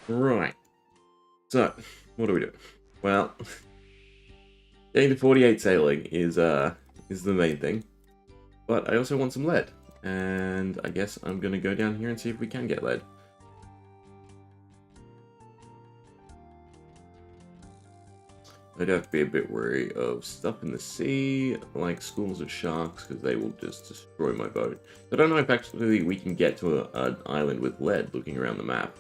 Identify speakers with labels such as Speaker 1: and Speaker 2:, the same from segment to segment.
Speaker 1: Right. So, what do we do? Well, getting to 48 sailing is the main thing. But I also want some lead. And I guess I'm gonna go down here and see if we can get lead. I'd have to be a bit wary of stuff in the sea, like schools of sharks, because they will just destroy my boat. I don't know if actually we can get to an island with lead looking around the map.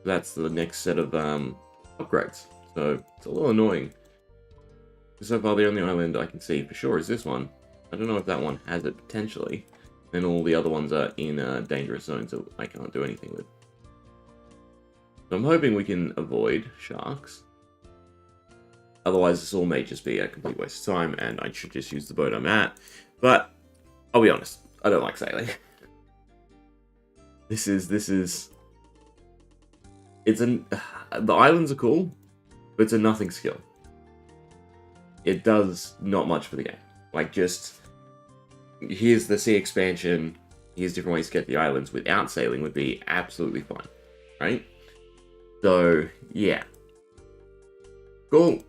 Speaker 1: That's the next set of upgrades. So it's a little annoying. So far the only island I can see for sure is this one. I don't know if that one has it potentially. And all the other ones are in dangerous zones that I can't do anything with. So I'm hoping we can avoid sharks. Otherwise, this all may just be a complete waste of time, and I should just use the boat I'm at. But, I'll be honest, I don't like sailing. The islands are cool, but it's a nothing skill. It does not much for the game. Like, just, here's the sea expansion, here's different ways to get the islands without sailing would be absolutely fine, right? So, yeah. Cool.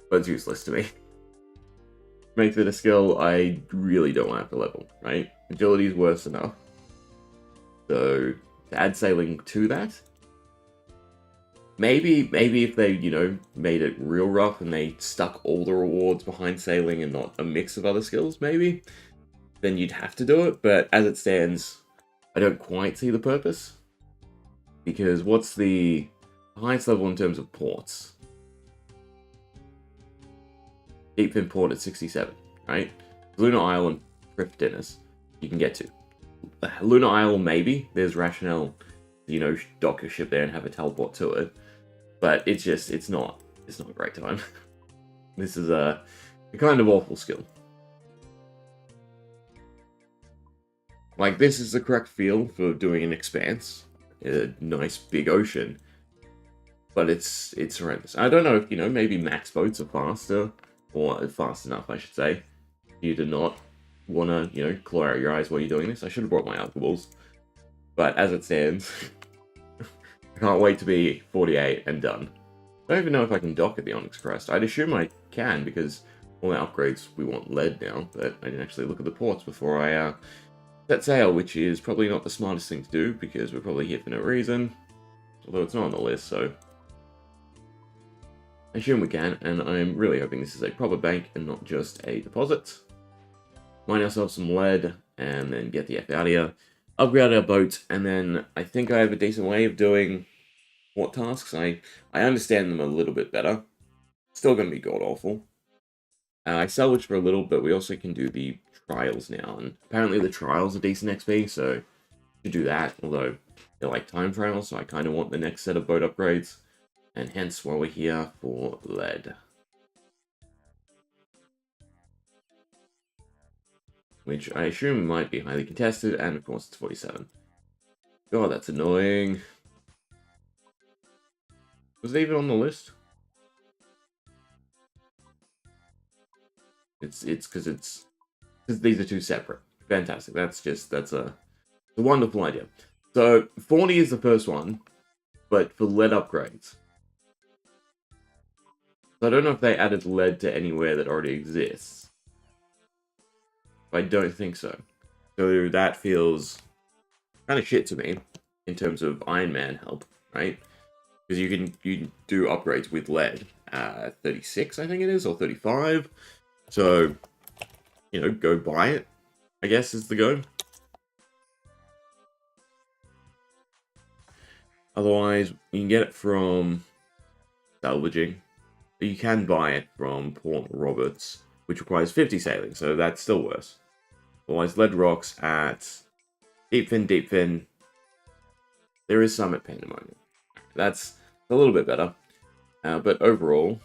Speaker 1: But it's useless to me. Makes it a skill I really don't want to level, right? Agility is worse enough. So, to add sailing to that, maybe if they, made it real rough and they stuck all the rewards behind sailing and not a mix of other skills, maybe, then you'd have to do it. But as it stands, I don't quite see the purpose. Because what's the highest level in terms of ports? Deep Fin Port at 67, right? Lunar Island, Thrift Dinners, you can get to. Lunar Isle, maybe. There's rationale, dock your ship there and have a teleport to it. But it's not a great time. This is a kind of awful skill. Like, this is the correct feel for doing an expanse. A nice big ocean. But it's horrendous. I don't know if, maybe max boats are faster. Or fast enough, I should say. You do not want to, claw out your eyes while you're doing this. I should have brought my alcohols. But as it stands, I can't wait to be 48 and done. I don't even know if I can dock at the Onyx Crest. I'd assume I can, because all our upgrades, we want lead now. But I didn't actually look at the ports before I set sail, which is probably not the smartest thing to do, because we're probably here for no reason. Although it's not on the list, so I assume we can, and I'm really hoping this is a proper bank and not just a deposit. Mine ourselves some lead, and then get the F out of here. Upgrade our boat, and then I think I have a decent way of doing port tasks. I understand them a little bit better. Still going to be god-awful. I salvage for a little, but we also can do the trials now, and apparently the trials are decent XP, so should do that, although they're like time trials, so I kind of want the next set of boat upgrades. And hence why we're here for lead. Which I assume might be highly contested, and of course it's 47. God, that's annoying. Was it even on the list? It's because these are two separate. Fantastic. That's a wonderful idea. So 40 is the first one, but for lead upgrades. So I don't know if they added lead to anywhere that already exists. I don't think so. So that feels kind of shit to me in terms of Ironman help, right? Because you can do upgrades with lead. 36, I think it is, or 35. So, go buy it, I guess is the go. Otherwise, you can get it from salvaging. You can buy it from Port Roberts, which requires 50 sailing, so that's still worse. Otherwise, lead rocks at Deep Fin. There is some at Pandemonium. That's a little bit better. But overall,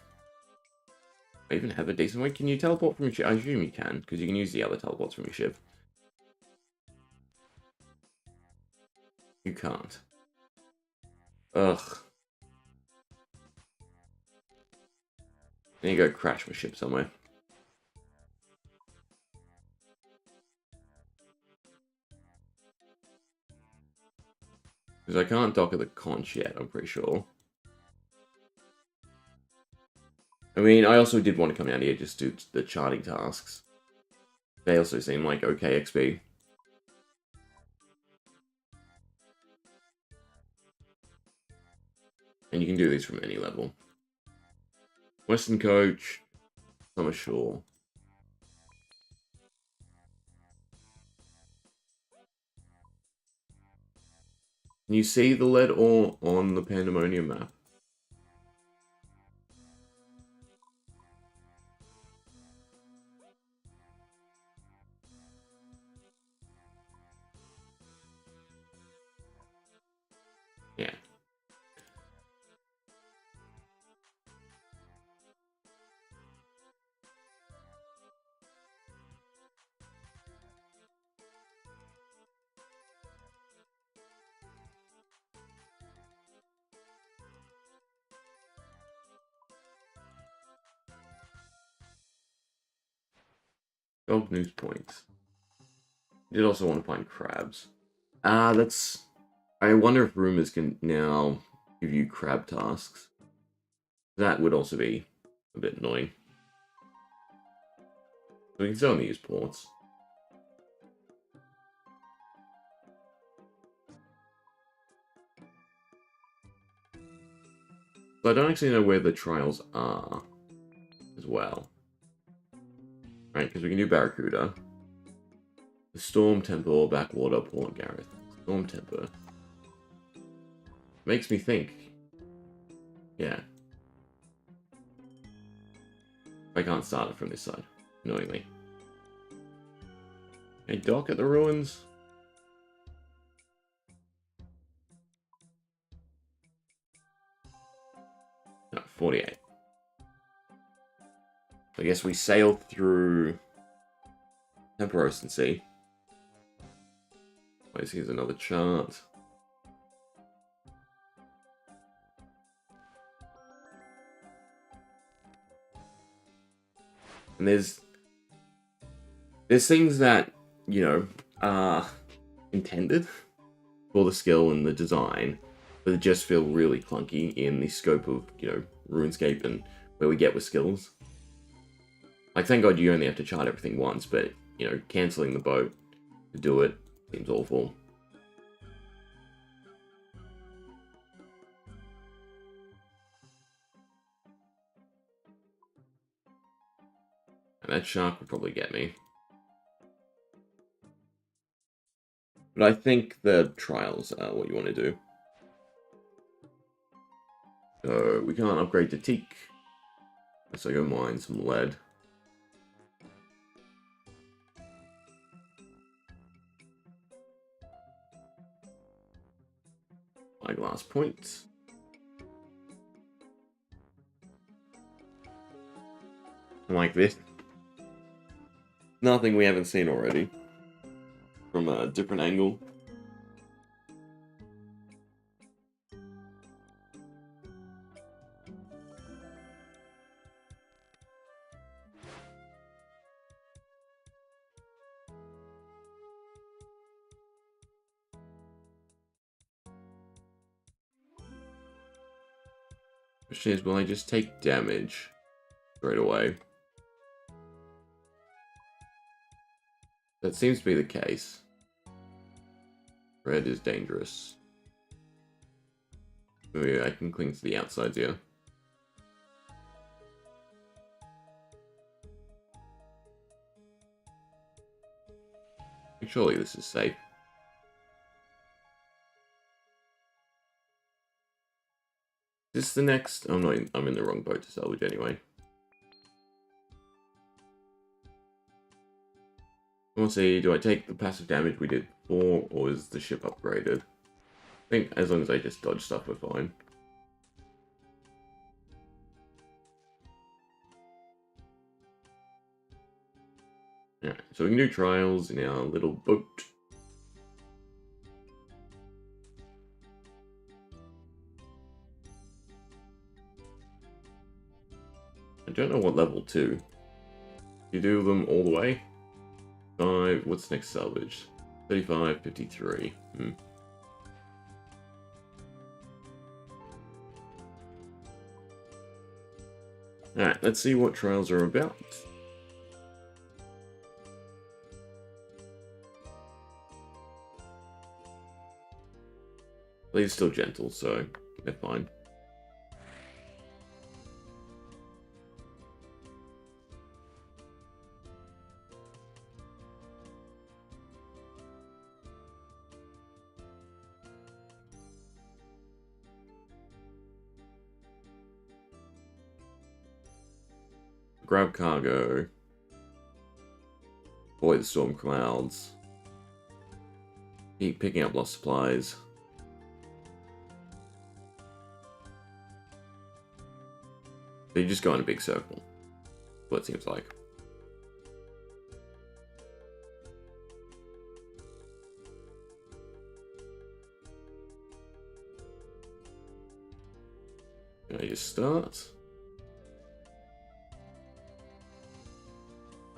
Speaker 1: I even have a decent way. Can you teleport from your ship? I assume you can, because you can use the other teleports from your ship. You can't. Ugh. I need to go crash my ship somewhere. Because I can't dock at the conch yet, I'm pretty sure. I mean, I also did want to come down here just to do the charting tasks. They also seem like okay XP. And you can do these from any level. Western Coach, Summer Shore. Can you see the lead ore on the Pandemonium map? Yeah. Gold news points. Did also want to find crabs. That's... I wonder if rumors can now give you crab tasks. That would also be a bit annoying. So we can still only use ports. So I don't actually know where the trials are as well. Right, because we can do Barracuda. The Storm Temple, Backwater, Port Gareth. Storm Temple. Makes me think. Yeah. I can't start it from this side, annoyingly. Hey, dock at the ruins? No, 48. I guess we sail through Temperos and Sea. Wait, here's another chart. And there's things that, you know, are intended for the skill and the design, but they just feel really clunky in the scope of, you know, RuneScape and where we get with skills. Like, thank God you only have to chart everything once, but, you know, cancelling the boat to do it seems awful. And that shark would probably get me. But I think the trials are what you want to do. So we can't upgrade to teak. So I go mine some lead. My glass points. Like this. Nothing we haven't seen already. From a different angle. Question is, will I just take damage straight away? That seems to be the case. Red is dangerous. Maybe I can cling to the outsides here. Surely this is safe. Is this the next? I'm not. I'm in the wrong boat to salvage anyway. I want to see, do I take the passive damage we did before, or is the ship upgraded? I think as long as I just dodge stuff, we're fine. Alright, so we can do trials in our little boat. I don't know what level 2. You do them all the way? 5, what's next salvage? 35, 53. Alright, let's see what trials are about. They're still gentle, so they're fine. Grab cargo. Avoid the storm clouds. Keep picking up lost supplies. So you just go in a big circle. What it seems like. Now you start.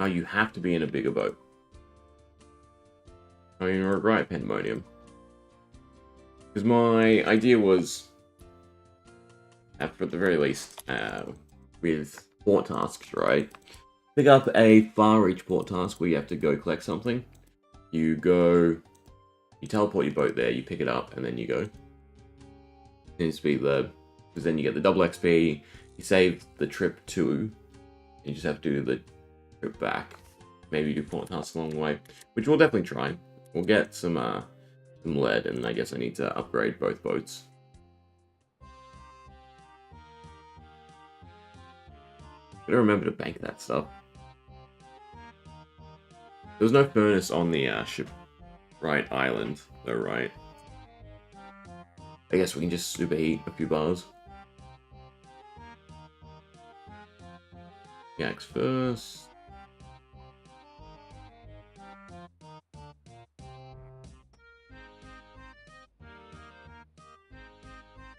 Speaker 1: Oh, you have to be in a bigger boat. I mean, you're right, Pandemonium. Because my idea was, at the very least, with port tasks, right? Pick up a far reach port task where you have to go collect something. You go, you teleport your boat there, you pick it up, and then you go. It needs to be the, because then you get the double XP, you save the trip to, you just have to do the trip back. Maybe do port tasks along the way, which we'll definitely try. We'll get some lead, and I guess I need to upgrade both boats. Gotta remember to bank that stuff. There was no furnace on the shipwright island, though, right? I guess we can just superheat a few bars. Yaks first.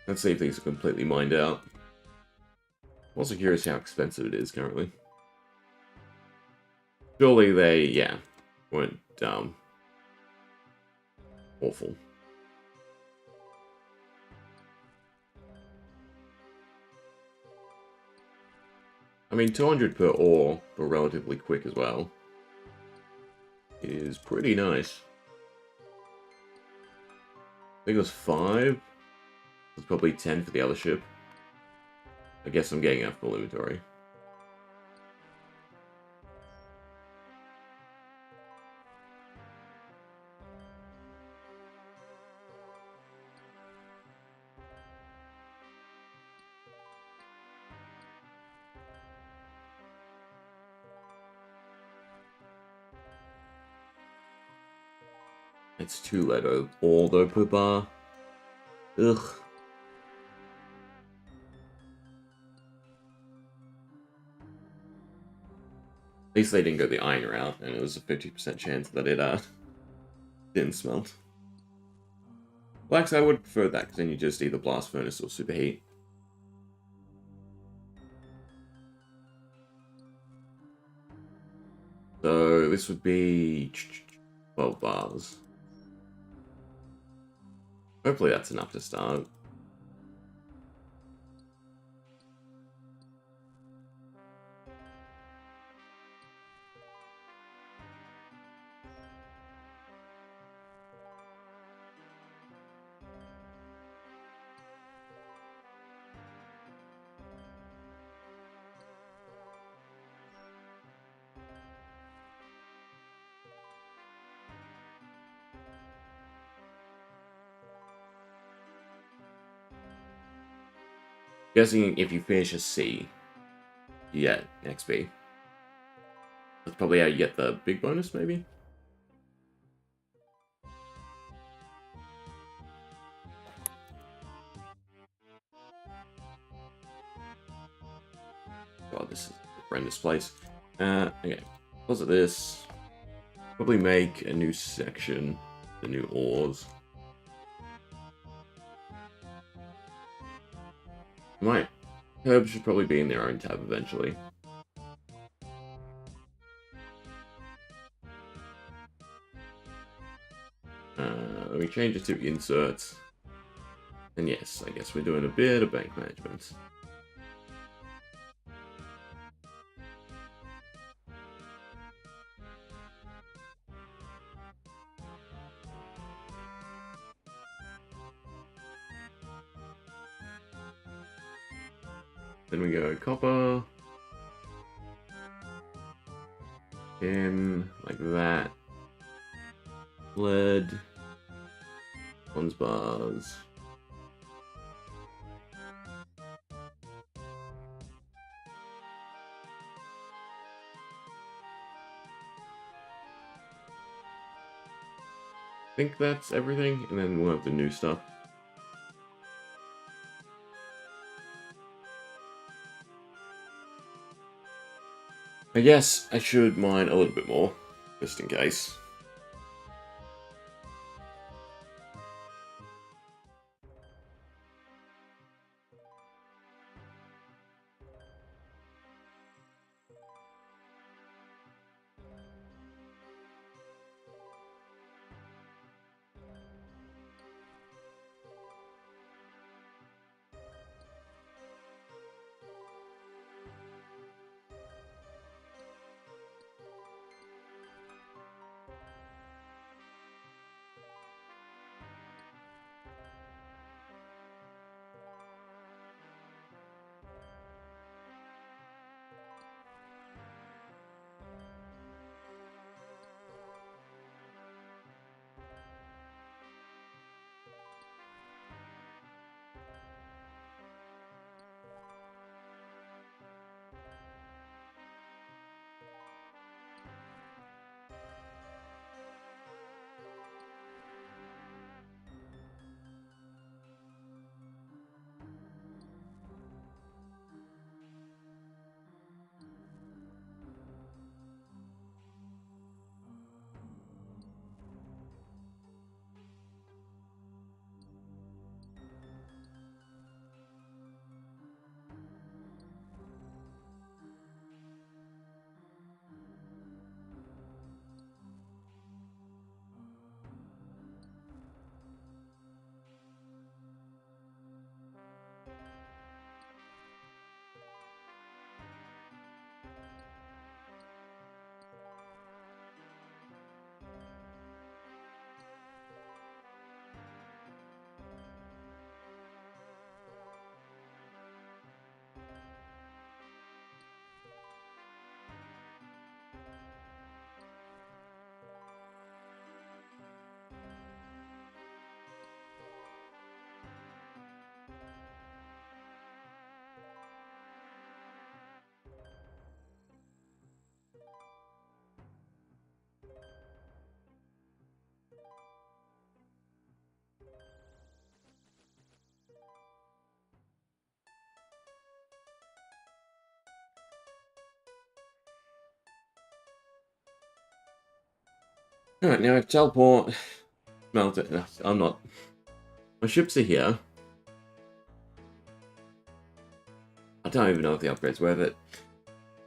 Speaker 1: Let's see if these are completely mined out. I'm also curious how expensive it is currently. Surely they, yeah, weren't awful. I mean, 200 per ore, but relatively quick as well, is pretty nice. I think it was 5. It's probably 10 for the other ship. I guess I'm getting a full inventory. It's 2 lead all though per bar. Ugh. At least they didn't go the iron route, and it was a 50% chance that it didn't smelt. Well, actually, I would prefer that, because then you just either blast furnace or superheat. So this would be 12 bars. Hopefully that's enough to start. Guessing if you finish a C, you get XP. That's probably how you get the big bonus, maybe? God, this is a horrendous place. Okay, close at this. Probably make a new section, the new ores. My herbs should probably be in their own tab eventually. Let me change it to inserts. And yes, I guess we're doing a bit of bank management. Then we go copper. In like that. Lead. Bronze bars. I think that's everything, and then we'll have the new stuff. I guess I should mine a little bit more, just in case. Alright, now I teleport. Melt it. No, I'm not. My ships are here. I don't even know if the upgrade's worth it.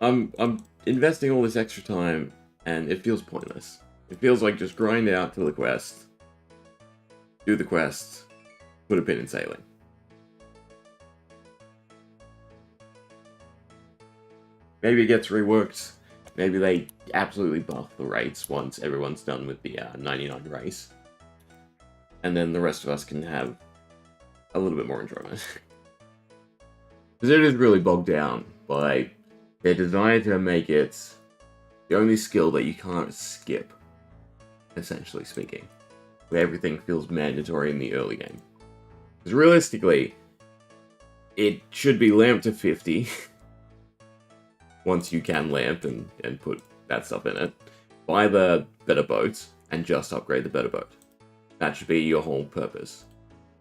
Speaker 1: I'm investing all this extra time, and it feels pointless. It feels like just grind out to the quest, do the quest, put a pin in sailing. Maybe it gets reworked. Maybe they absolutely buff the rates once everyone's done with the 99 race. And then the rest of us can have a little bit more enjoyment. Because it is really bogged down by their desire to make it the only skill that you can't skip, essentially speaking. Where everything feels mandatory in the early game. Because realistically, it should be lamp to 50. Once you can lamp and put that stuff in it. Buy the better boats and just upgrade the better boat. That should be your whole purpose.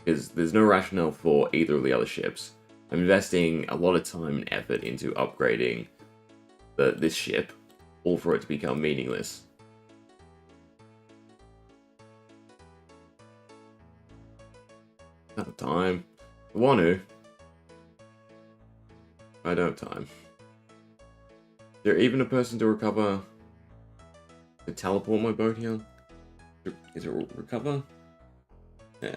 Speaker 1: Because there's no rationale for either of the other ships. I'm investing a lot of time and effort into upgrading this ship, all for it to become meaningless. I don't have time. I want to. I don't have time. Is there even a person to recover... to teleport my boat here? Is it recover? Yeah.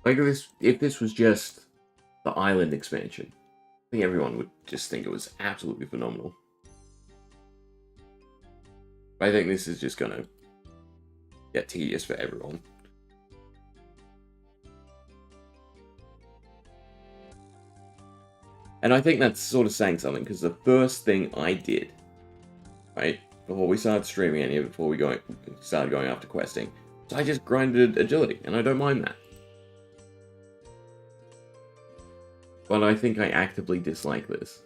Speaker 1: Like if this was just the island expansion, I think everyone would just think it was absolutely phenomenal. But I think this is just gonna get tedious for everyone. And I think that's sort of saying something, because the first thing I did, right, before we started streaming any of it, before we started going after questing, so I just grinded agility, and I don't mind that. But I think I actively dislike this.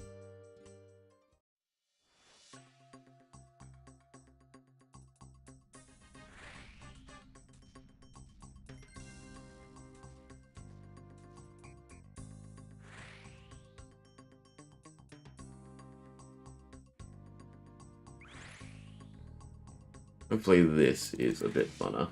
Speaker 1: Hopefully this is a bit funner.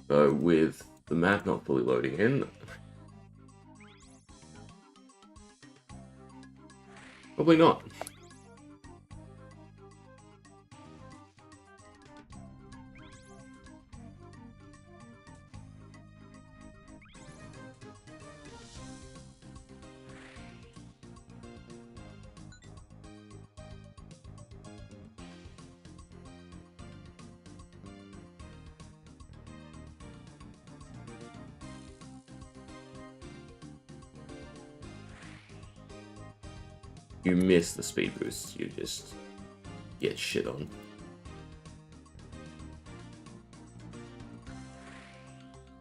Speaker 1: So with the map not fully loading in, probably not. You miss the speed boost, you just get shit on.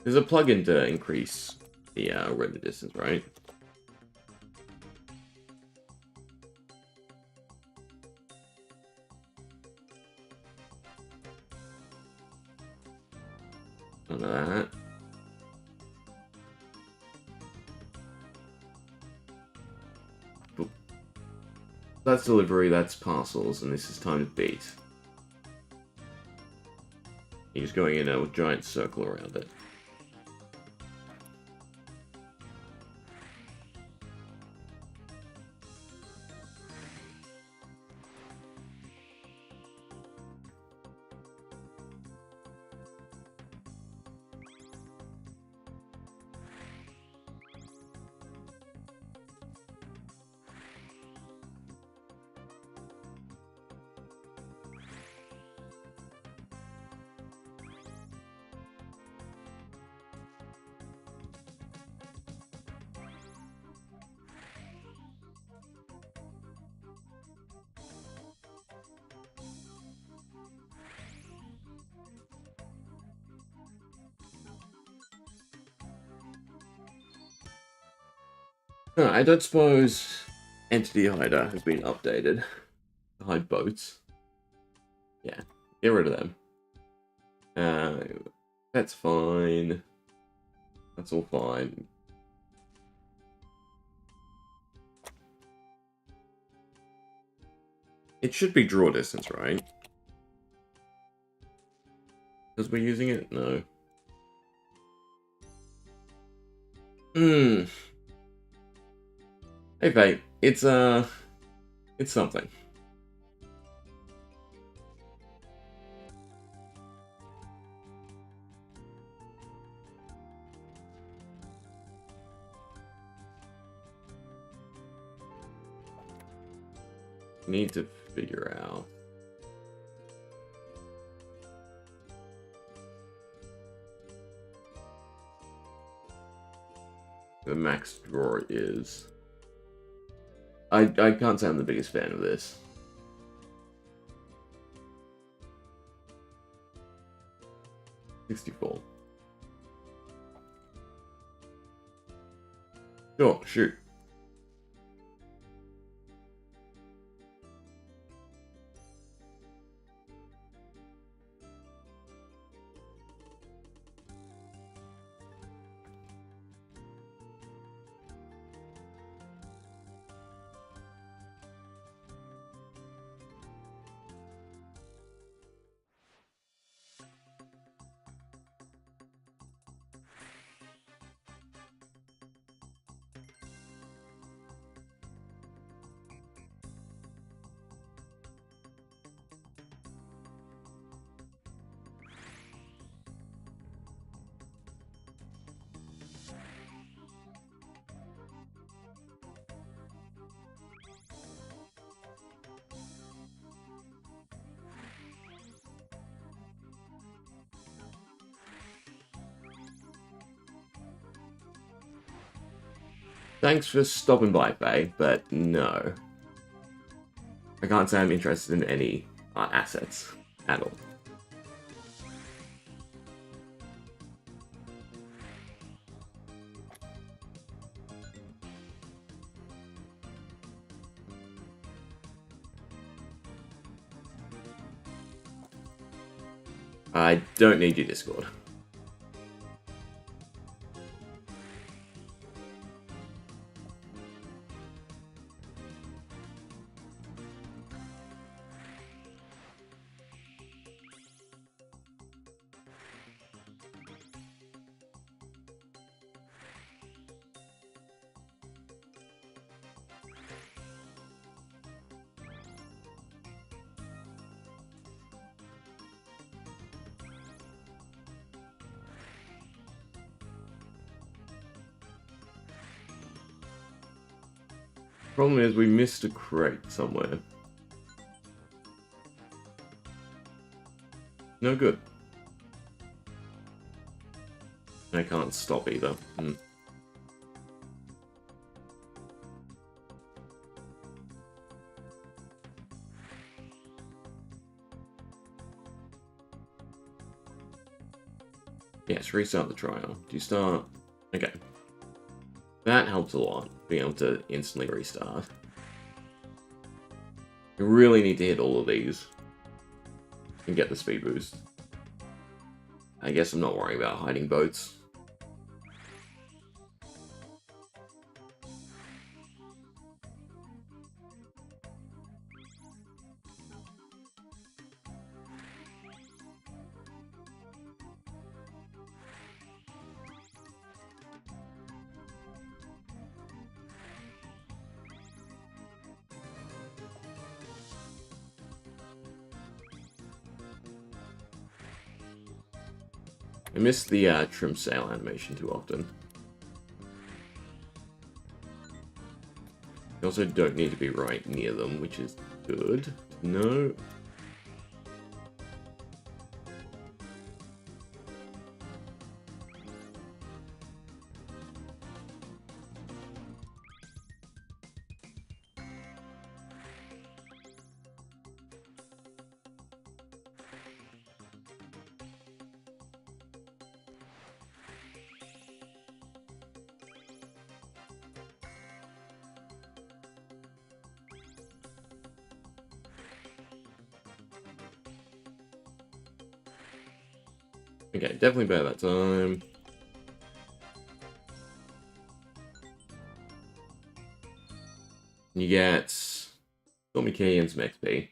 Speaker 1: There's a plugin to increase the render distance, right? None of that. That's delivery, that's parcels, and this is time to beat. He's going in a giant circle around it. No, I don't suppose Entity Hider has been updated to hide boats. Yeah, get rid of them. That's fine. That's all fine. It should be draw distance, right? Because we're using it? No. Hey, Fate. It's something. Need to figure out. The max draw is. I can't say I'm the biggest fan of this. $64. Sure, shoot. Thanks for stopping by, Faye, but no. I can't say I'm interested in any assets at all. I don't need your Discord. Problem is, we missed a crate somewhere. No good. I can't stop either. Yes, restart the trial. Do you start? Okay. That helps a lot, being able to instantly restart. You really need to hit all of these and get the speed boost. I guess I'm not worrying about hiding boats. I miss the trim sail animation too often. You also don't need to be right near them, which is good. No. Okay, definitely better that time. You get Stormy Key and some XP.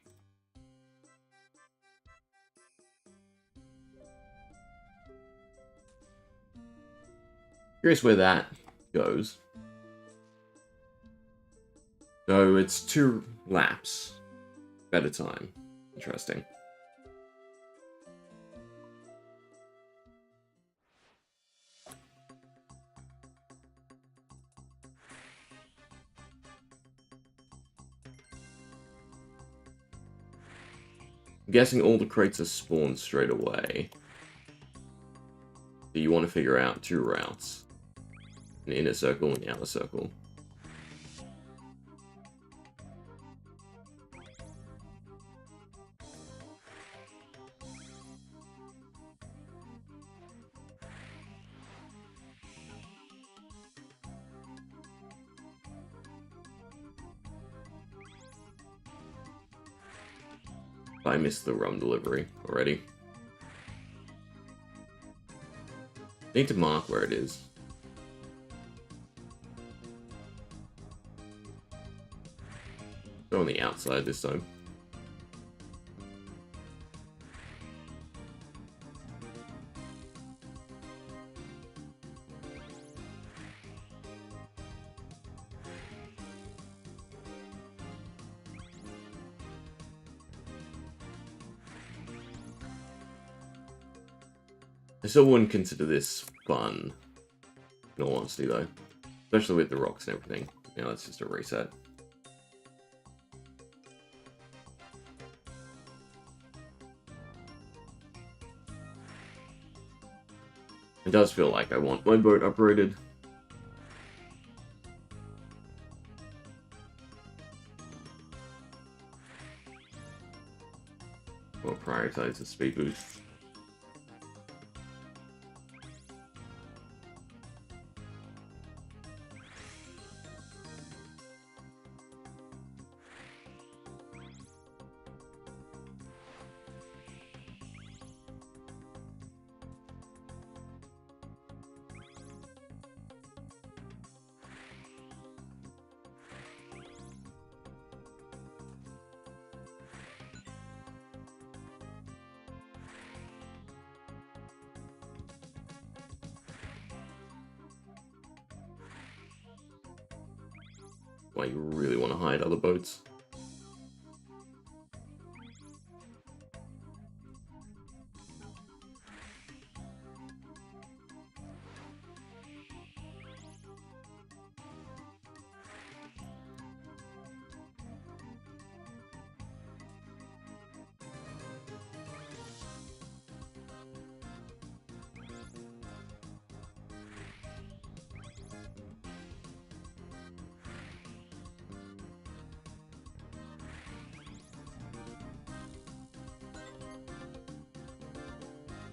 Speaker 1: Curious where that goes. So it's 2 laps. Better time. Interesting. I'm guessing all the crates are spawned straight away. So you want to figure out 2 routes. An inner circle and the outer circle. I missed the rum delivery already. Need to mark where it is. Go on the outside this time. I still wouldn't consider this fun, in all honesty, though. Especially with the rocks and everything. Now it's just a reset. It does feel like I want my boat uprooted. I'll prioritize the speed boost. Why you really want to hide other boats.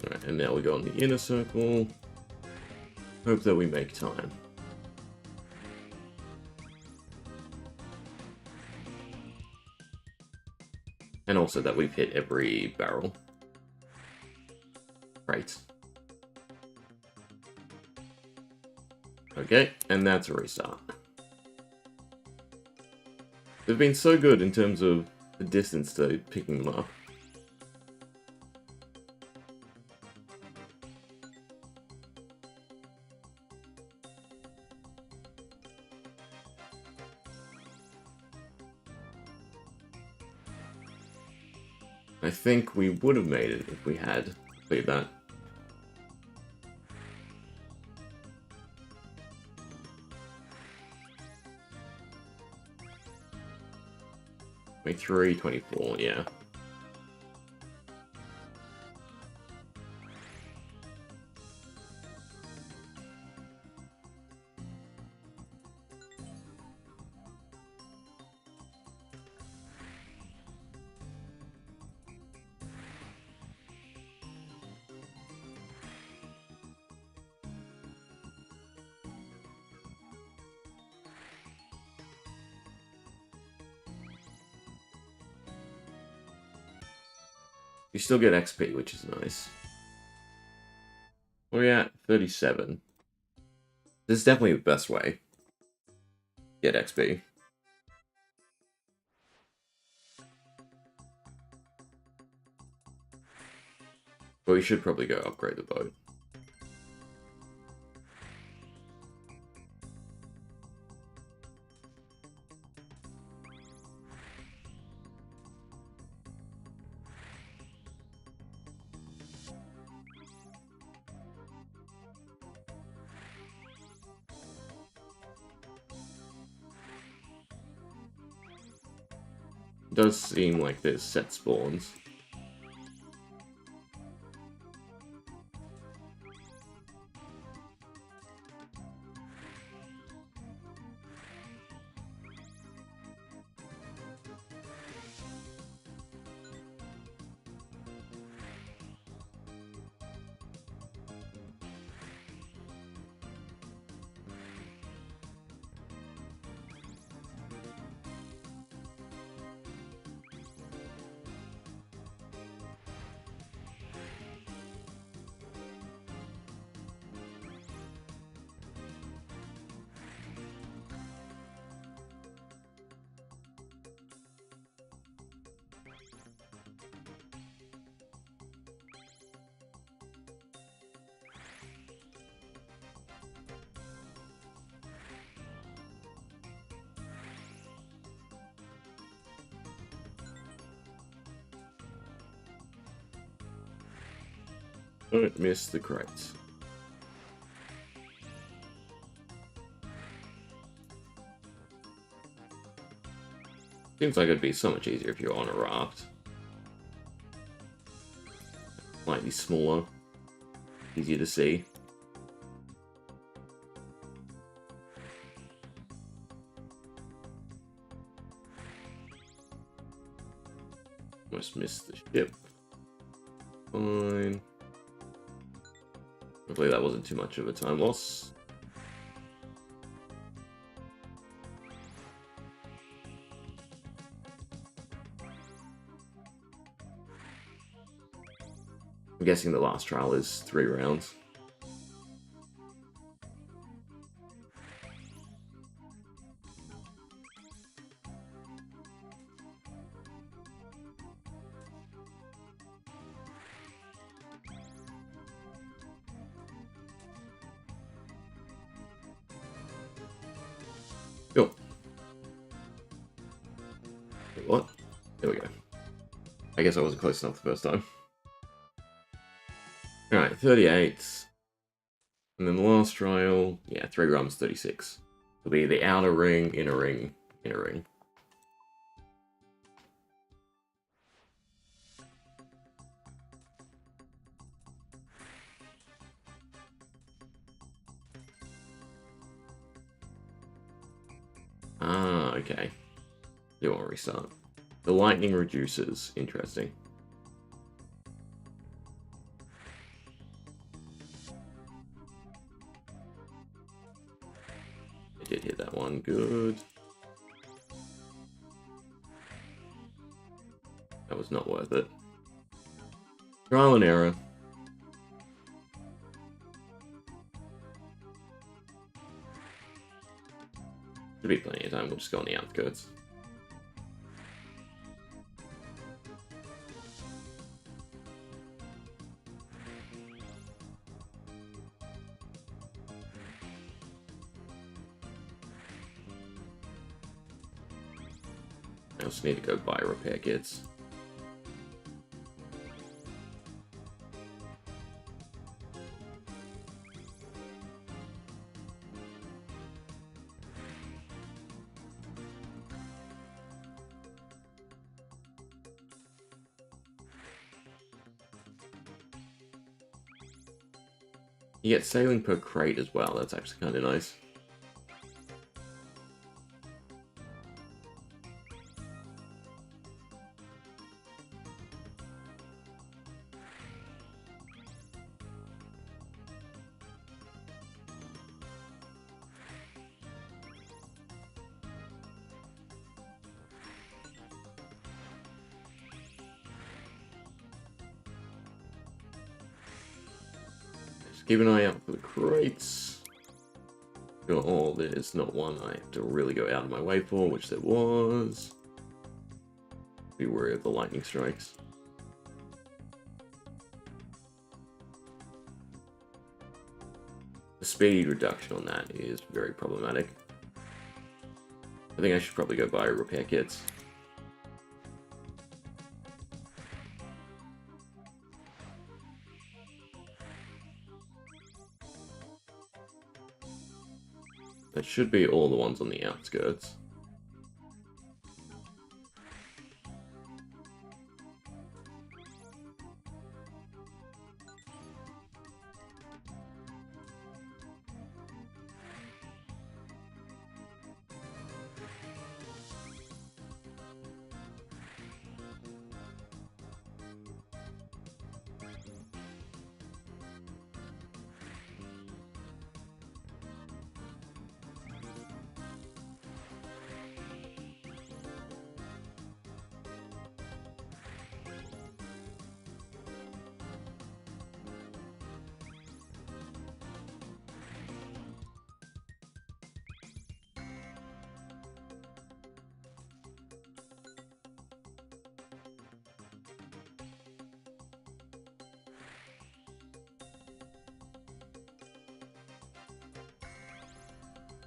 Speaker 1: Alright, and now we go on the inner circle. Hope that we make time. And also that we've hit every barrel. Right. Okay, and that's a restart. They've been so good in terms of the distance to picking them up. I think we would have made it if we had played that. Like 3:24, yeah. You still get XP, which is nice. Where are we at? 37. This is definitely the best way. Get XP. But we should probably go upgrade the boat. It does seem like there's set spawns. Don't miss the crates. Seems like it'd be so much easier if you're on a raft. Slightly smaller, easier to see. Almost missed the ship. fine. Hopefully that wasn't too much of a time loss. I'm guessing the last trial is 3 rounds. Cool. Wait, what? There we go. I guess I wasn't close enough the first time. Alright, 38. And then the last trial, yeah, 3 grams, 36. It'll be the outer ring, inner ring, inner ring. Ah, okay. You want to restart. The lightning reduces. Interesting. I did hit that one. Good. That was not worth it. Trial and error. Should be plenty of time. We'll just go on the outskirts. I also need to go buy repair kits. You get sailing per crate as well. That's actually kind of nice. Keep an eye out for the crates. Oh, there's not one I have to really go out of my way for, which there was. Be wary of the lightning strikes. The speed reduction on that is very problematic. I think I should probably go buy repair kits. That should be all the ones on the outskirts.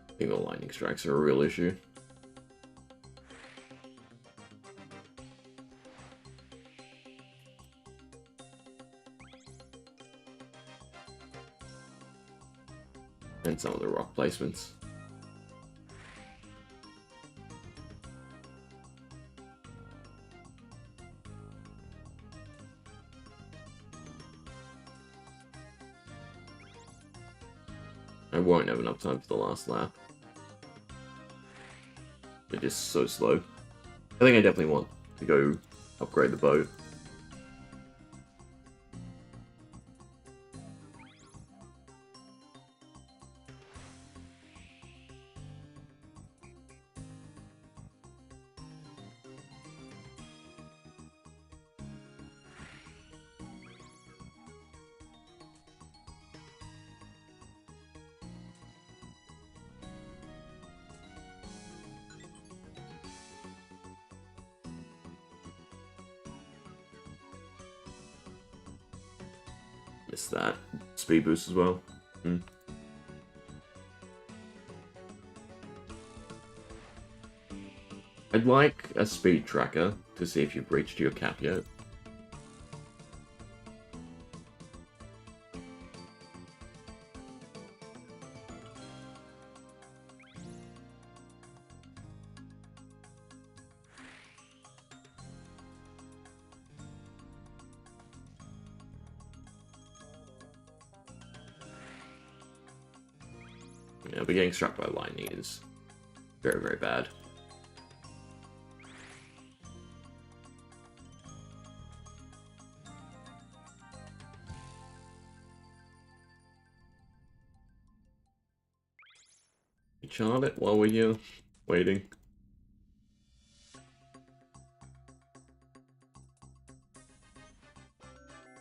Speaker 1: I think the lightning strikes are a real issue. And some of the rock placements. I won't have enough time for the last lap. They're just so slow. I think I definitely want to go upgrade the boat. Missed that. Speed boost as well. I'd like a speed tracker to see if you've reached your cap yet. Yeah, but getting struck by lightning is very, very bad. Chart it while we're here, waiting.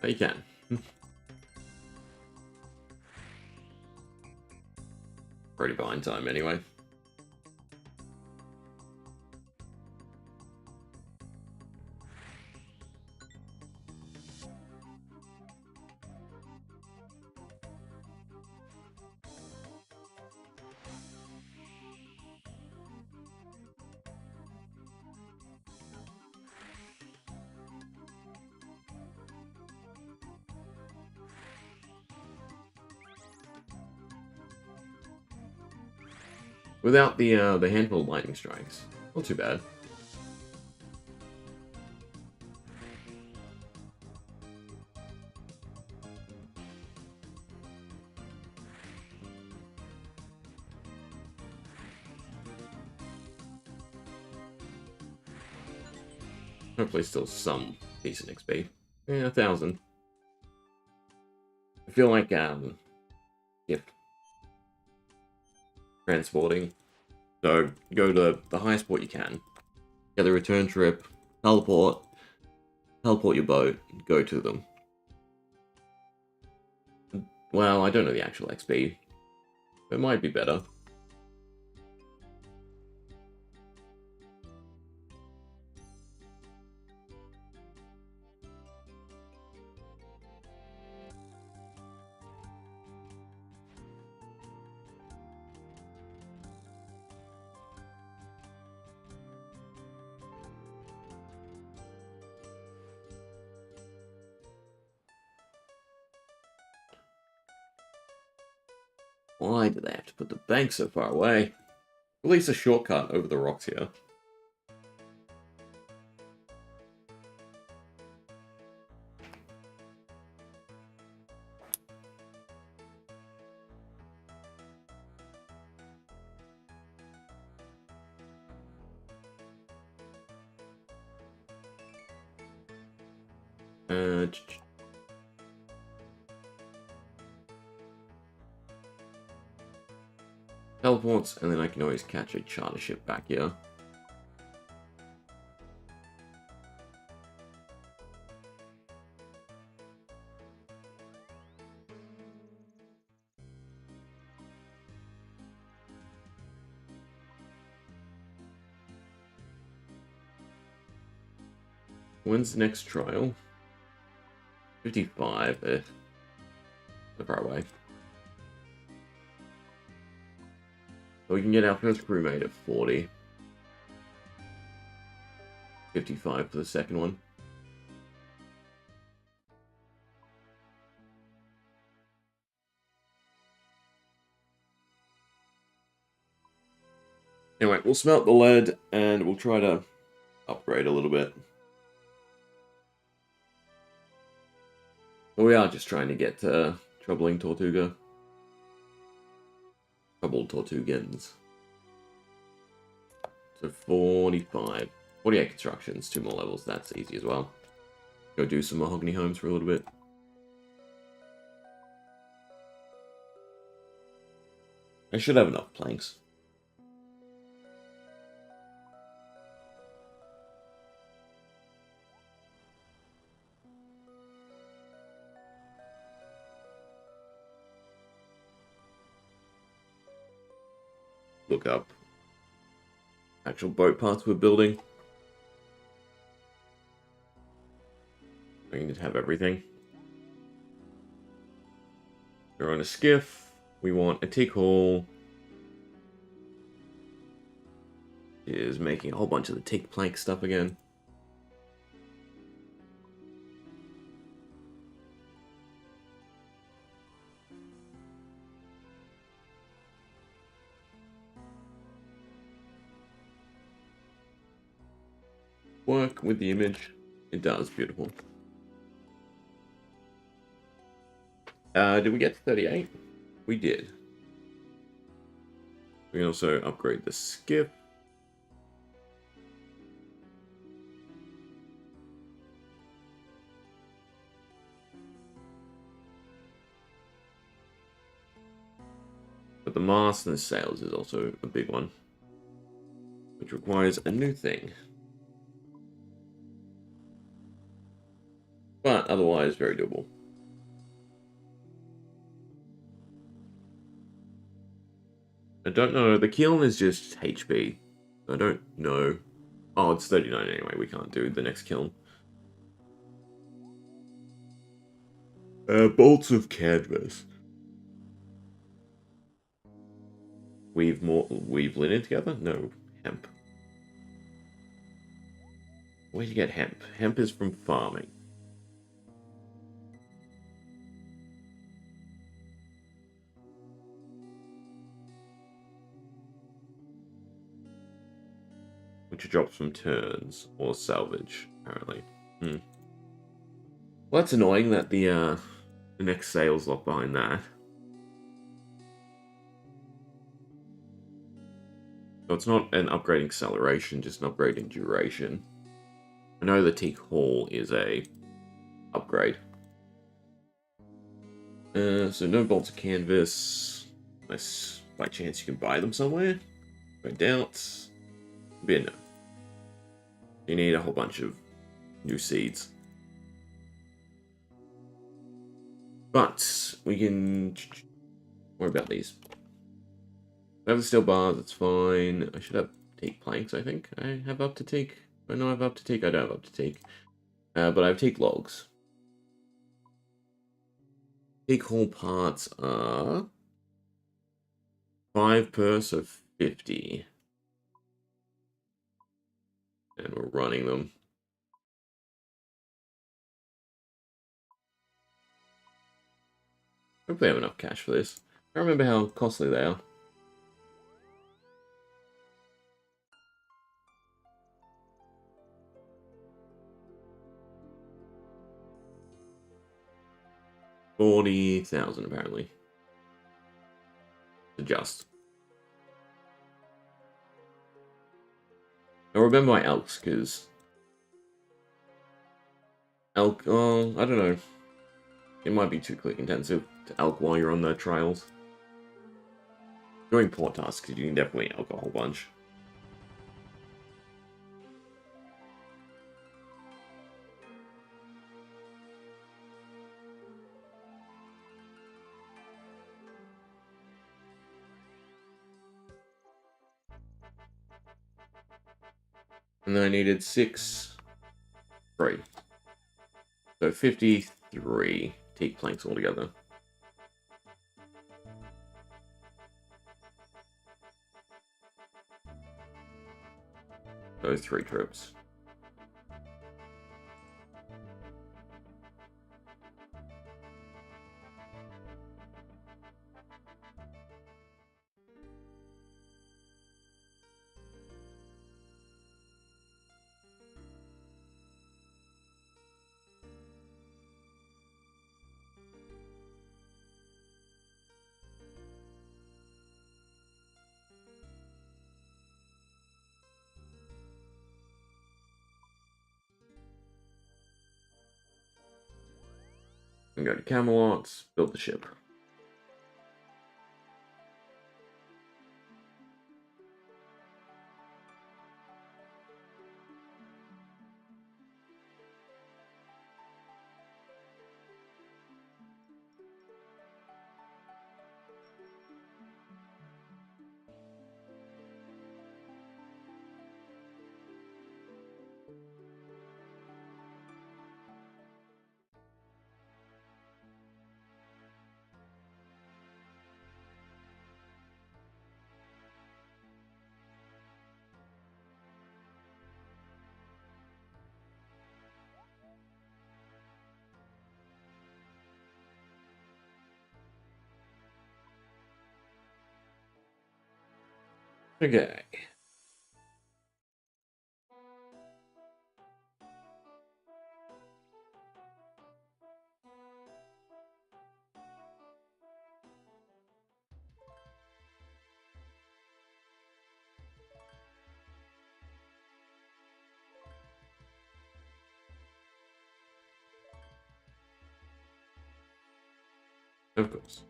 Speaker 1: Oh, you can. Pretty behind time anyway. Without the handful of lightning strikes. Not too bad. Hopefully still some decent XP. Yeah, 1,000. I feel like, yep. Transporting. So, go to the highest port you can. Get the return trip, teleport your boat, go to them. Well, I don't know the actual XP. It might be better. Why do they have to put the bank so far away? At least a shortcut over the rocks here. Teleports, and then I can always catch a charter ship back here. When's the next trial? 55. So far away. So we can get our first crewmate at 40. 55 for the second one. Anyway, we'll smelt the lead and we'll try to upgrade a little bit. But we are just trying to get Troubling Tortuga. Troubled Tortugans. So 45. 48 constructions, 2 more levels, that's easy as well. Go do some mahogany homes for a little bit. I should have enough planks. Look up actual boat parts we're building. I need to have everything. We're on a skiff. We want a tick haul. Is making a whole bunch of the tick plank stuff again. Work with the image. It does. Beautiful. Did we get to 38? We did. We can also upgrade the skiff. But the mast and the sails is also a big one, which requires a new thing. But otherwise, very doable. I don't know. The kiln is just HP. I don't know. Oh, it's 39 anyway. We can't do the next kiln. Bolts of canvas. Weave linen together? No, hemp. Where'd you get hemp? Hemp is from farming. Which drops from turns or salvage, apparently. Well, that's annoying that the next sale's locked behind that. So it's not an upgrading acceleration, just an upgrading duration. I know the teak haul is a upgrade. So no bolts of canvas, unless by chance you can buy them somewhere. I doubt. Be a no. You need a whole bunch of new seeds. But we can worry about these. I have the steel bars, that's fine. I should have teak planks, I think. I have up to teak. I know I have up to teak. I don't have up to teak. But I have teak logs. Teak haul parts are 5 per, so 50. And we're running them. Hopefully I have enough cash for this. I don't remember how costly they are. $40,000 apparently. Adjust. I remember my elks, because elk, oh, I don't know. It might be too click intensive to elk while you're on the trials. During port tasks, you can definitely elk a whole bunch. And then I needed 6, 3. So 53 teak planks altogether. Those 3 trips. And go to Camelot, build the ship. Okay. Of course.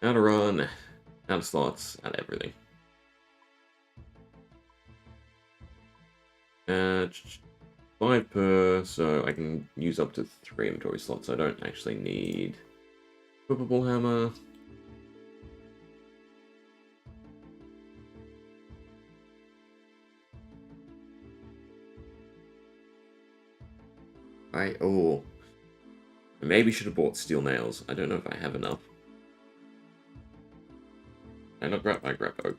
Speaker 1: Out of run, out of slots, out of everything. Uh, 5 per, so I can use up to 3 inventory slots. I don't actually need equipable hammer. Oh, I maybe should have bought steel nails. I don't know if I have enough. And I grab oak.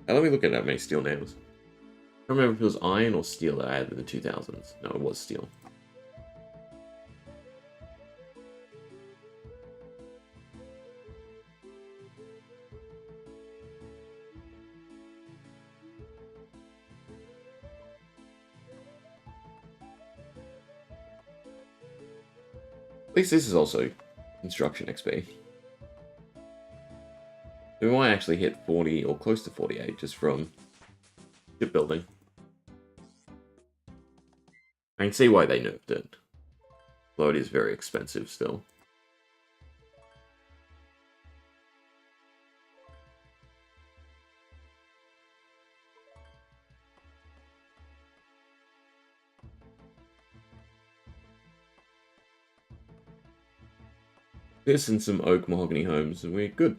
Speaker 1: Now let me look at how many steel nails. I don't remember if it was iron or steel that I had in the 2000s. No, it was steel. At least this is also construction XP. We might actually hit 40 or close to 48 just from shipbuilding. I can see why they nerfed it. Though it is very expensive still. This and some oak mahogany homes, and we're good.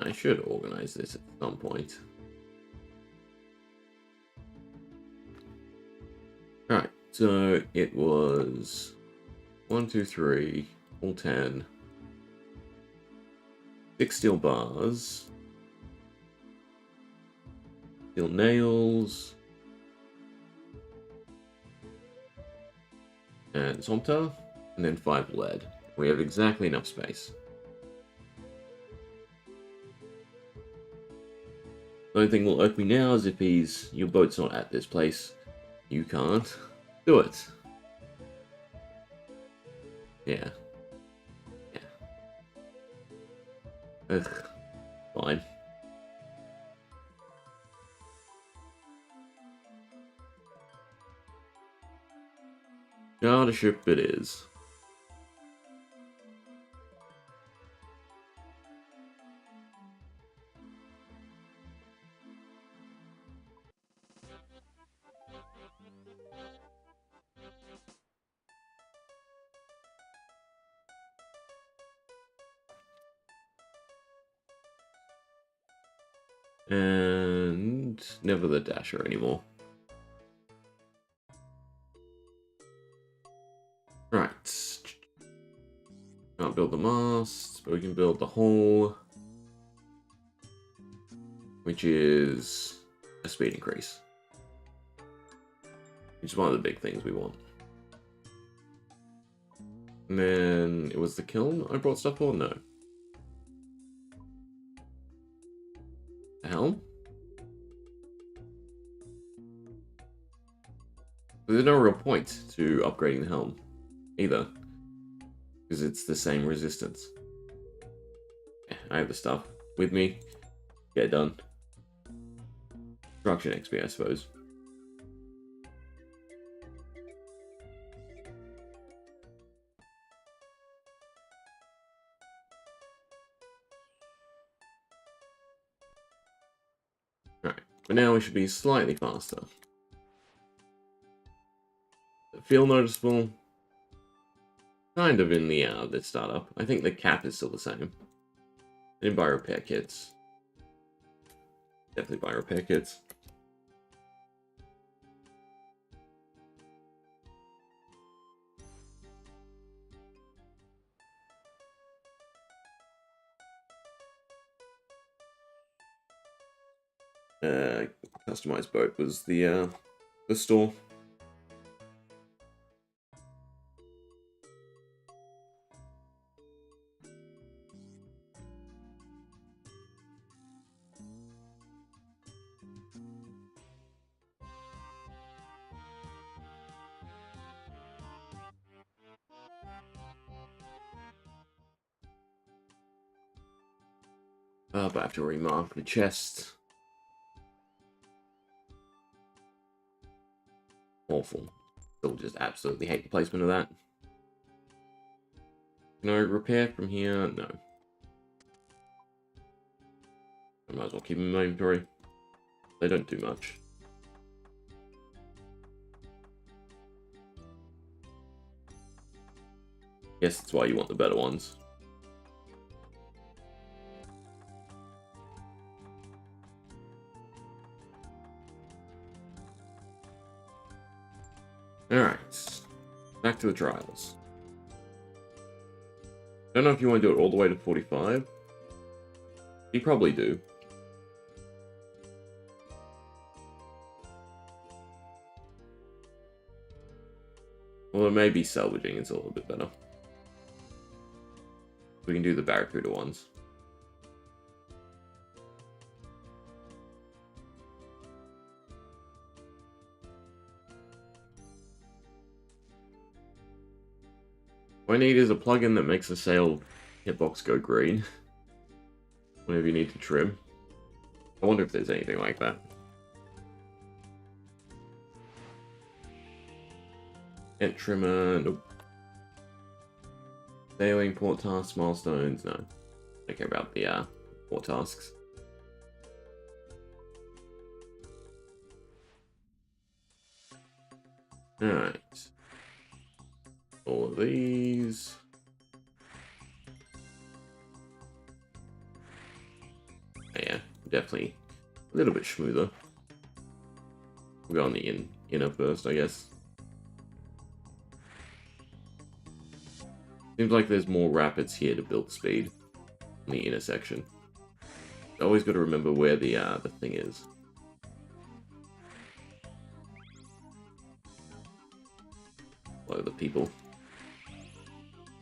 Speaker 1: I should organize this at some point. Alright, so it was 1, 2, 3, all 10. 6 steel bars. Steel nails. And Somta. And then 5 lead. We have exactly enough space. The only thing will irk me now is if your boat's not at this place. You can't do it. Yeah. Yeah. Ugh. Fine. Charter ship it is. And never the Dasher anymore. Right. Can't build the mast, but we can build the hull, which is a speed increase. Which is one of the big things we want. And then it was the kiln I brought stuff for? No. The helm? There's no real point to upgrading the helm either. Because it's the same resistance. Yeah, I have the stuff with me. Get it done. Construction XP, I suppose. Right, but now we should be slightly faster. Feel noticeable? Kind of in the startup. I think the cap is still the same. I didn't buy repair kits. Definitely buy repair kits. Customized boat was the The store. But I have to remark the chest. Awful. Still just absolutely hate the placement of that. Can I repair from here? No. I might as well keep them in my inventory. They don't do much. Guess that's why you want the better ones. Alright. Back to the trials. Don't know if you want to do it all the way to 45. You probably do. Although maybe salvaging is a little bit better. We can do the Barracuda ones. What I need is a plugin that makes the sail hitbox go green whenever you need to trim. I wonder if there's anything like that. Ent trimmer, nope. Sailing, port tasks, milestones, no. I care about the port tasks. Alright. All of these. Yeah, definitely a little bit smoother. We'll go on the inner first, I guess. Seems like there's more rapids here to build speed in the inner section. Always got to remember where the thing is. Hello, the people.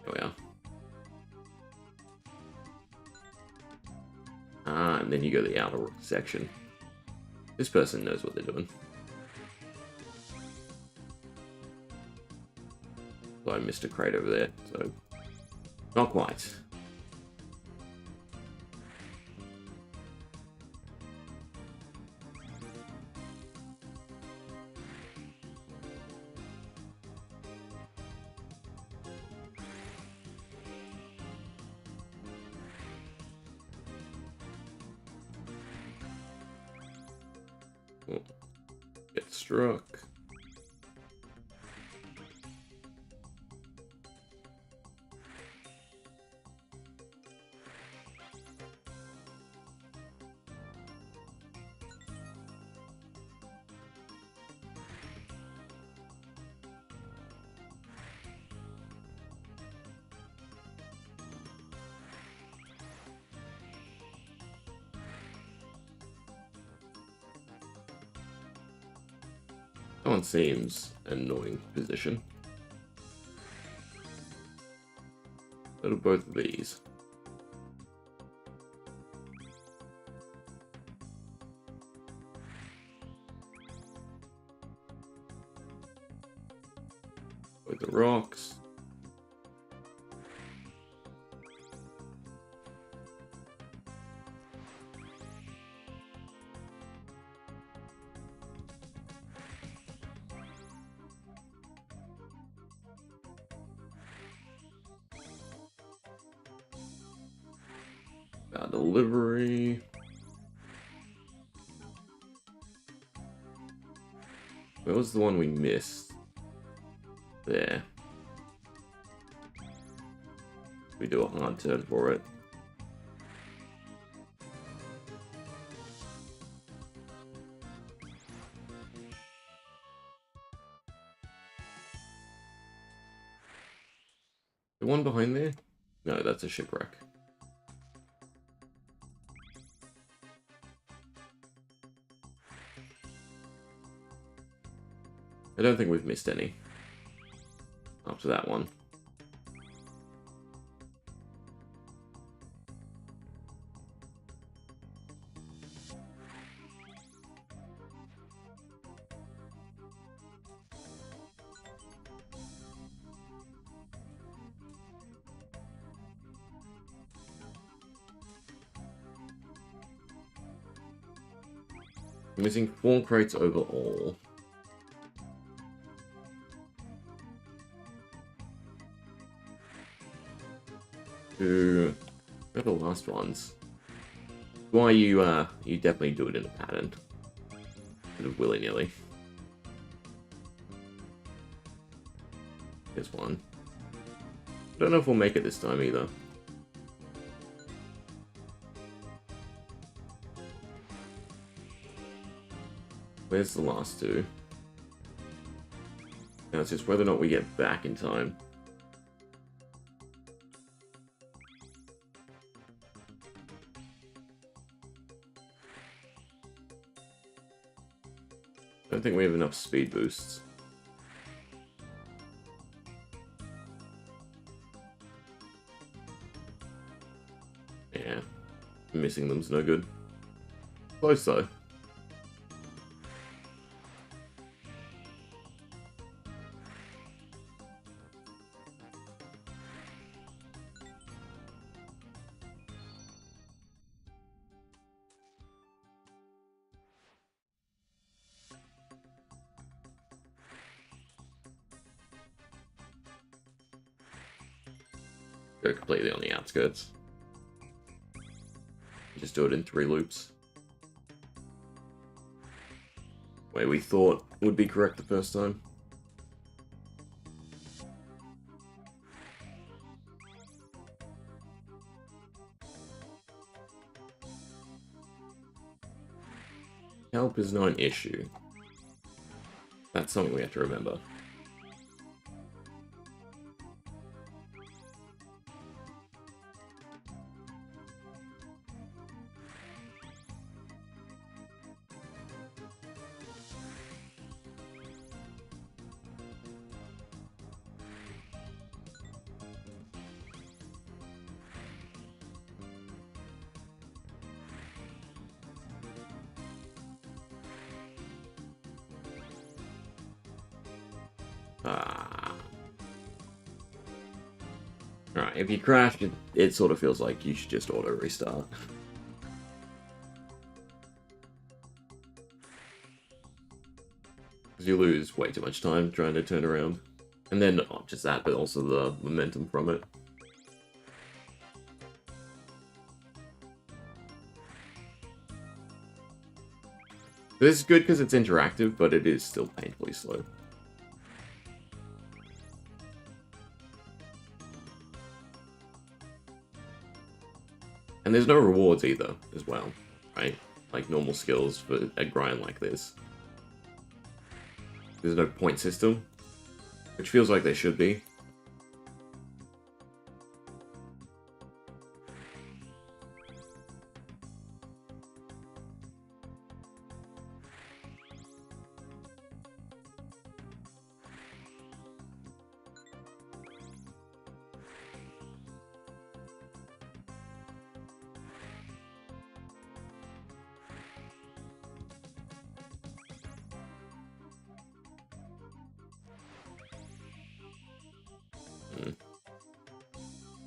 Speaker 1: Here we are. Ah, and then you go to the outer section. This person knows what they're doing. So I missed a crate over there, so not quite. Oh, get struck. That one seems an annoying position. Go to both of these. With the rocks. Delivery. Where was the one we missed? There. We do a hard turn for it. The one behind there? No, that's a shipwreck. I don't think we've missed any after that one. Missing 4 crates overall. Where are the last ones? Why you definitely do it in a pattern. Sort of willy-nilly. Here's one. I don't know if we'll make it this time either. Where's the last 2? Now it's just whether or not we get back in time. I don't think we have enough speed boosts. Yeah, missing them's no good. Close though. Go completely on the outskirts. Just do it in 3 loops. Way we thought would be correct the first time. Help is not an issue. That's something we have to remember. Alright, if you crash, it sort of feels like you should just auto restart. Because you lose way too much time trying to turn around. And then not just that, but also the momentum from it. This is good because it's interactive, but it is still painfully slow. And there's no rewards either, as well, right? Like normal skills for a grind like this. There's no point system, which feels like there should be.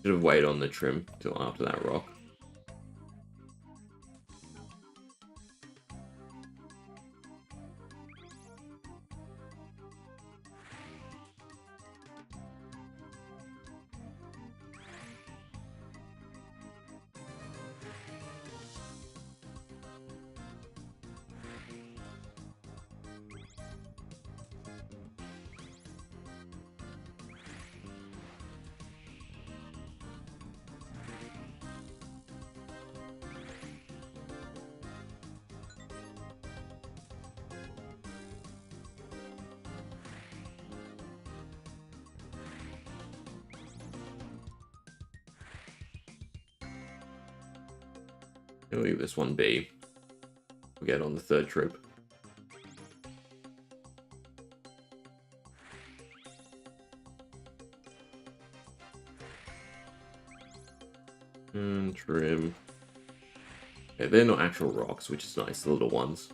Speaker 1: Should have waited on the trim till after that rock. I'll leave this one be. We'll get on the 3rd trip. And trim. Okay, they're not actual rocks, which is nice, the little ones.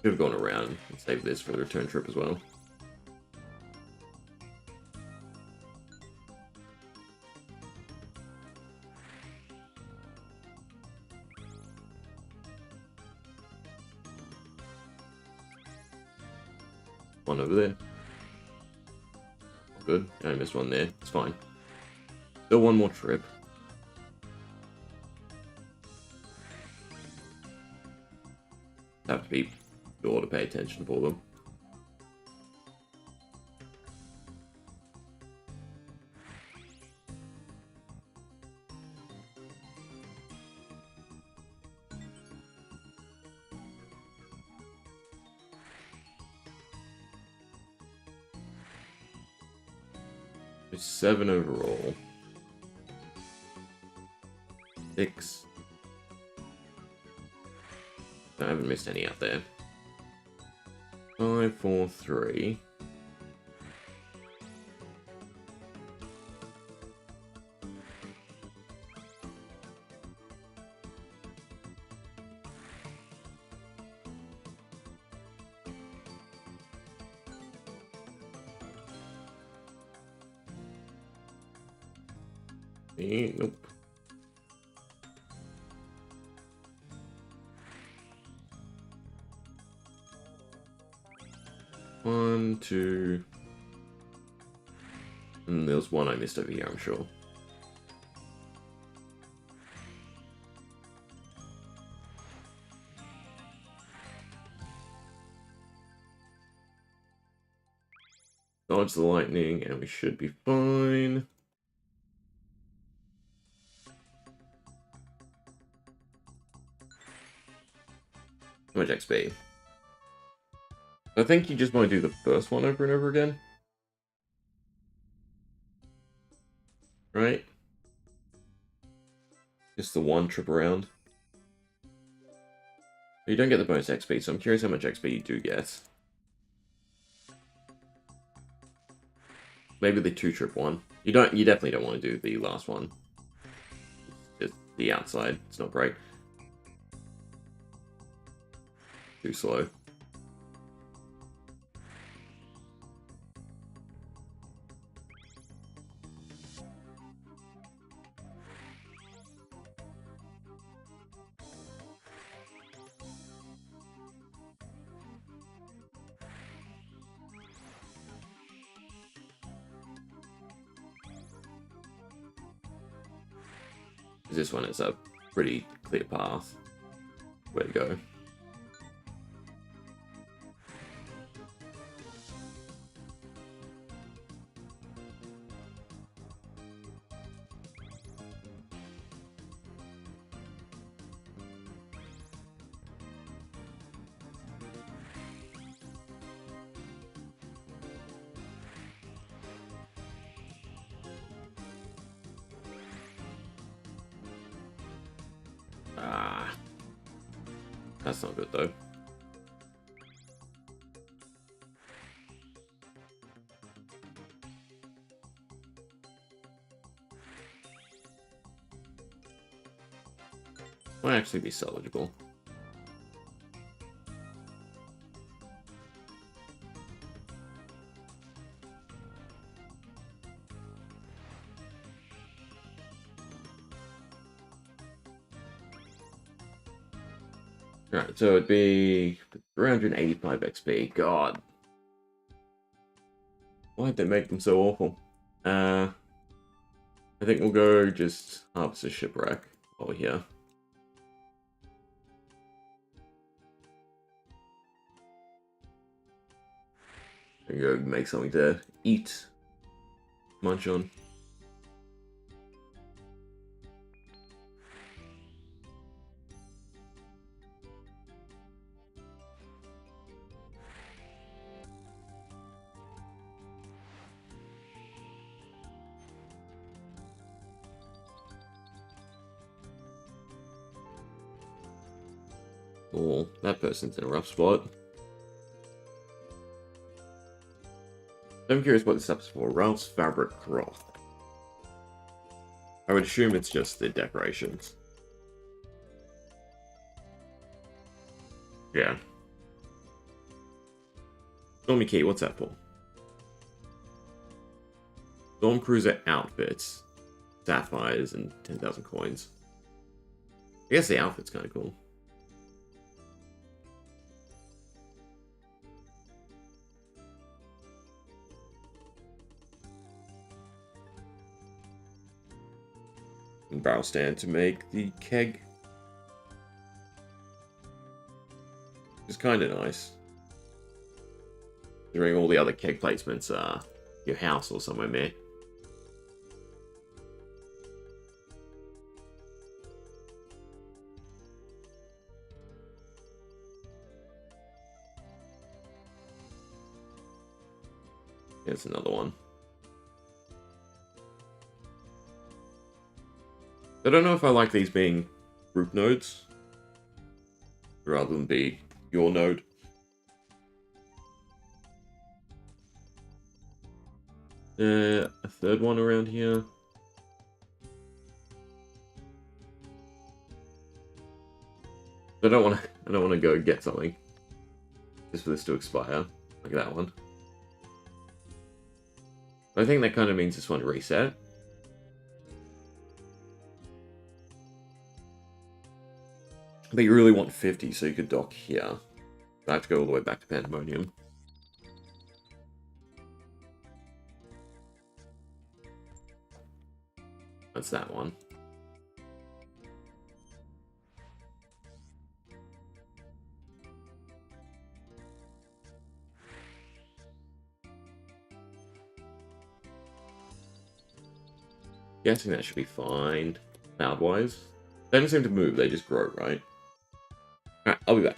Speaker 1: Could have gone around and saved this for the return trip as well. One over there. Good. I missed one there. It's fine. Still one more trip. Have to be sure to pay attention for them. There's 7 overall. 6. I haven't missed any out there. 5, 4, 3. Nope. One, two. And there's one I missed over here, I'm sure. Dodge the lightning, and we should be fine. How much XP? I think you just want to do the first one over and over again. Right? Just the one trip around. You don't get the bonus XP, so I'm curious how much XP you do get. Maybe the 2-trip one. You definitely don't want to do the last one. It's just the outside. It's not great. Too slow. This one is a pretty clear path. Where to go. That's not good though. Might actually be salvageable. Alright, so it'd be 385 XP. God. Why'd they make them so awful? I think we'll go just harvest a shipwreck while we're here. And go make something to eat. Munch on. Oh, that person's in a rough spot. I'm curious what this stuff is for. Ralph's fabric cloth. I would assume it's just the decorations. Yeah. Stormy Key, what's that for? Storm Cruiser outfits. Sapphires and 10,000 coins. I guess the outfit's kind of cool. And barrel stand to make the keg. It's kind of nice. During all the other keg placements are your house or somewhere near. Here's another one. I don't know if I like these being group nodes rather than be your node. A third one around here. I don't want to go get something just for this to expire, like that one. I think that kind of means this one reset. But you really want 50, so you could dock here. I have to go all the way back to Pandemonium. That's that one. Guessing that should be fine, cloud-wise. They don't seem to move, they just grow, right? Alright, I'll be back.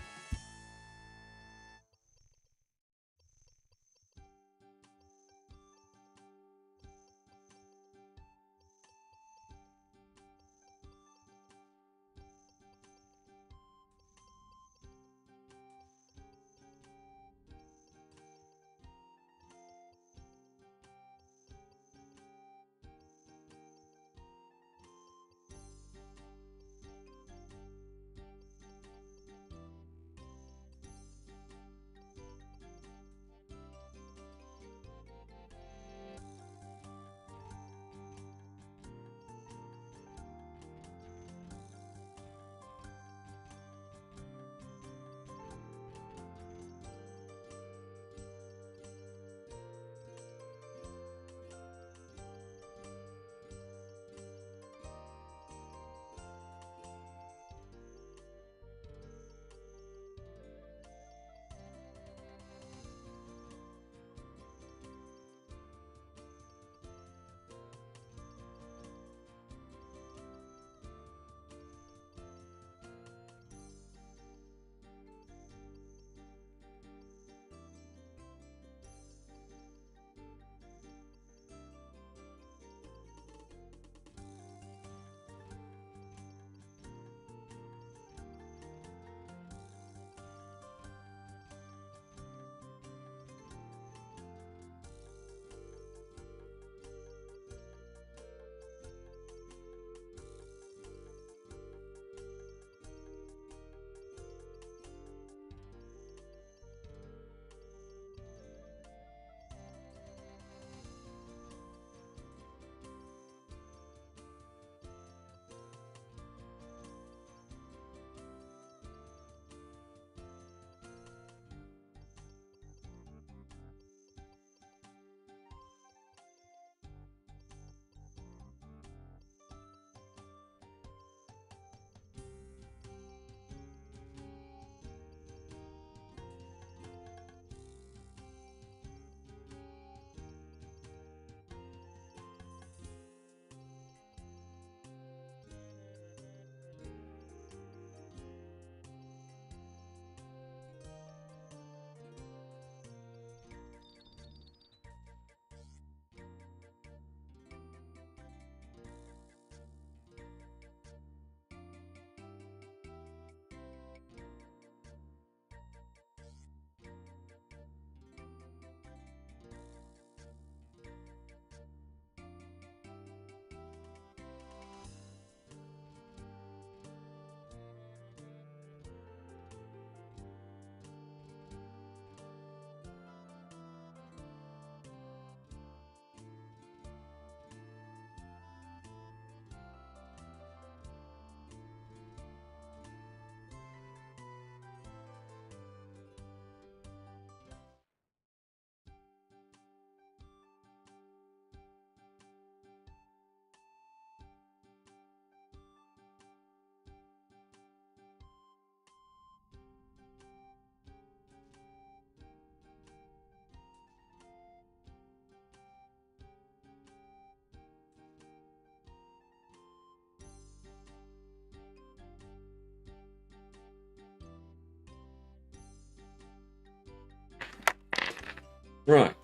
Speaker 1: Right.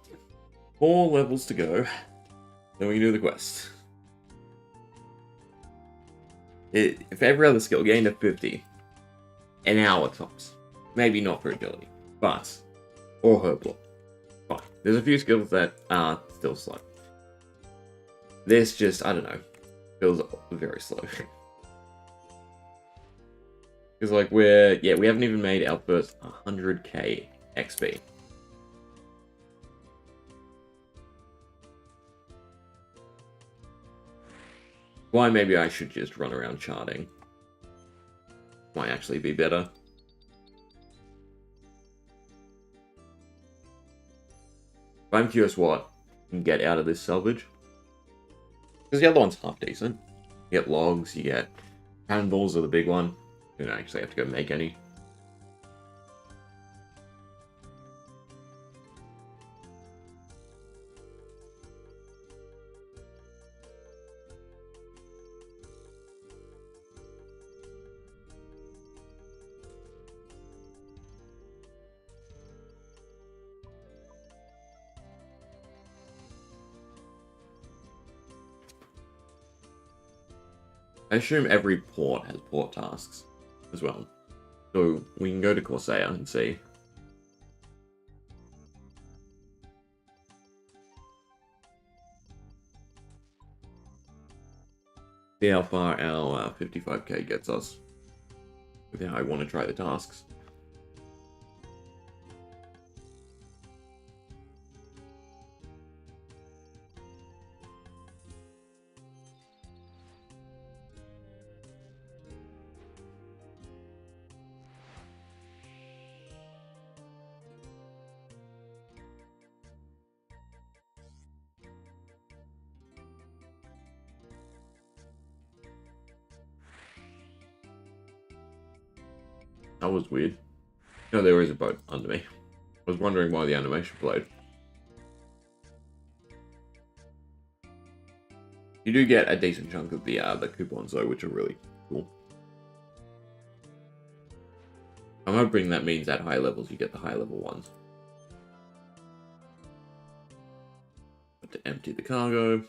Speaker 1: 4 levels to go. Then we can do the quest. If every other skill gained to 50, an hour tops. Maybe not for agility, but or herb block. Fine. There's a few skills that are still slow. This just, I don't know, feels very slow. Because like we haven't even made our first 100k XP. Why maybe I should just run around charting. Might actually be better. But I'm curious what you can get out of this salvage. Because the other one's half decent. You get logs, you get cannonballs are the big one. You don't actually have to go make any. I assume every port has port tasks as well. So we can go to Corsair and see. See how far our 55k gets us. With how I want to try the tasks. That was weird. No, there is a boat under me. I was wondering why the animation played. You do get a decent chunk of the coupons though, which are really cool. I'm hoping that means at high levels you get the high level ones. But to empty the cargo.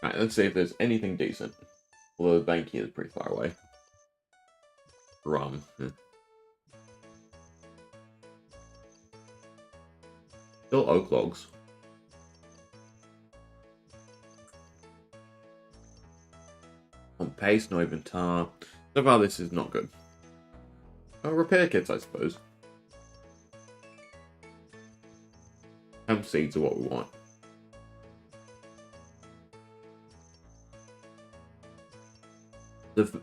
Speaker 1: Alright, let's see if there's anything decent. Although the bank here is pretty far away. Rum. Still oak logs. On pace, not even tar. So far this is not good. Oh, repair kits, I suppose. Hemp seeds are what we want.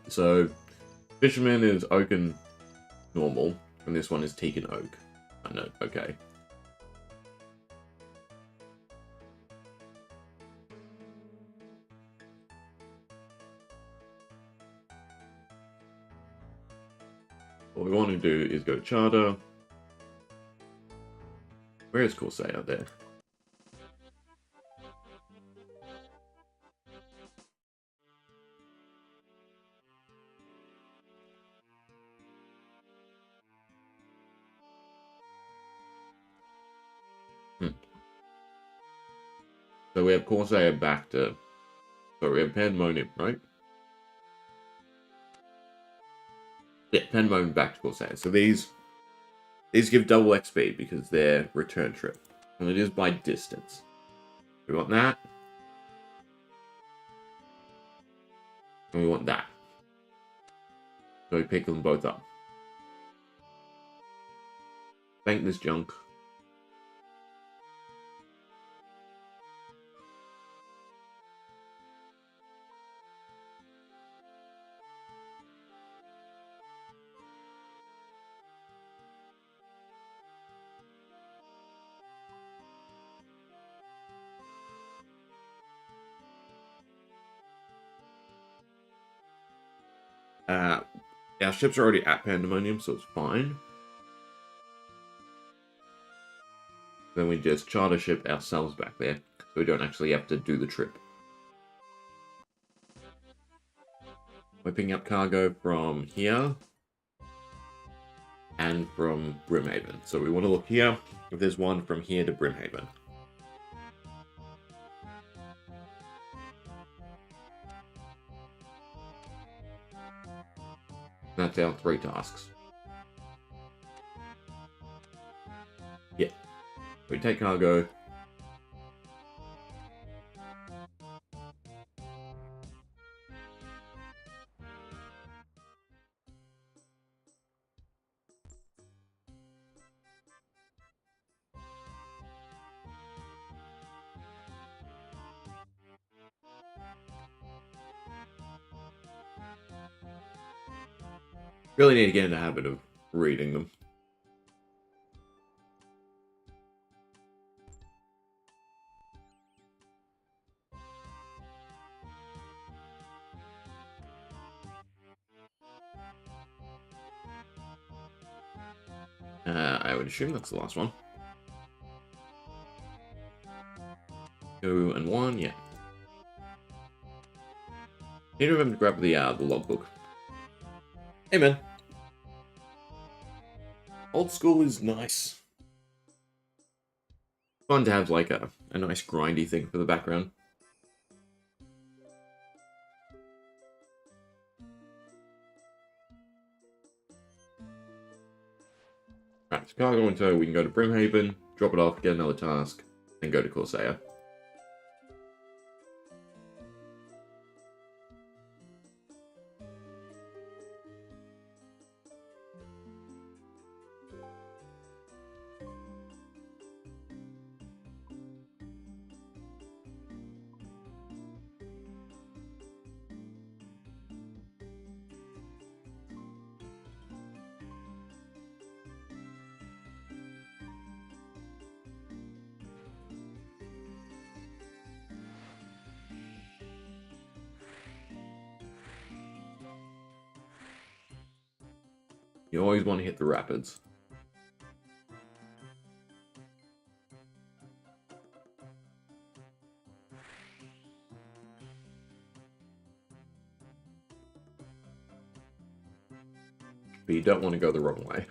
Speaker 1: So, Fisherman is oak and normal, and this one is teak and oak. I know, okay. What we want to do is go to charter. Where is Corsair out there? So we have Corsair back to... So we have Pandemonium, right? Yeah, Pandemonium back to Corsair. So these give double XP because they're return trip. And it is by distance. We want that. And we want that. So we pick them both up. Bank this junk. Our ships are already at Pandemonium, so it's fine. Then we just charter ship ourselves back there, so we don't actually have to do the trip. We're picking up cargo from here and from Brimhaven. So we want to look here if there's one from here to Brimhaven. That's our 3 tasks. Yeah. We take cargo. Really need to get in the habit of reading them. I would assume that's the last one. 2 and 1, yeah. Need to remember to grab the logbook. Hey man. Old School is nice. Fun to have like a nice grindy thing for the background. Right, so cargo in tow, we can go to Brimhaven, drop it off, get another task, and go to Corsair. You always want to hit the rapids. But you don't want to go the wrong way.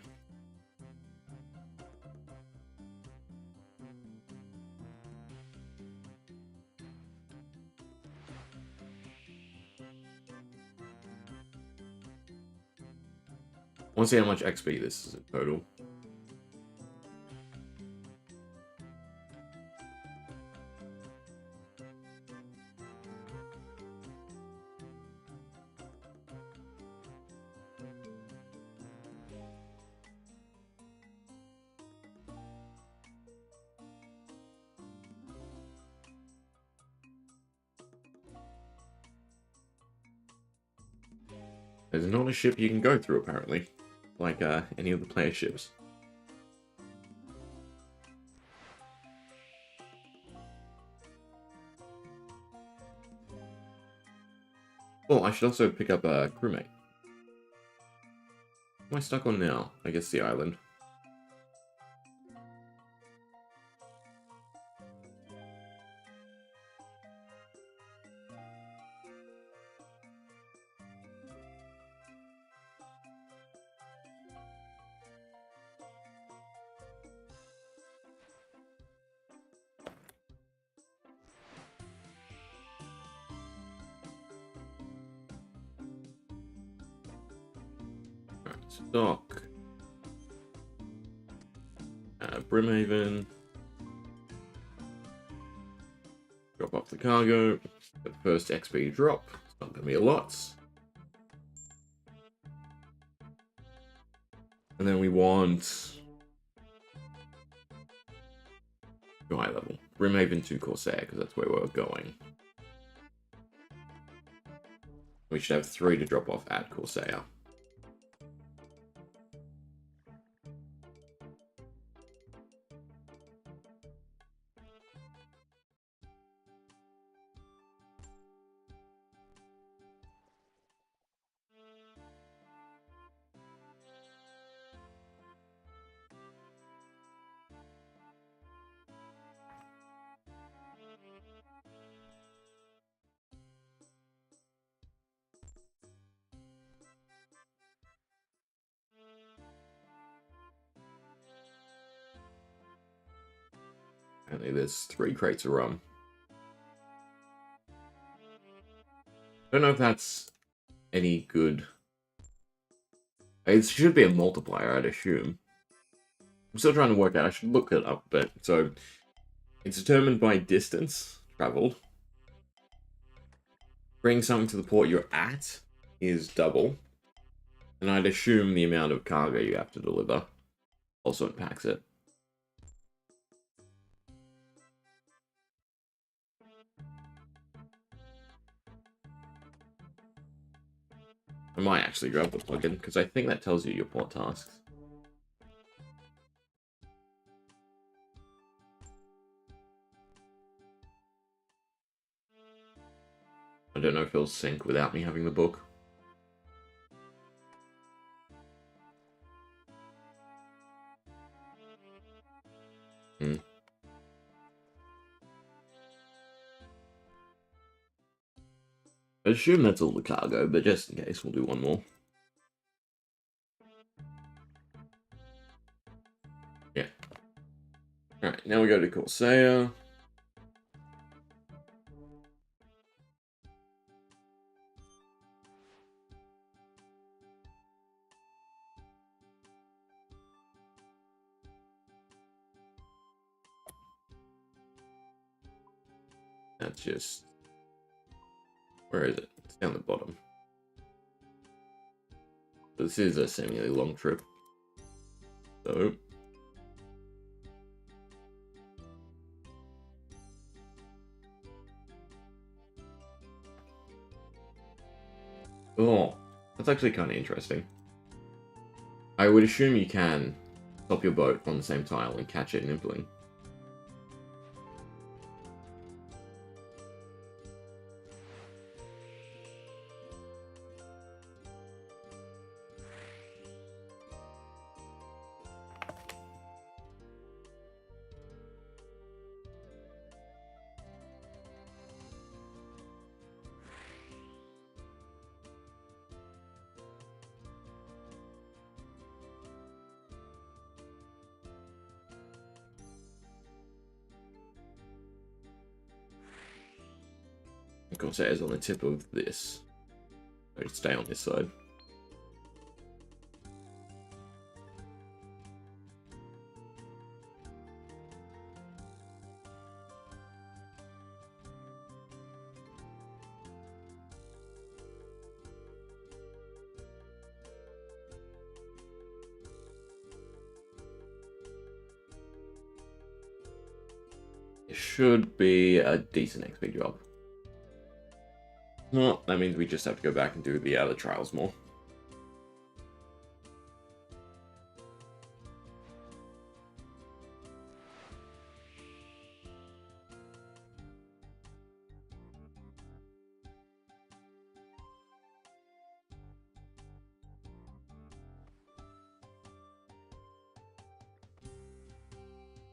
Speaker 1: I want to see how much XP this is in total. There's not a ship you can go through, apparently. Like any of the player ships. Well, I should also pick up a crewmate. What am I stuck on now? I guess the island. Dock. Brimhaven. Drop off the cargo. The first XP drop. It's not going to be a lot. And then we want eye level. Brimhaven to Corsair, because that's where we're going. We should have 3 to drop off at Corsair. Apparently there's 3 crates of rum. Don't know if that's any good. It should be a multiplier, I'd assume. I'm still trying to work out. I should look it up, but so it's determined by distance traveled. Bring something to the port you're at is double. And I'd assume the amount of cargo you have to deliver also impacts it. I might actually grab the plugin, because I think that tells you your port tasks. I don't know if it'll sync without me having the book. I assume that's all the cargo, but just in case, we'll do one more. Yeah. Alright, now we go to Corsair. That's just... Where is it? It's down the bottom. This is a seemingly long trip. So... Oh, that's actually kind of interesting. I would assume you can stop your boat on the same tile and catch it nibbling. Of course, it is on the tip of this. So stay on this side. It should be a decent XP job. Well, that means we just have to go back and do the other trials more.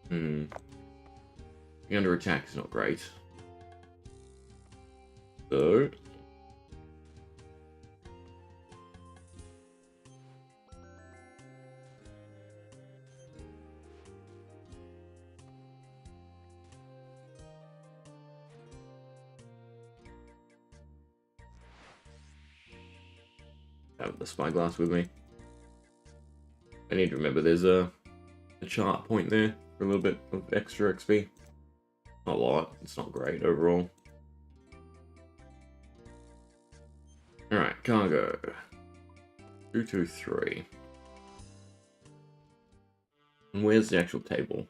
Speaker 1: Being under attack is not great. So... have the spyglass with me. I need to remember there's a chart point there for a little bit of extra XP. Not a lot, it's not great overall. Alright, cargo. 223. And where's the actual table?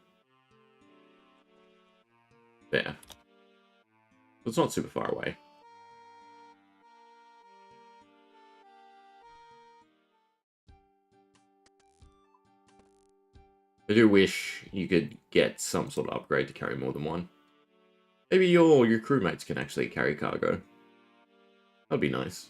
Speaker 1: There. It's not super far away. I do wish you could get some sort of upgrade to carry more than one. Maybe your crewmates can actually carry cargo. That'd be nice.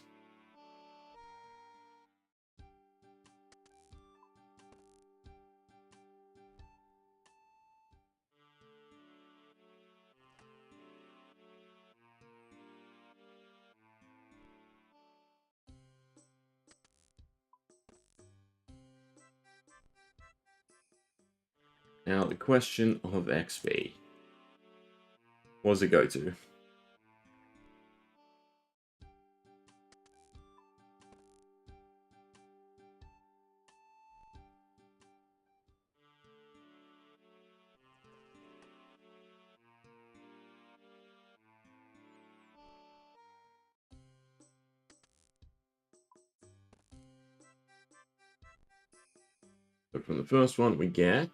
Speaker 1: Now, the question of XP. What does it go to? So from the first one, we get...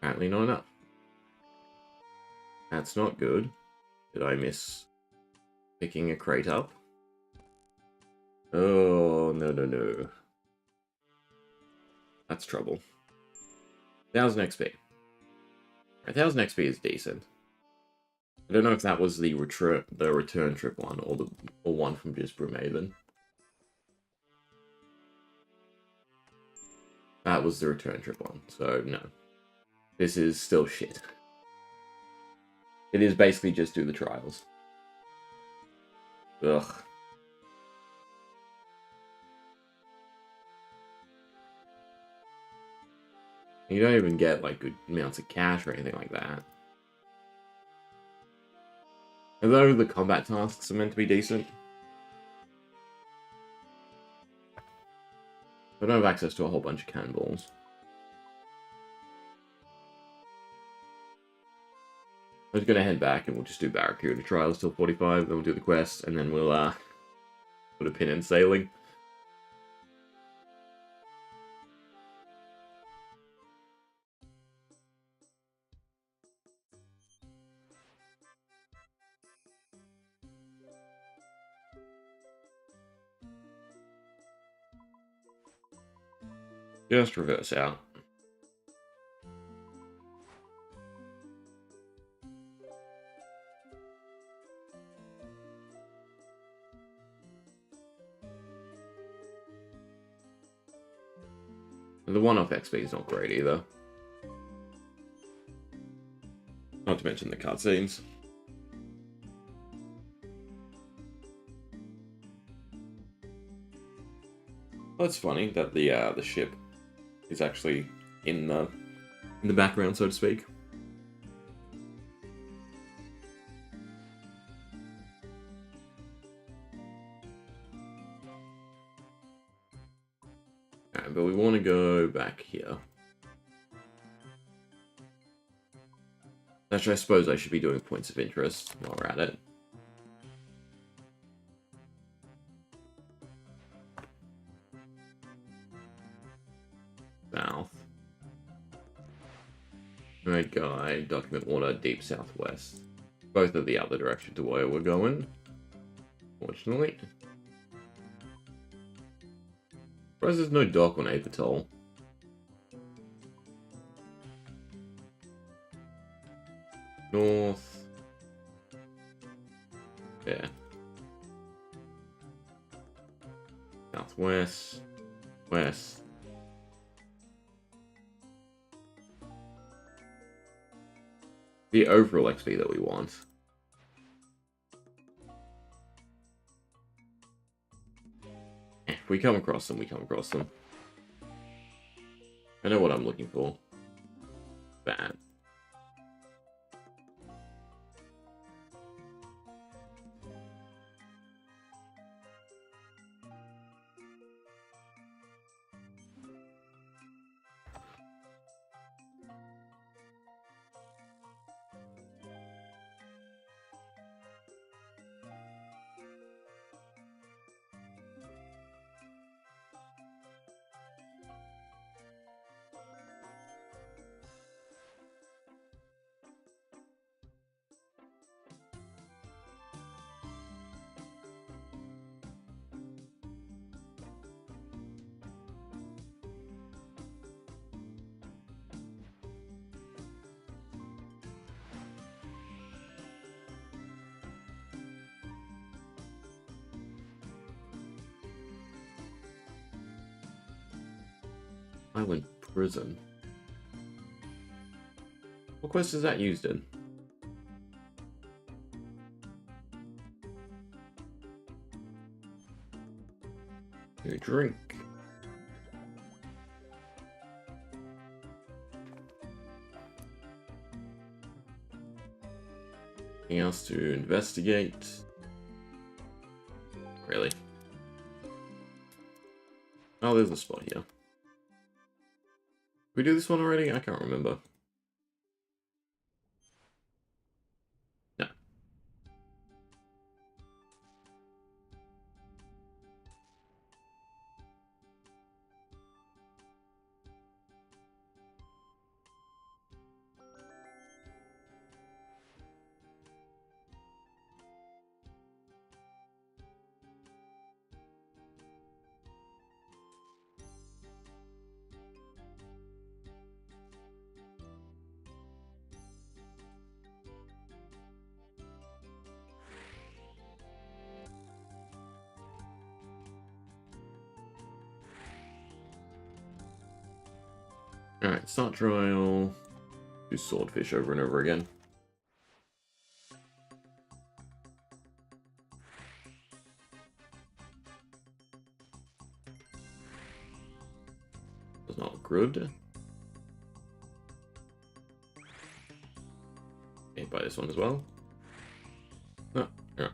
Speaker 1: Apparently not enough. That's not good. Did I miss picking a crate up? Oh, no, no, no. That's trouble. 1000 XP. 1000 XP is decent. I don't know if that was the return trip one or one from just Broomhaven. That was the return trip one, so no. This is still shit. It is basically just do the trials. Ugh. You don't even get, like, good amounts of cash or anything like that. Although the combat tasks are meant to be decent. I don't have access to a whole bunch of cannonballs. I was gonna head back and we'll just do Barracuda trials till 45, then we'll do the quest, and then we'll, put a pin in sailing. Just reverse out. The one-off XP is not great either. Not to mention the cutscenes. Well, it's funny that the ship is actually in the background, so to speak. Alright, but we want to go back here. Actually, I suppose I should be doing points of interest while we're at it. South. Alright, guide, document water, deep southwest. Both are the other direction to where we're going. Fortunately. Surprised there's no dock on Apatoll. North. Yeah. Southwest. West. The overall XP that we want. If we come across them, we come across them. I know what I'm looking for. Bad. Island Prison. What quest is that used in? Here, drink. Anything else to investigate? Really? Oh, there's a spot here. Did we do this one already? I can't remember. No. Alright, start trial. Do swordfish over and over again. That's not good. Okay, buy this one as well. Oh, yeah.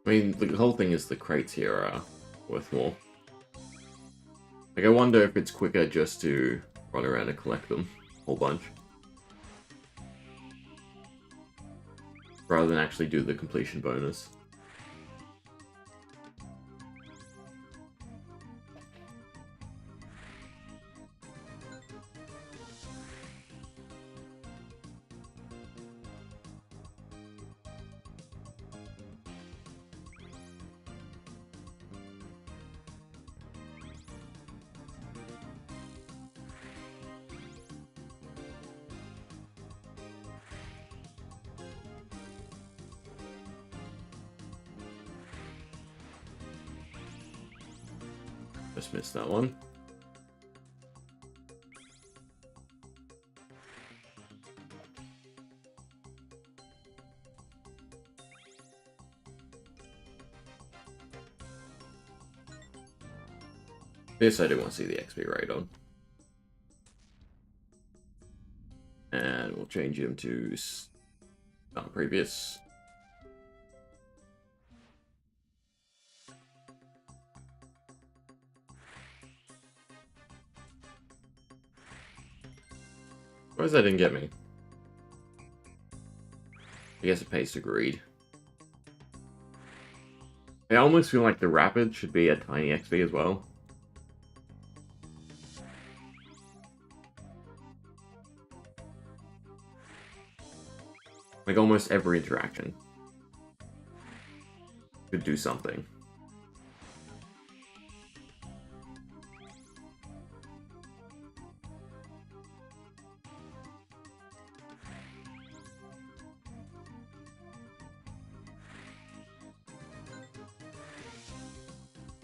Speaker 1: I mean, the whole thing is the crates here are worth more. Like, I wonder if it's quicker just to run around and collect them, a whole bunch. Rather than actually do the completion bonus. Just missed that one. This I do want to see the XP rate on. And we'll change him to previous. Why does that didn't get me? I guess it pays to greed. I almost feel like the rapid should be a tiny XP as well. Like almost every interaction could do something.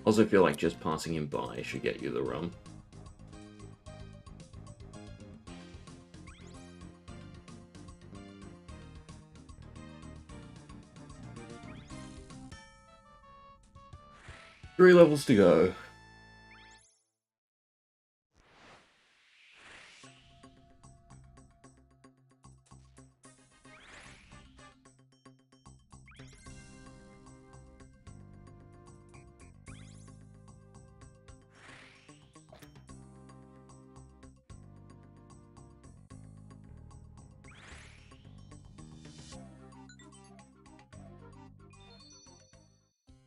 Speaker 1: Also feel like just passing him by should get you the rum. Three levels to go.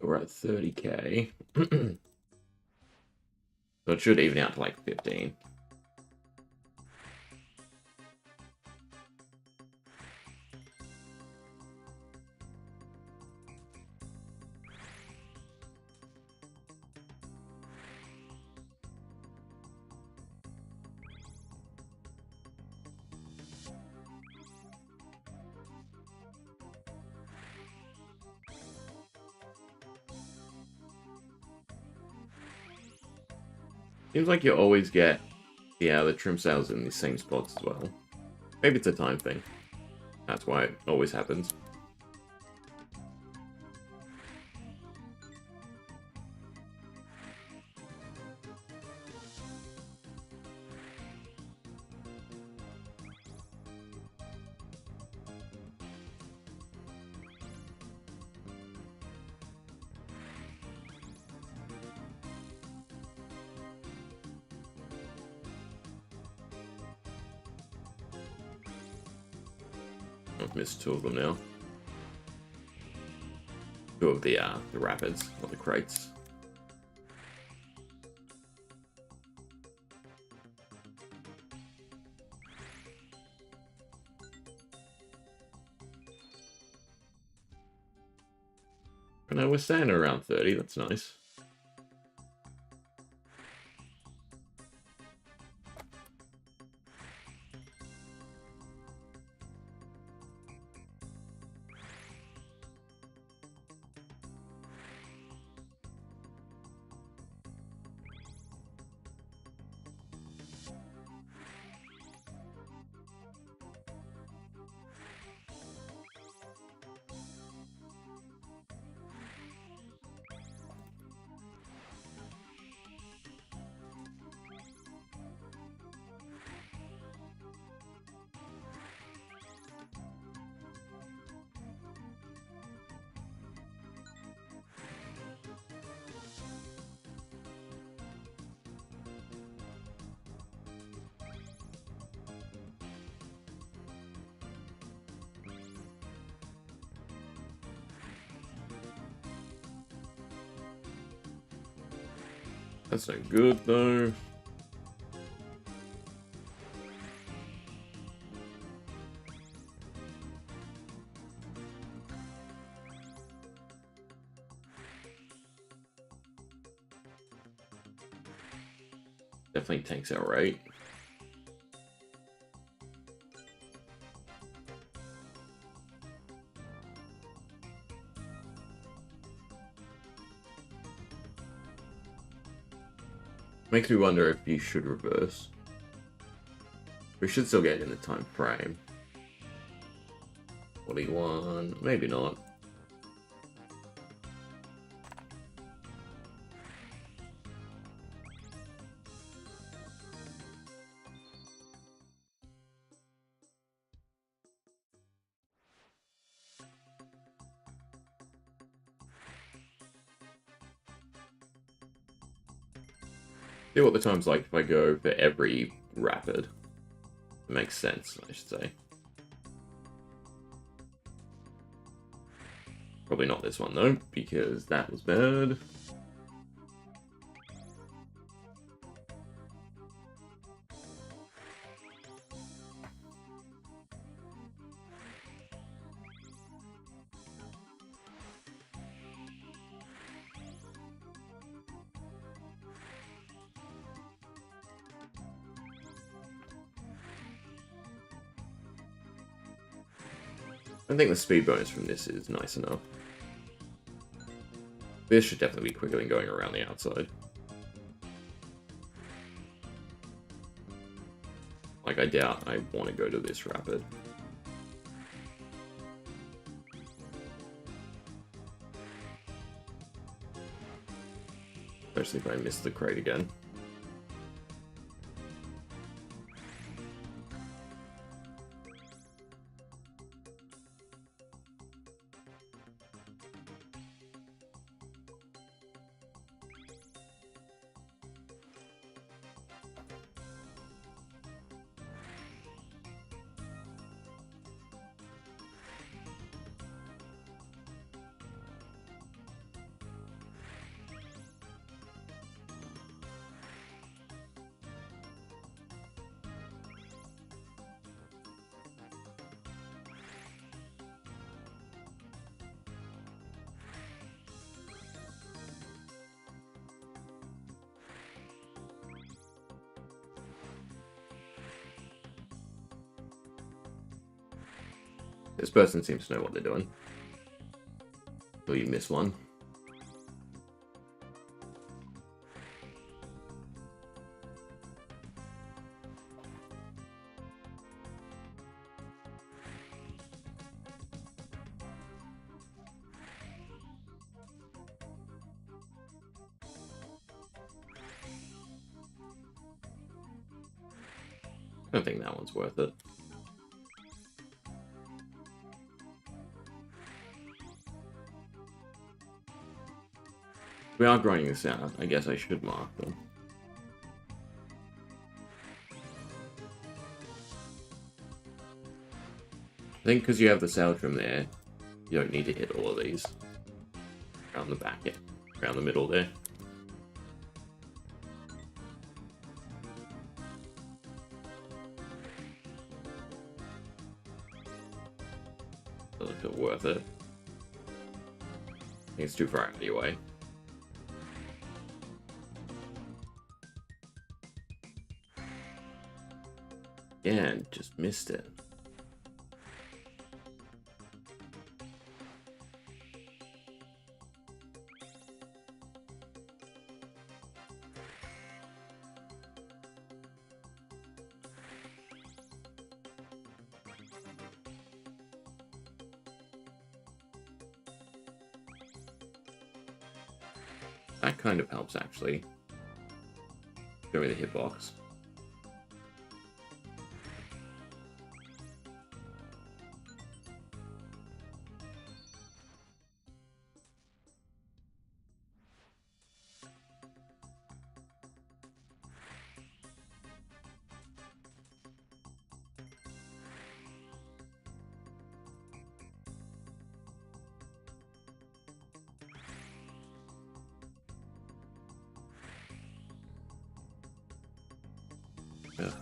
Speaker 1: We're at 30k. So it should even out to like 15. Seems like you always get, the trim sails in the same spots as well. Maybe it's a time thing. That's why it always happens. I've missed 2 of them now. 2 of the rapids, not the crates. But no, we're staying around 30, that's nice. That's no good, though. Definitely tanks our rate. Makes me wonder if you should reverse. We should still get in the time frame. 41, maybe not. See what the time's like if I go for every rapid. It makes sense, I should say. Probably not this one though, because that was bad. I think the speed bonus from this is nice enough. This should definitely be quicker than going around the outside. Like, I doubt I want to go to this rapid. Especially if I miss the crate again. This person seems to know what they're doing. Will you miss one? I don't think that one's worth it. We are grinding this out. I guess I should mark them. I think because you have the sail trim there, you don't need to hit all of these. Around the back, yeah. Around the middle there. Doesn't feel worth it. I think it's too far out anyway. Yeah, just missed it. That kind of helps, actually. Show me the hitbox. Ugh.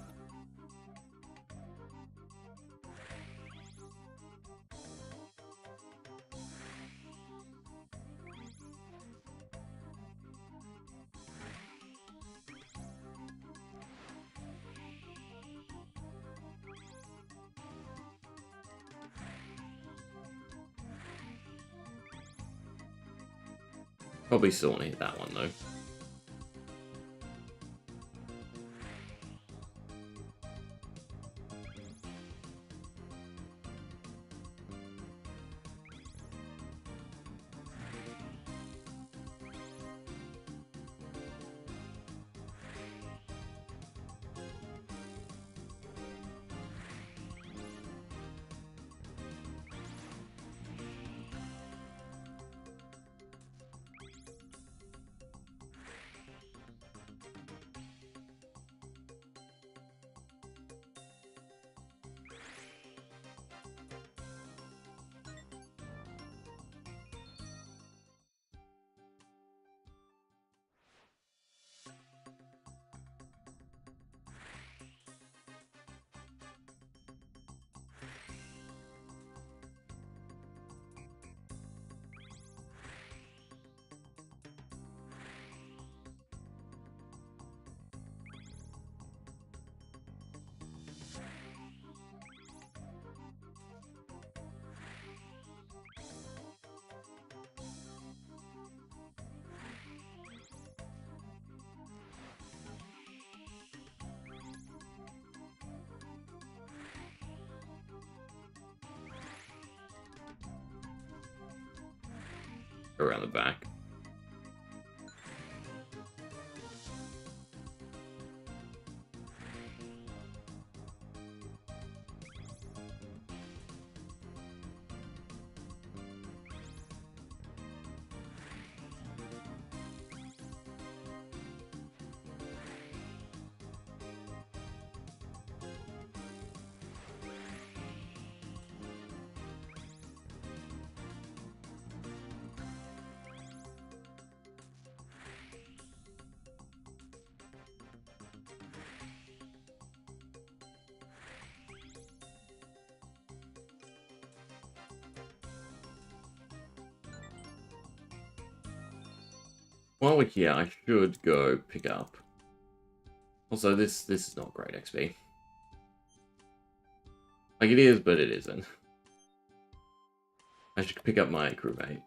Speaker 1: Probably still want to hit that one, though. Around the back. While we're here, I should go pick up. Also, this is not great XP. Like, it is, but it isn't. I should pick up my crewmate.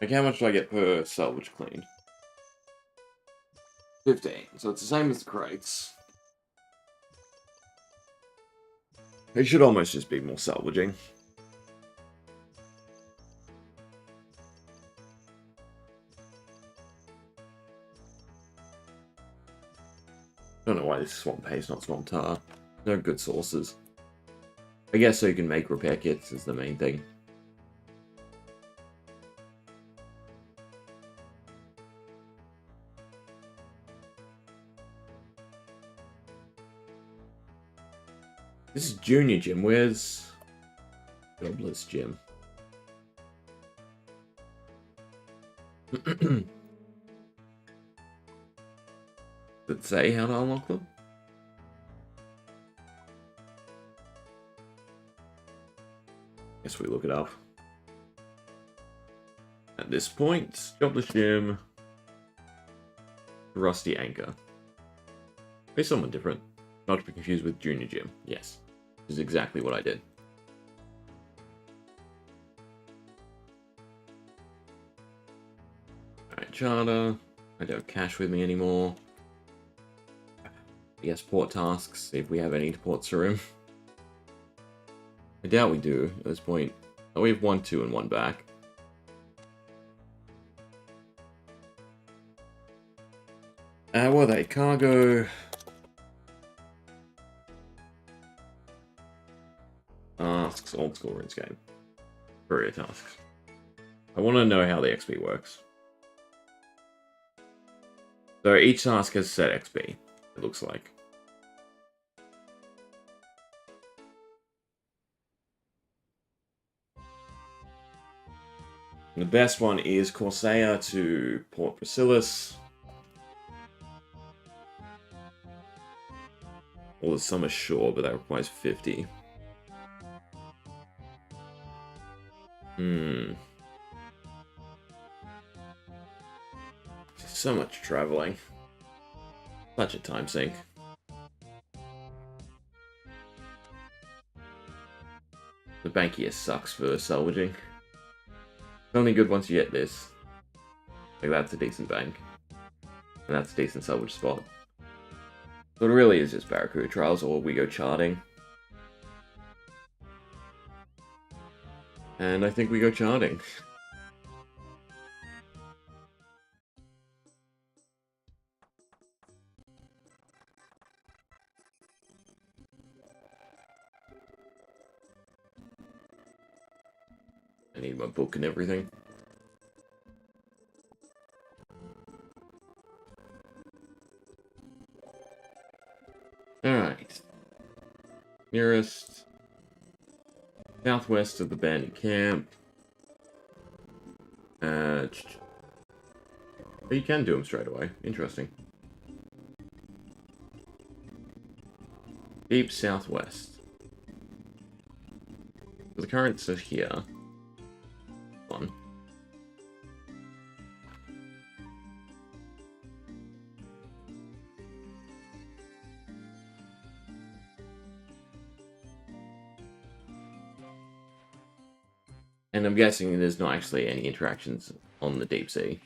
Speaker 1: Like, how much do I get per salvage clean? 15. So it's the same as the crates. It should almost just be more salvaging. Don't know why this is swamp paste, not swamp tar. No good sources. I guess so you can make repair kits is the main thing. This is Junior Gym. Where's Jobless Gym? Does it say how to unlock them? Guess we look it up. At this point, Jobless Gym, Rusty Anchor. Maybe someone different. Not to be confused with Junior Gym. Yes. This is exactly what I did. Alright, charter. I don't have cash with me anymore. Yes, port tasks. See if we have any to port Sarim. I doubt we do at this point. Oh, we have 1, 2, and 1 back. What are they? Cargo. Tasks, Old School Runescape. Courier tasks. I want to know how the XP works. So each task has set XP, it looks like. And the best one is Corsair to Port Basilis. Well, there's some ashore, but that requires 50. So much traveling. Such a time sink. The bank here sucks for salvaging. It's only good once you get this. Like, that's a decent bank. And that's a decent salvage spot. So it really is just Barracuda Trials, or we go charting. And I think we go charting. I need my book and everything. Alright. Nearest. Southwest of the bandit camp. Oh, you can do them straight away. Interesting. Deep southwest. The currents are here. One. And I'm guessing there's not actually any interactions on the deep sea.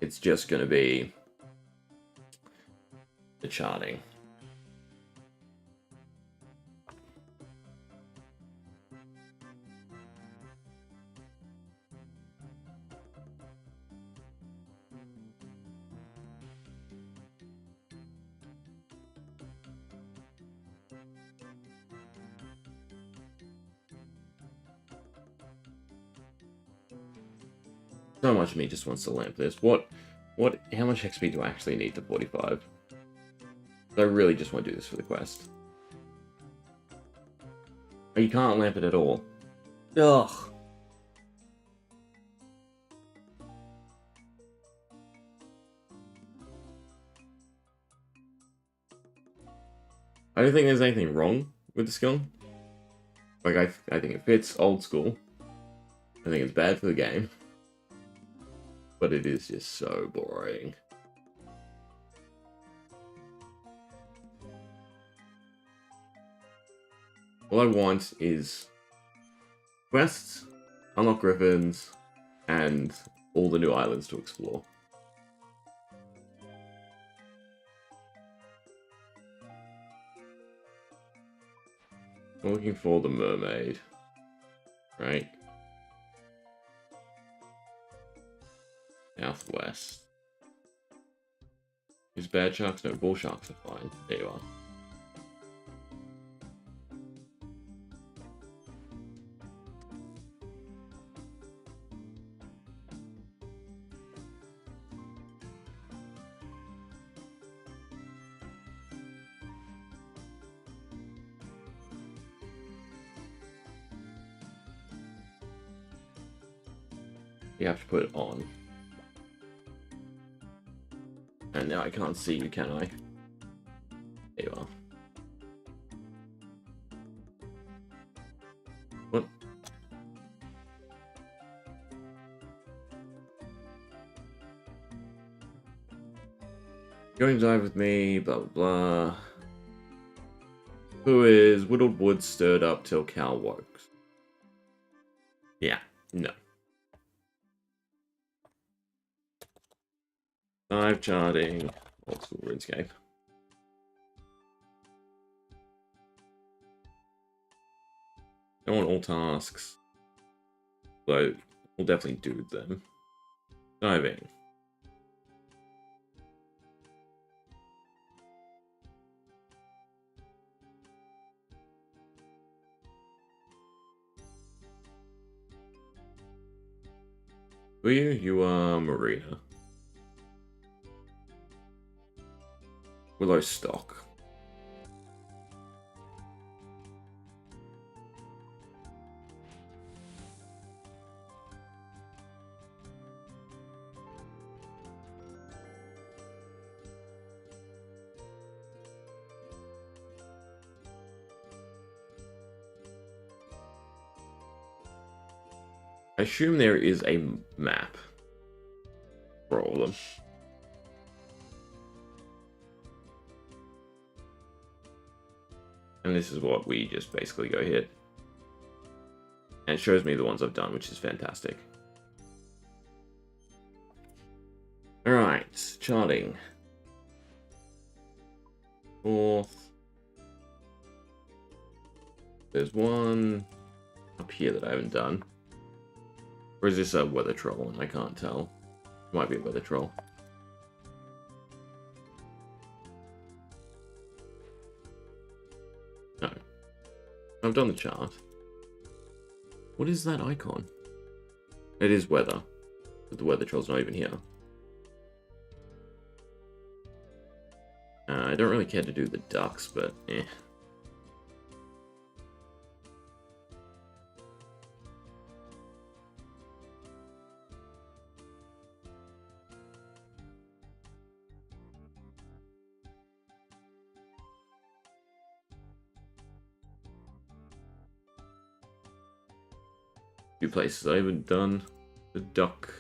Speaker 1: It's just going to be the charting. So much of me just wants to lamp this. How much XP do I actually need to 45? I really just want to do this for the quest. Oh, you can't lamp it at all. Ugh. I don't think there's anything wrong with the skill. Like, I think it fits old school. I think it's bad for the game. But it is just so boring. All I want is quests, unlock griffins, and all the new islands to explore. I'm looking for the mermaid. Right? Southwest. Is bad sharks? No, bull sharks are fine. There you are. You have to put it on. And now I can't see you, can I? There you are. What? Going dive with me, blah blah blah. Who is whittled wood stirred up till cow woke? Yeah, no. Dive charting, old school RuneScape. I want all tasks, so we'll definitely do them. Diving. Who are you? You are Marina. Willow stock. I assume there is a map for all of them. And this is what we just basically go hit. And it shows me the ones I've done, which is fantastic. Alright, charting. Fourth. There's one up here that I haven't done. Or is this a weather troll? And I can't tell. It might be a weather troll. No. I've done the chart. What is that icon? It is weather. But the weather troll's not even here. I don't really care to do the ducks, but eh. Few places I haven't done. The duck.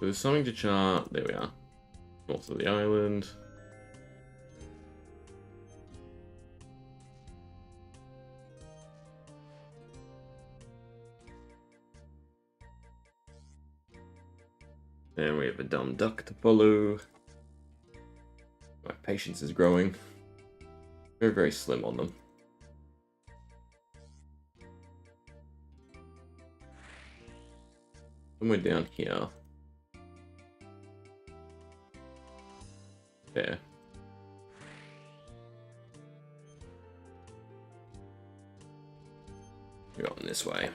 Speaker 1: There's something to chart. There we are. North of the island. And we have a dumb duck to follow. My patience is growing. Very, very slim on them. Somewhere down here. There. We're going this way.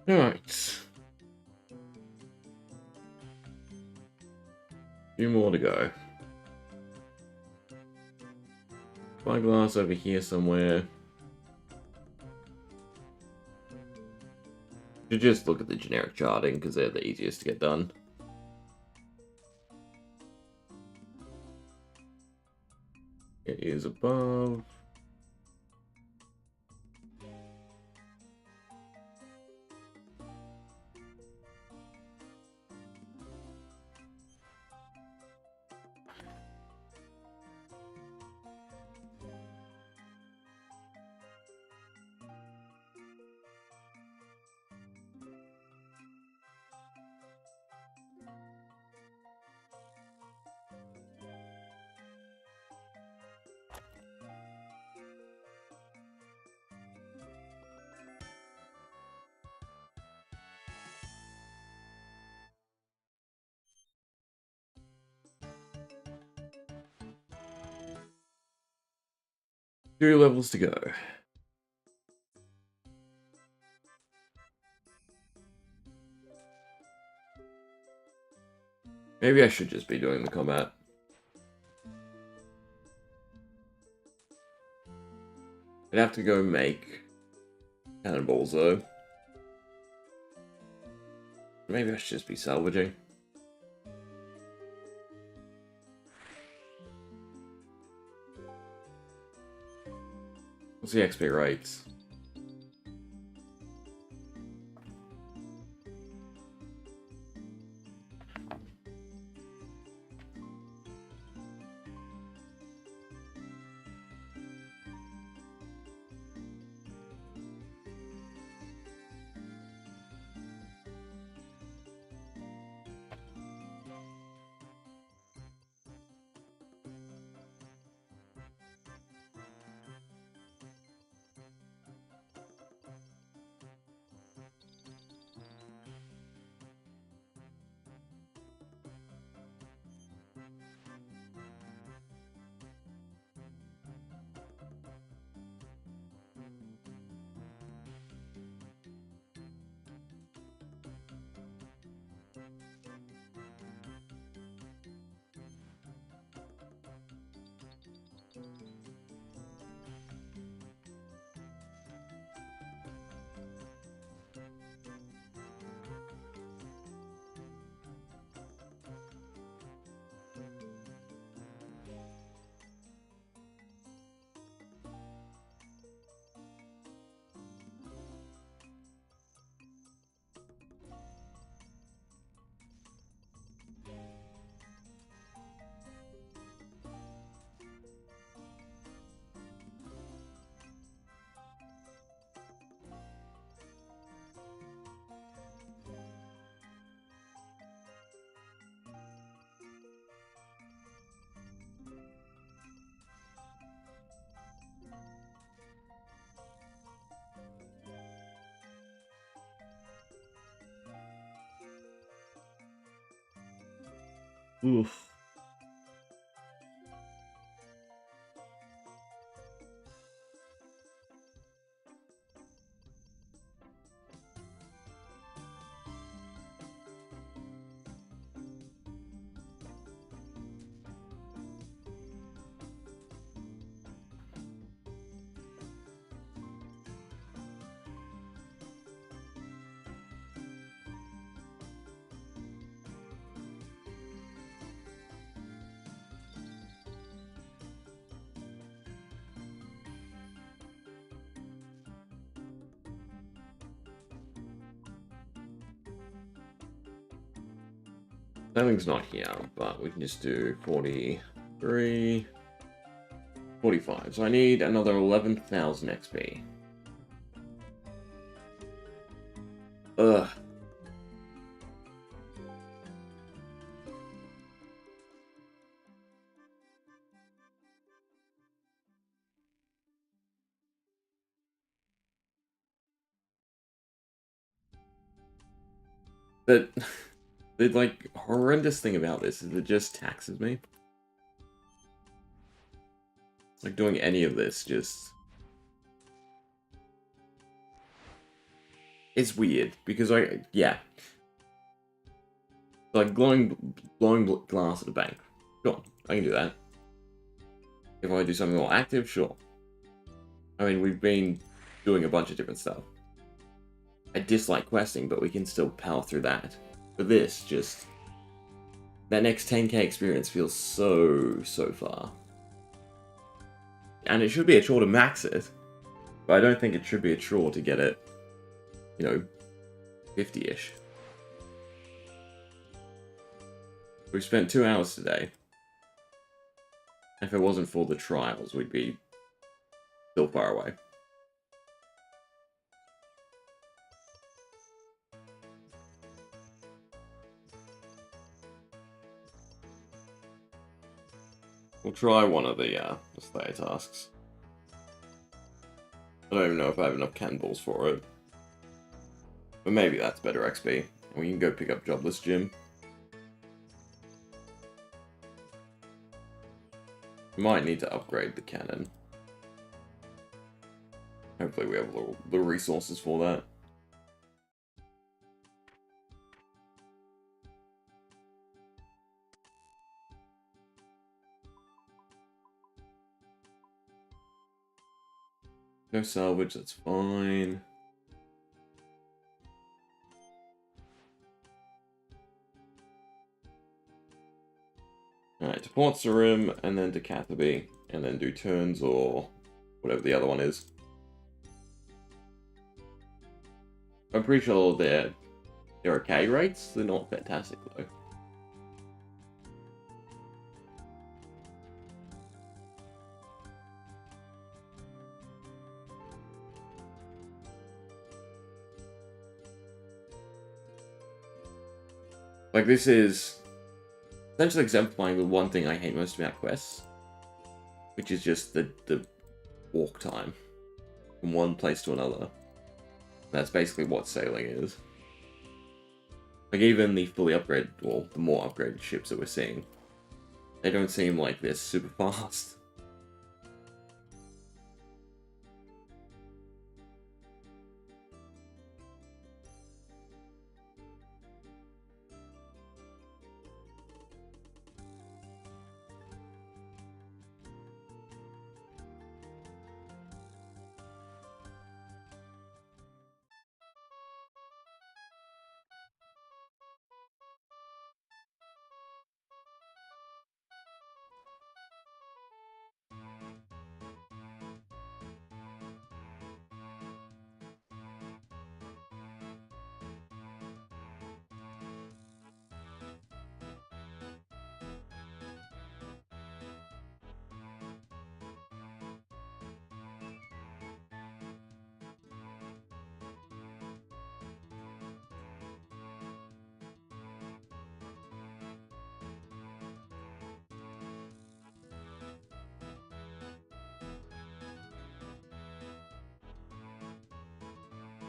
Speaker 1: Alright. Few more to go. Spyglass over here somewhere. Should just look at the generic charting because they're the easiest to get done. It is above. Two levels to go. Maybe I should just be doing the combat. I'd have to go make cannonballs though. Maybe I should just be salvaging. What's the XP rates? Oof. Nothing's not here, but we can just do 43, 45. So I need another 11,000 XP. Ugh. But the like horrendous thing about this is it just taxes me. Like doing any of this just it's weird because yeah, like glowing glass at the bank. Sure, I can do that. If I do something more active, sure. I mean, we've been doing a bunch of different stuff. I dislike questing, but we can still power through that. But this, just... that next 10k experience feels so far. And it should be a chore to max it, but I don't think it should be a chore to get it, you know, 50-ish. We've spent 2 hours today. If it wasn't for the trials, we'd be still far away. We'll try one of the Slayer tasks. I don't even know if I have enough cannonballs for it. But maybe that's better XP. And we can go pick up Jobless Jim. We might need to upgrade the cannon. Hopefully we have the resources for that. No salvage, that's fine. Alright, to Port Sarim, and then to Catherby, and then do turns or whatever the other one is. I'm pretty sure they're okay rates, they're not fantastic though. Like, this is essentially exemplifying the one thing I hate most about quests, which is just the walk time from one place to another. That's basically what sailing is. Like, even the fully upgraded, well, the more upgraded ships that we're seeing, they don't seem like they're super fast.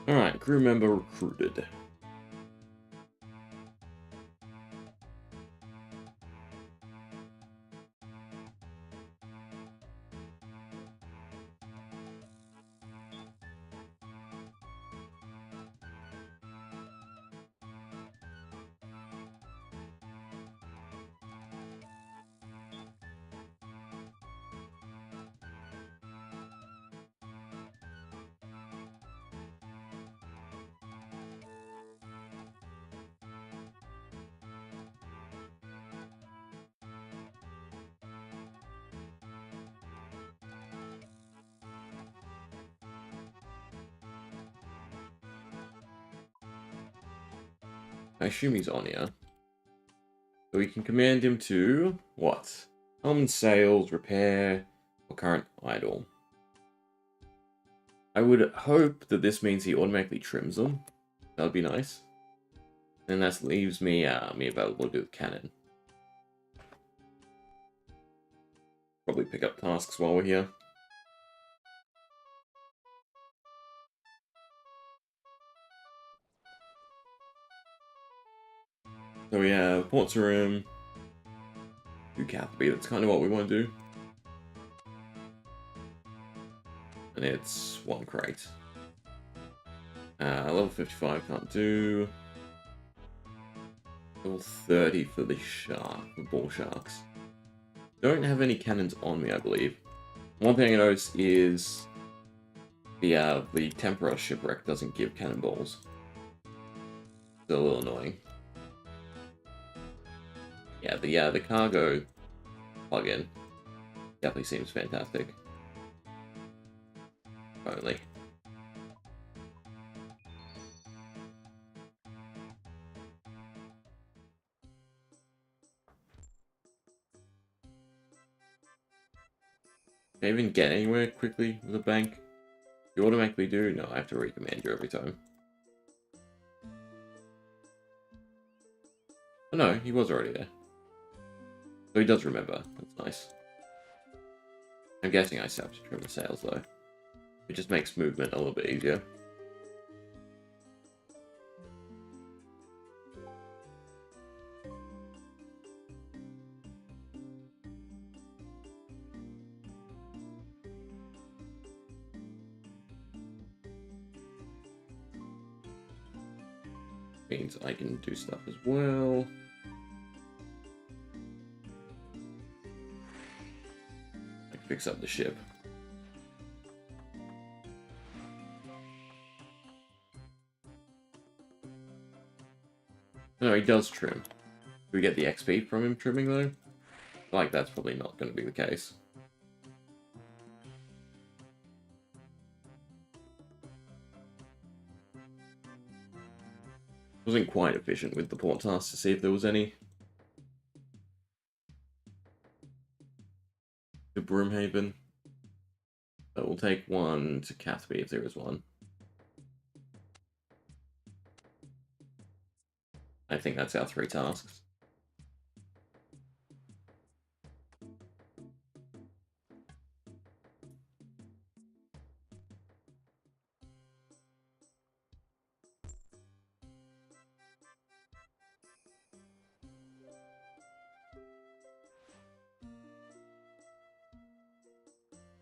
Speaker 1: Alright, crew member recruited. I assume he's on here. So we can command him to... what? Common sales, repair, or current idle. I would hope that this means he automatically trims them. That would be nice. And that leaves me available to do the cannon. Probably pick up tasks while we're here. So we have Ports Room, do Catherby, that's kind of what we want to do. And it's 1 crate. Level 55 can't do. Level 30 for the bull sharks. Don't have any cannons on me, I believe. One thing I noticed is the Tempera shipwreck doesn't give cannonballs. Still a little annoying. Yeah, the cargo plugin definitely seems fantastic. Only. Can I even get anywhere quickly with a bank? You automatically do? No, I have to recommand you every time. Oh no, he was already there. So he does remember. That's nice. I'm guessing I still have to trim the sails though. It just makes movement a little bit easier. Means I can do stuff as well. I can fix up the ship. No, he does trim. Do we get the XP from him trimming though? I feel like that's probably not going to be the case. Wasn't quite efficient with the port task to see if there was any. To Broomhaven. But we'll take one to Cathby if there is one. I think that's our 3 tasks.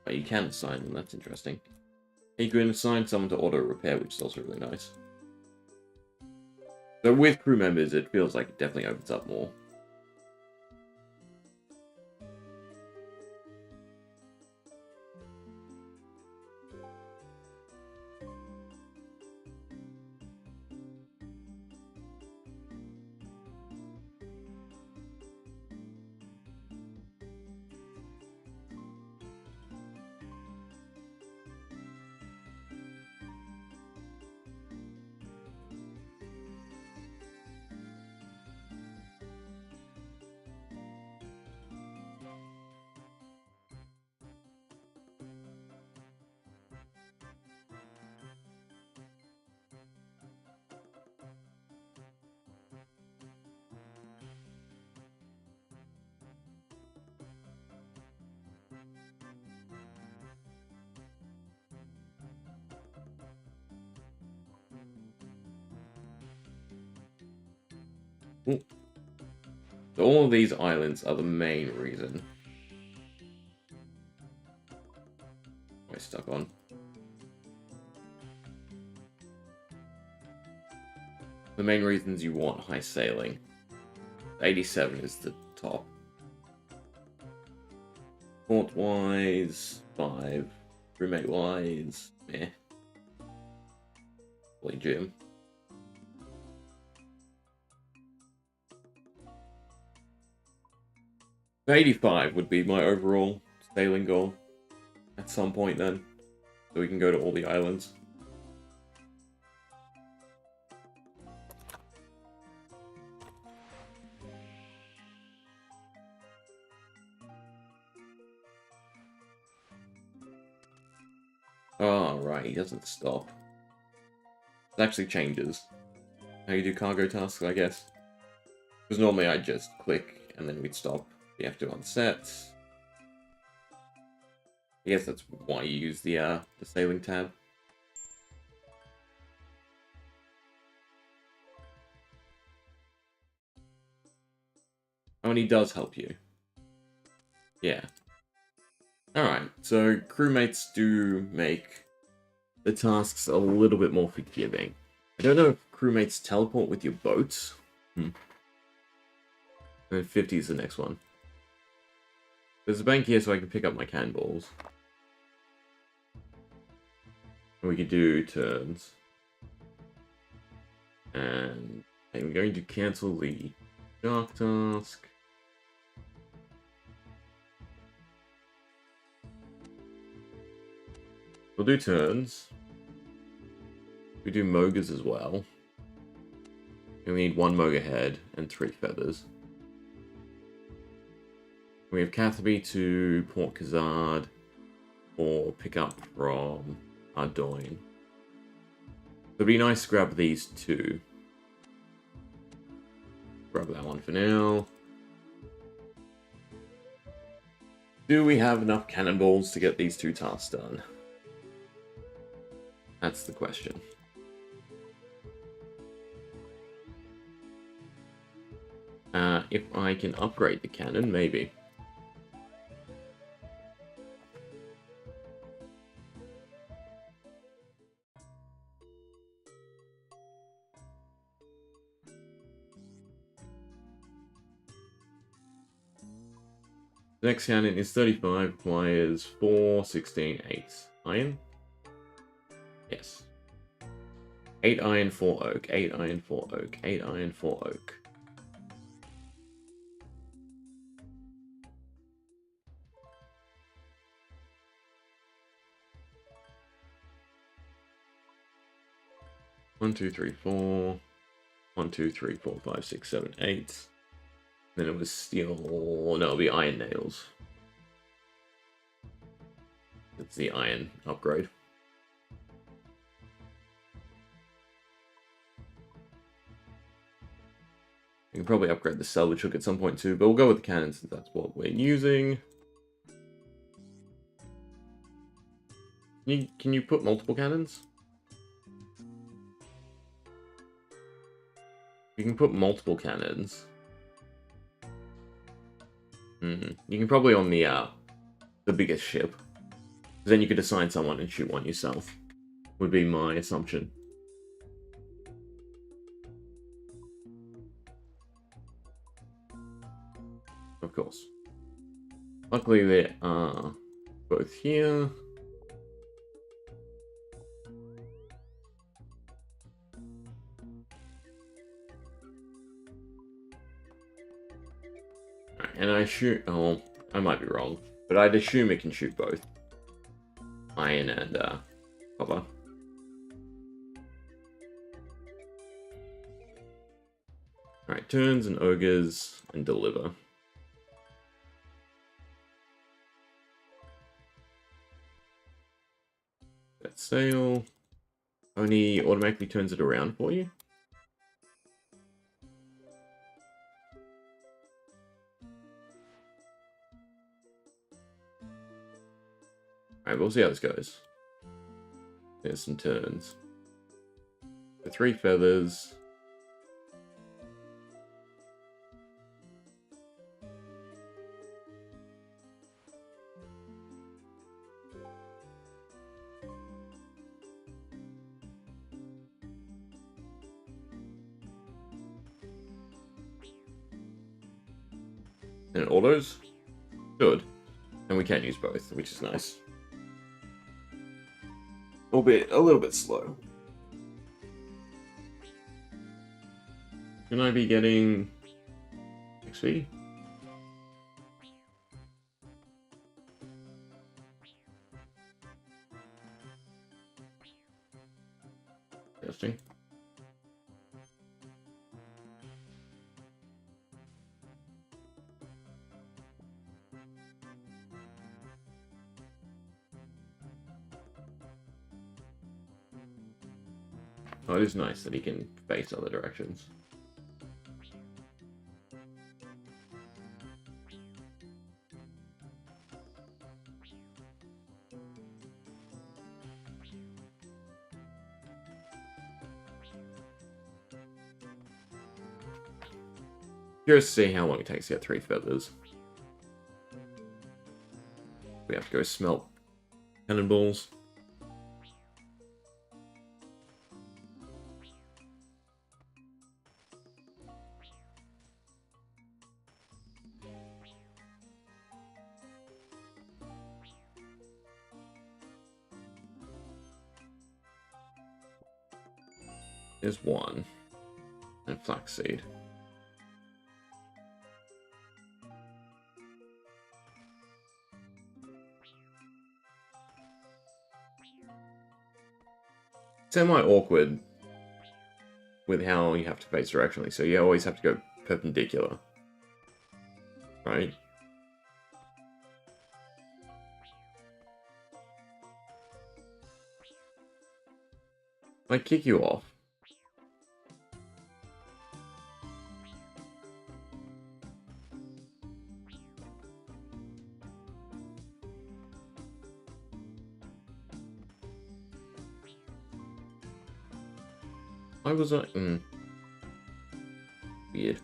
Speaker 1: But you can assign them, that's interesting. You can assign someone to auto repair, which is also really nice. So with crew members, it feels like it definitely opens up more. Ooh. So all of these islands are the main reason. Am I stuck on? The main reasons you want high sailing. 87 is the top. Port-wise, 5. Roommate-wise, meh. Play gym. So 85 would be my overall sailing goal at some point then. So we can go to all the islands. Oh, right, he doesn't stop. It actually changes how you do cargo tasks, I guess. Because normally I'd just click and then we'd stop. You have to unset. I guess that's why you use the sailing tab. Oh, and he does help you. Yeah. Alright, so crewmates do make the tasks a little bit more forgiving. I don't know if crewmates teleport with your boats. And 50 is the next one. There's a bank here so I can pick up my cannonballs. And we can do turns. And I'm going to cancel the shark task. We'll do turns. We do Mogres as well. And we need 1 Moga head and 3 feathers. We have Catherby to Port Khazard or pick up from Ardoyne. It'd be nice to grab these 2. Grab that one for now. Do we have enough cannonballs to get these 2 tasks done? That's the question. If I can upgrade the cannon, maybe. The next cannon is 35, requires 4, 16, 8 iron. Yes. 8 iron, 4 oak, 8 iron, 4 oak, 8 iron, 4 oak. One, 2, 3, 4. 1, 2, 3, 4, 5, 6, 7, 8. Then it was steel. No, it'll be iron nails. That's the iron upgrade. We can probably upgrade the salvage hook at some point too, but we'll go with the cannon since that's what we're using. Can you put multiple cannons? You can put multiple cannons. You can probably on the biggest ship. Then you could assign someone and shoot one yourself. Would be my assumption. Of course. Luckily they are both here. And I shoot, oh, I might be wrong, but I'd assume it can shoot both iron and copper. Alright, turns and ogres and deliver. That sail only automatically turns it around for you. Alright, we'll see how this goes. There's some turns. The 3 feathers. And it autos? Good. And we can use both, which is nice. Albeit a little bit slow. Can I be getting XP? Interesting. Oh, it is nice that he can face other directions. Curious to see how long it takes to get 3 feathers. We have to go smelt cannonballs. There's one. And flaxseed. Semi-awkward with how you have to face directionally, so you always have to go perpendicular. Right? I kick you off. Why was I... Weird.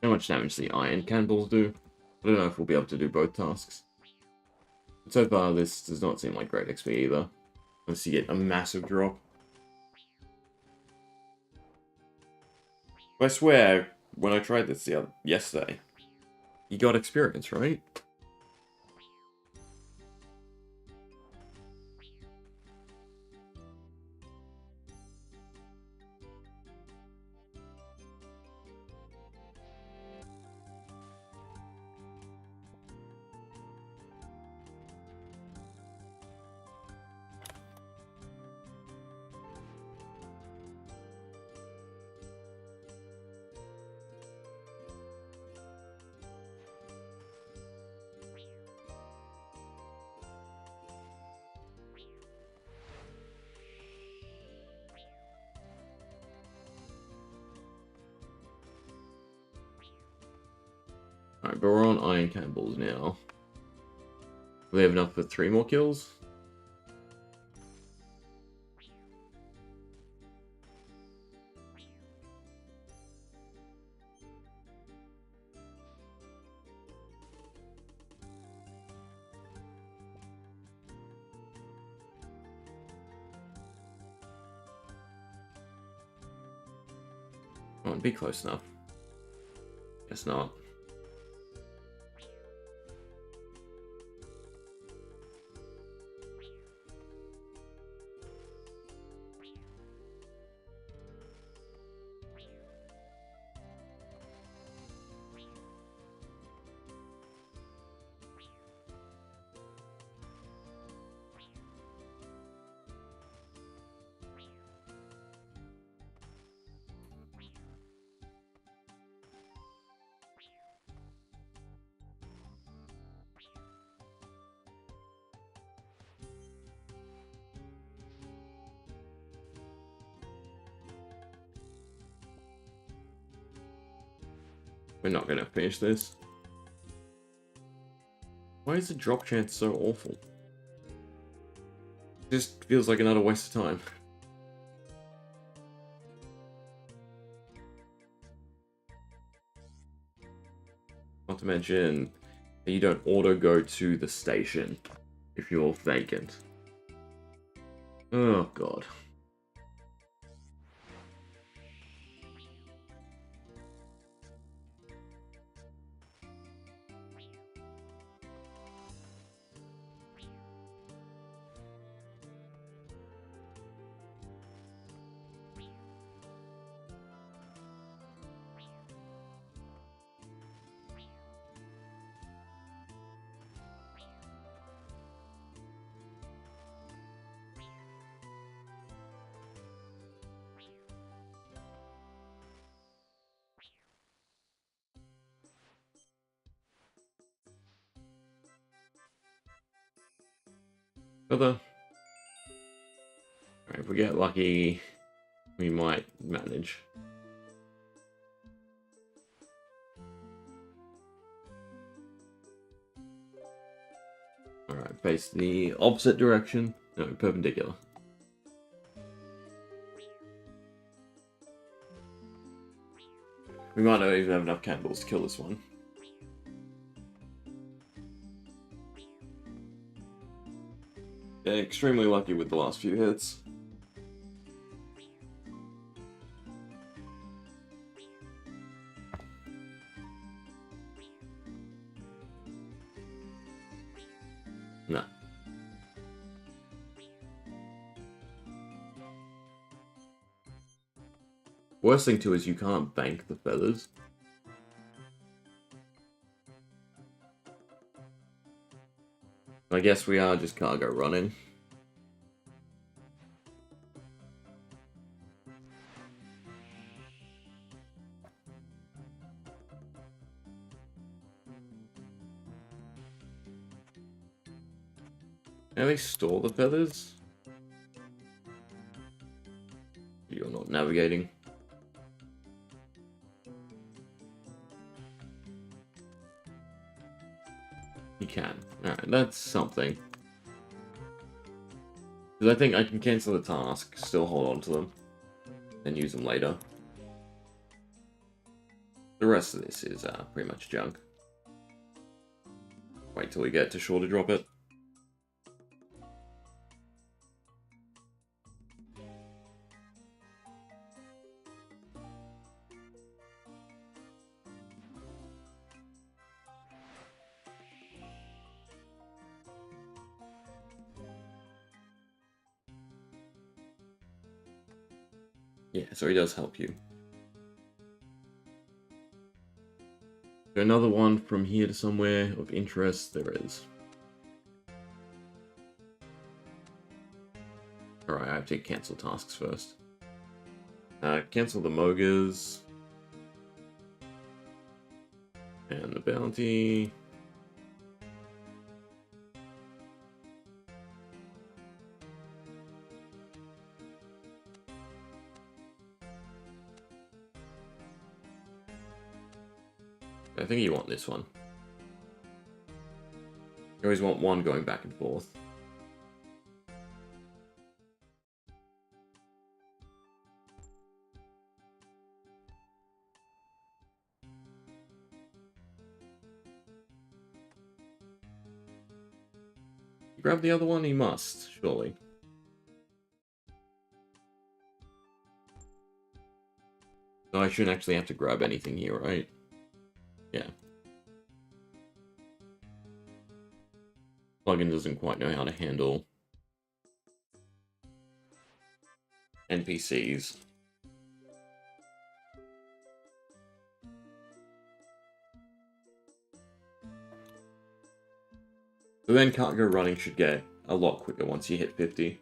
Speaker 1: How much damage the iron cannonballs do? I don't know if we'll be able to do both tasks. But so far, this does not seem like great XP either. Unless you get a massive drop. I swear, when I tried this yesterday, you got experience, right? Alright, but we're on iron cannonballs now. We have enough for 3 more kills? Won't be close enough. Guess not. We're not gonna finish this. Why is the drop chance so awful? Just feels like another waste of time. Not to mention that you don't auto go to the station if you're vacant. Oh god. Further. Alright, if we get lucky, We might manage. Alright, face the opposite direction. No, perpendicular. We might not even have enough cannonballs to kill this one. Yeah, extremely lucky with the last few hits. No. Worst thing too is you can't bank the feathers. I guess we are just cargo running. Can they store the feathers? You're not navigating. You can. Alright, that's something. Because I think I can cancel the task, still hold on to them, and use them later. The rest of this is pretty much junk. Wait till we get to shore to drop it. Yeah, so he does help you. Another one from here to somewhere of interest, there is. Alright, I have to cancel tasks first. Cancel the Mogers. And the bounty. I think you want this one. You always want one going back and forth. Grab the other one? He must, surely. No, I shouldn't actually have to grab anything here, right? Yeah. Plugin doesn't quite know how to handle NPCs. So then cargo running should get a lot quicker once you hit 50.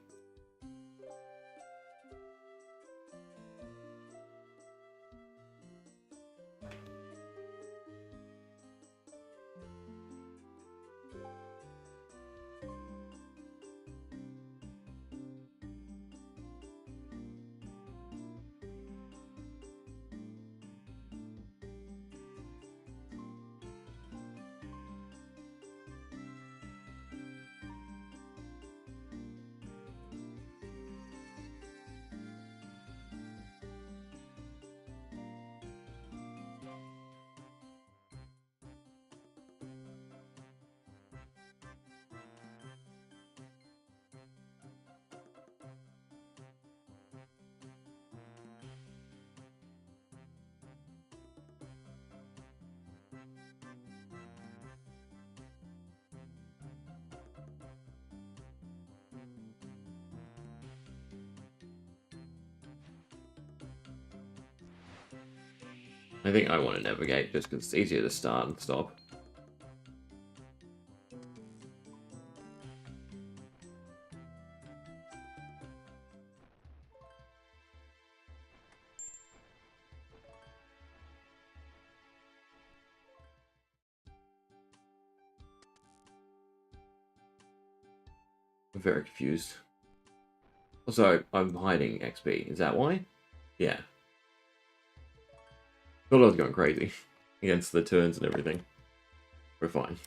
Speaker 1: I think I want to navigate just because it's easier to start and stop. I'm very confused. Also, I'm hiding XP. Is that why? Yeah. Thought I was going crazy against the turns and everything. We're fine.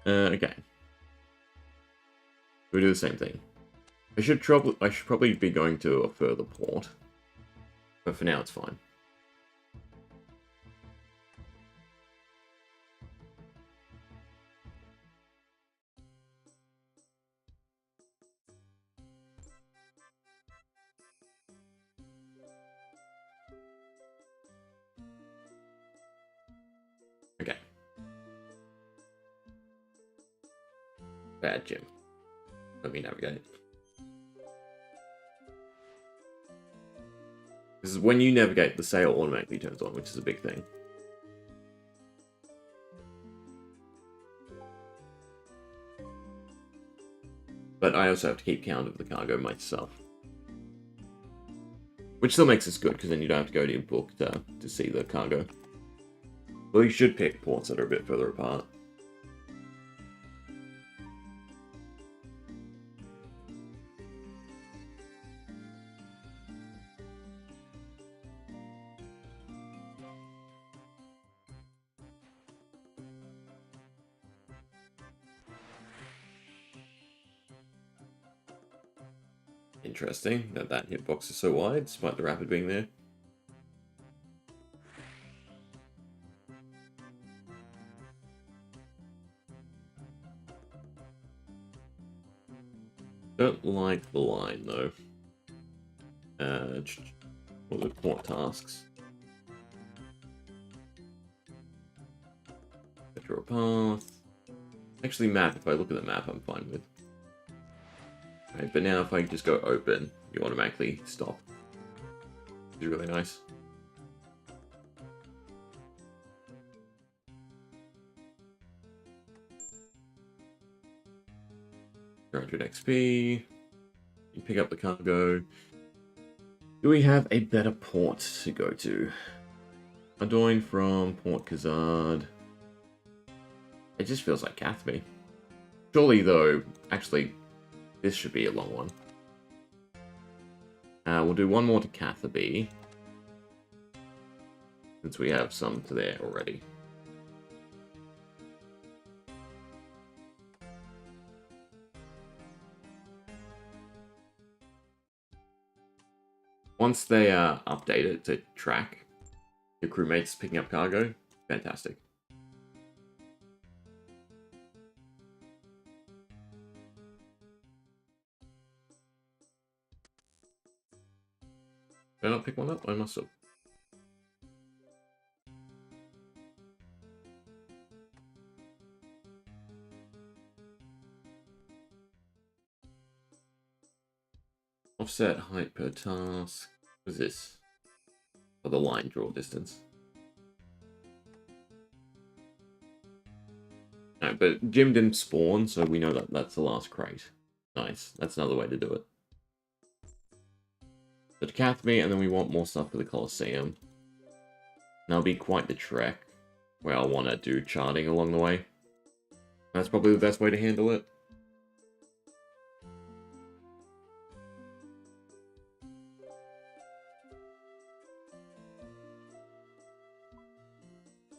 Speaker 1: Okay. We do the same thing. I should probably be going to a further port, but for now it's fine. Okay. Bad Jim. Let me navigate. This is when you navigate, the sail automatically turns on, which is a big thing. But I also have to keep count of the cargo myself. Which still makes this good, because then you don't have to go to your book to see the cargo. Well, you should pick ports that are a bit further apart. Interesting that that hitbox is so wide, despite the rapid being there. Don't like the line, though. What are the port tasks? Draw a path. Actually, map, if I look at the map, I'm fine with. Right, but now if I just go open, you automatically stop. Which is really nice. XP. You pick up the cargo. Do we have a better port to go to? Adoin from Port Khazad. It just feels like Gathby. Surely, though, actually, this should be a long one. We'll do one more to Catherby, since we have some to there already. Once they update it to track your crewmates picking up cargo, fantastic. Did I not pick one up? I must have. Offset height per task. What is this? Oh, the line draw distance. No, but Jim didn't spawn, so we know that that's the last crate. Nice. That's another way to do it. So to Cathby, and then we want more stuff for the Colosseum. And that'll be quite the trek, where I'll want to do charting along the way. That's probably the best way to handle it.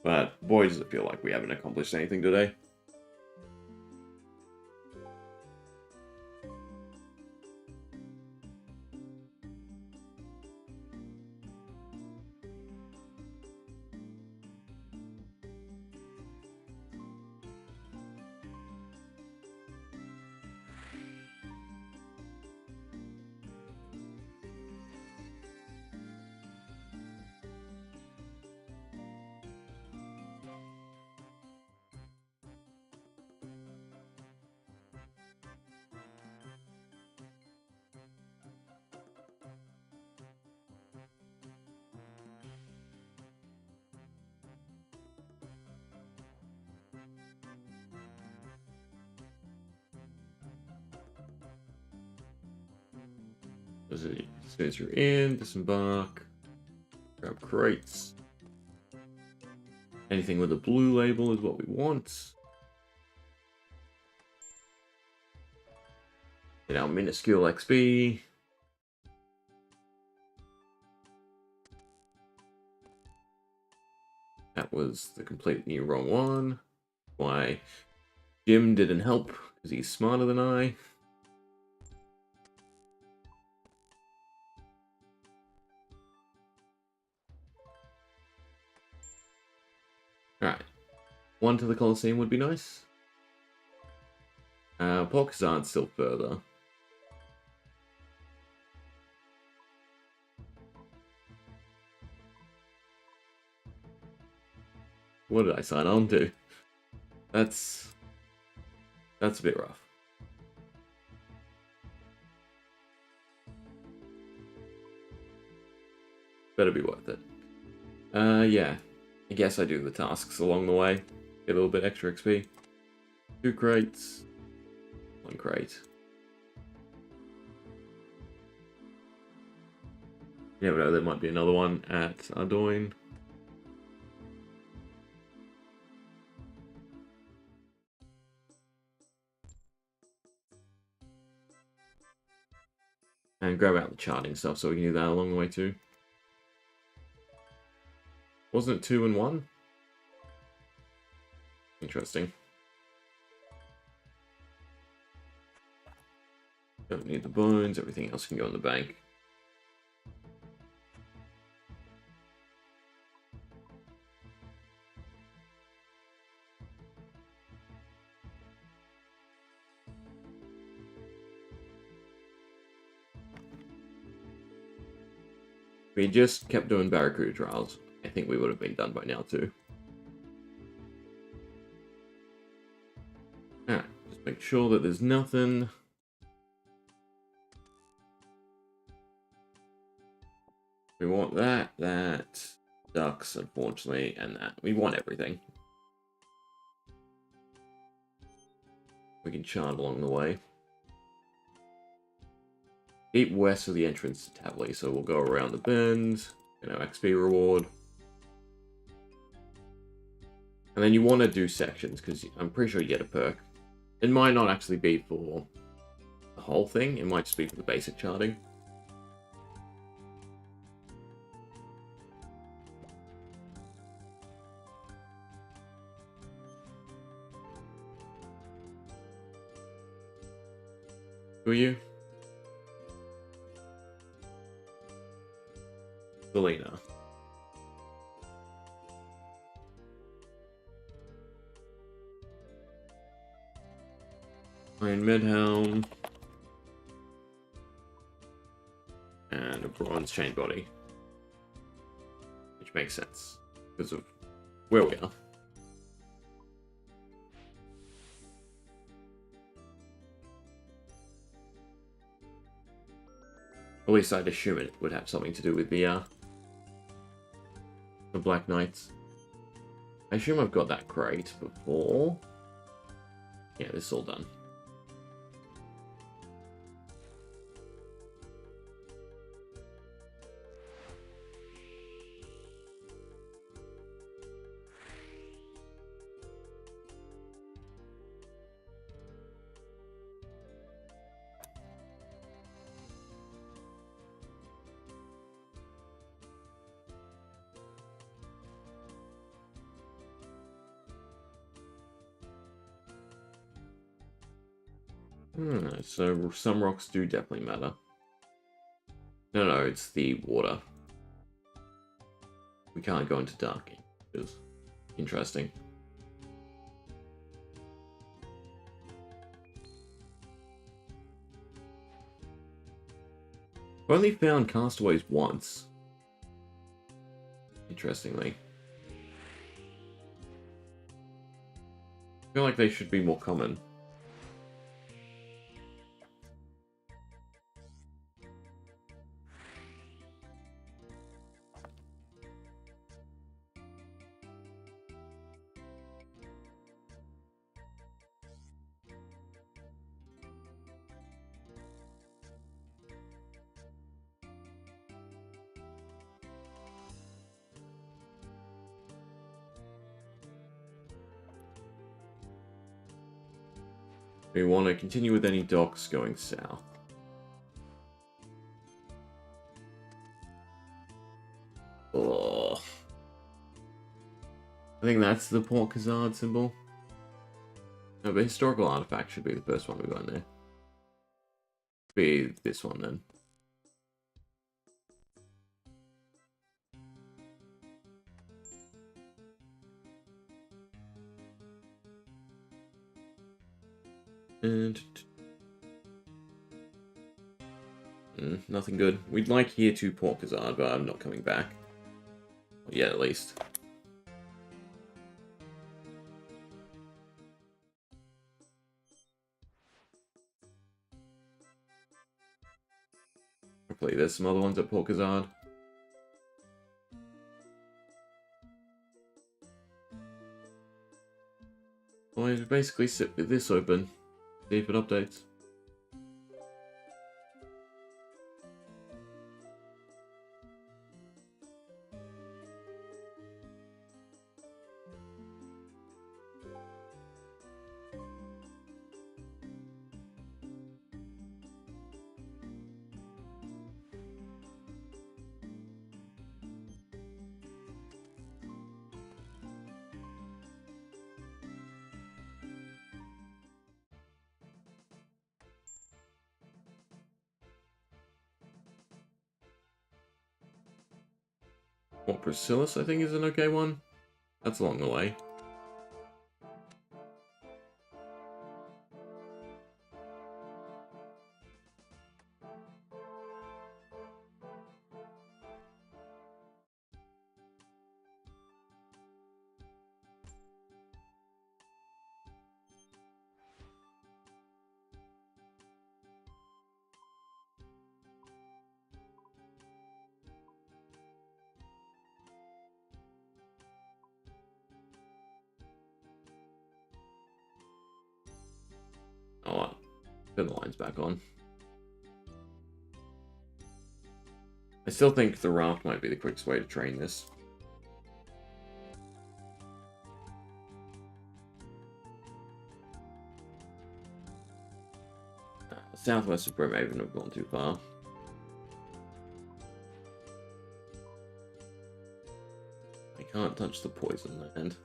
Speaker 1: But boy, does it feel like we haven't accomplished anything today. As soon as you're in, disembark, grab crates. Anything with a blue label is what we want. Get our minuscule XP. was the completely wrong one. Why Jim didn't help, because he's smarter than I. Alright. One to the Colosseum would be nice. Polkazar's still further. What did I sign on to? That's a bit rough. Better be worth it. Yeah. I guess I do the tasks along the way. Get a little bit extra XP. 2 crates. 1 crate. You never know, there might be another one at Ardoin. And grab out the charting stuff so we can do that along the way too. Wasn't it 2 and 1? Interesting. Don't need the bones, everything else can go in the bank. We just kept doing Barracuda trials. I think we would have been done by now too. Alright, just make sure that there's nothing. We want that, ducks, unfortunately, and that. We want everything. We can chart along the way. Keep west of the entrance to Tavley, so we'll go around the bend, XP reward. And then you want to do sections, because I'm pretty sure you get a perk. It might not actually be for the whole thing, it might just be for the basic charting. Who are you? Selena. Iron Medhelm. And a bronze chain body. Which makes sense because of where we are. At least I'd assume it would have something to do with the Black Knights. I assume I've got that crate before. Yeah, this is all done. So some rocks do definitely matter. No, it's the water. We can't go into dark. It's interesting. I've only found castaways once. Interestingly. I feel like they should be more common. We want to continue with any docks going south. Oh. I think that's the Port Khazard symbol. No, but historical artifact should be the first one we got in there. Be this one then. And nothing good. We'd like here to Port Khazard, but I'm not coming back. Well, yeah, at least. Hopefully there's some other ones at Port Khazard. I basically sit with this open, see if it updates. Port Priscillus, I think, is an okay one. That's along the way. Oh, turn the lines back on. I still think the raft might be the quickest way to train this. Southwest of Brimhaven have gone too far. I can't touch the poison land.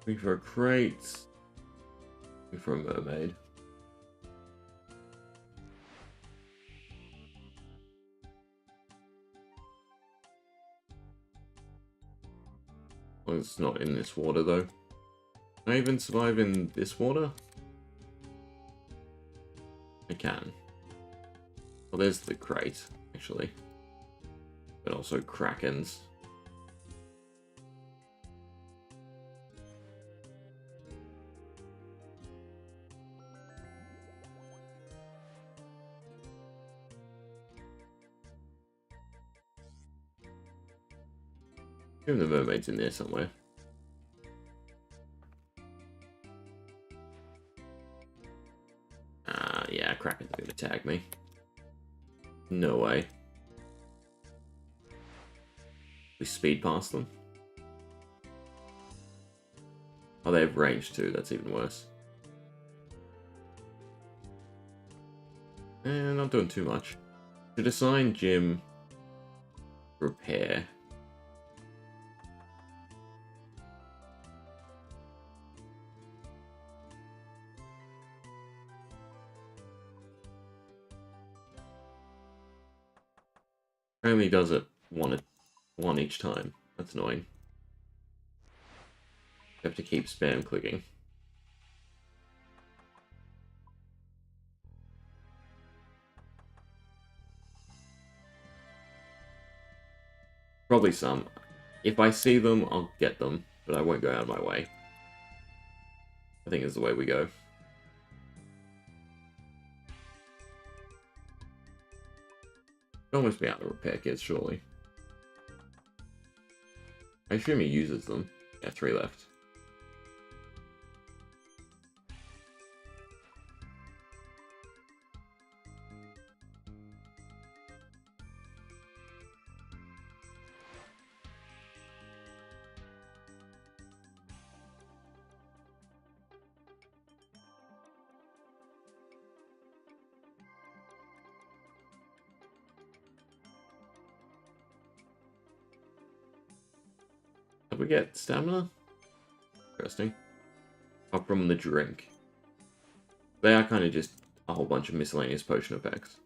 Speaker 1: Looking for a crate. Looking for a mermaid. Well, it's not in this water though. Can I even survive in this water? I can. Well, there's the crate, actually. But also krakens. Maybe the mermaid's in there somewhere. Yeah, kraken's gonna tag me. No way. We speed past them. Oh, they have range too, that's even worse. And not doing too much. Should assign Jim repair. Only does it one each time. That's annoying. You have to keep spam clicking. Probably some. If I see them, I'll get them, but I won't go out of my way. I think is the way we go. Almost be out of repair kits, surely. I assume he uses them. Yeah, 3 left. Did we get stamina? Interesting. Up from the drink. They are kind of just a whole bunch of miscellaneous potion effects.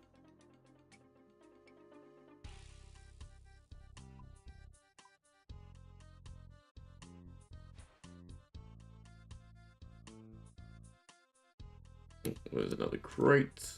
Speaker 1: There's another crate.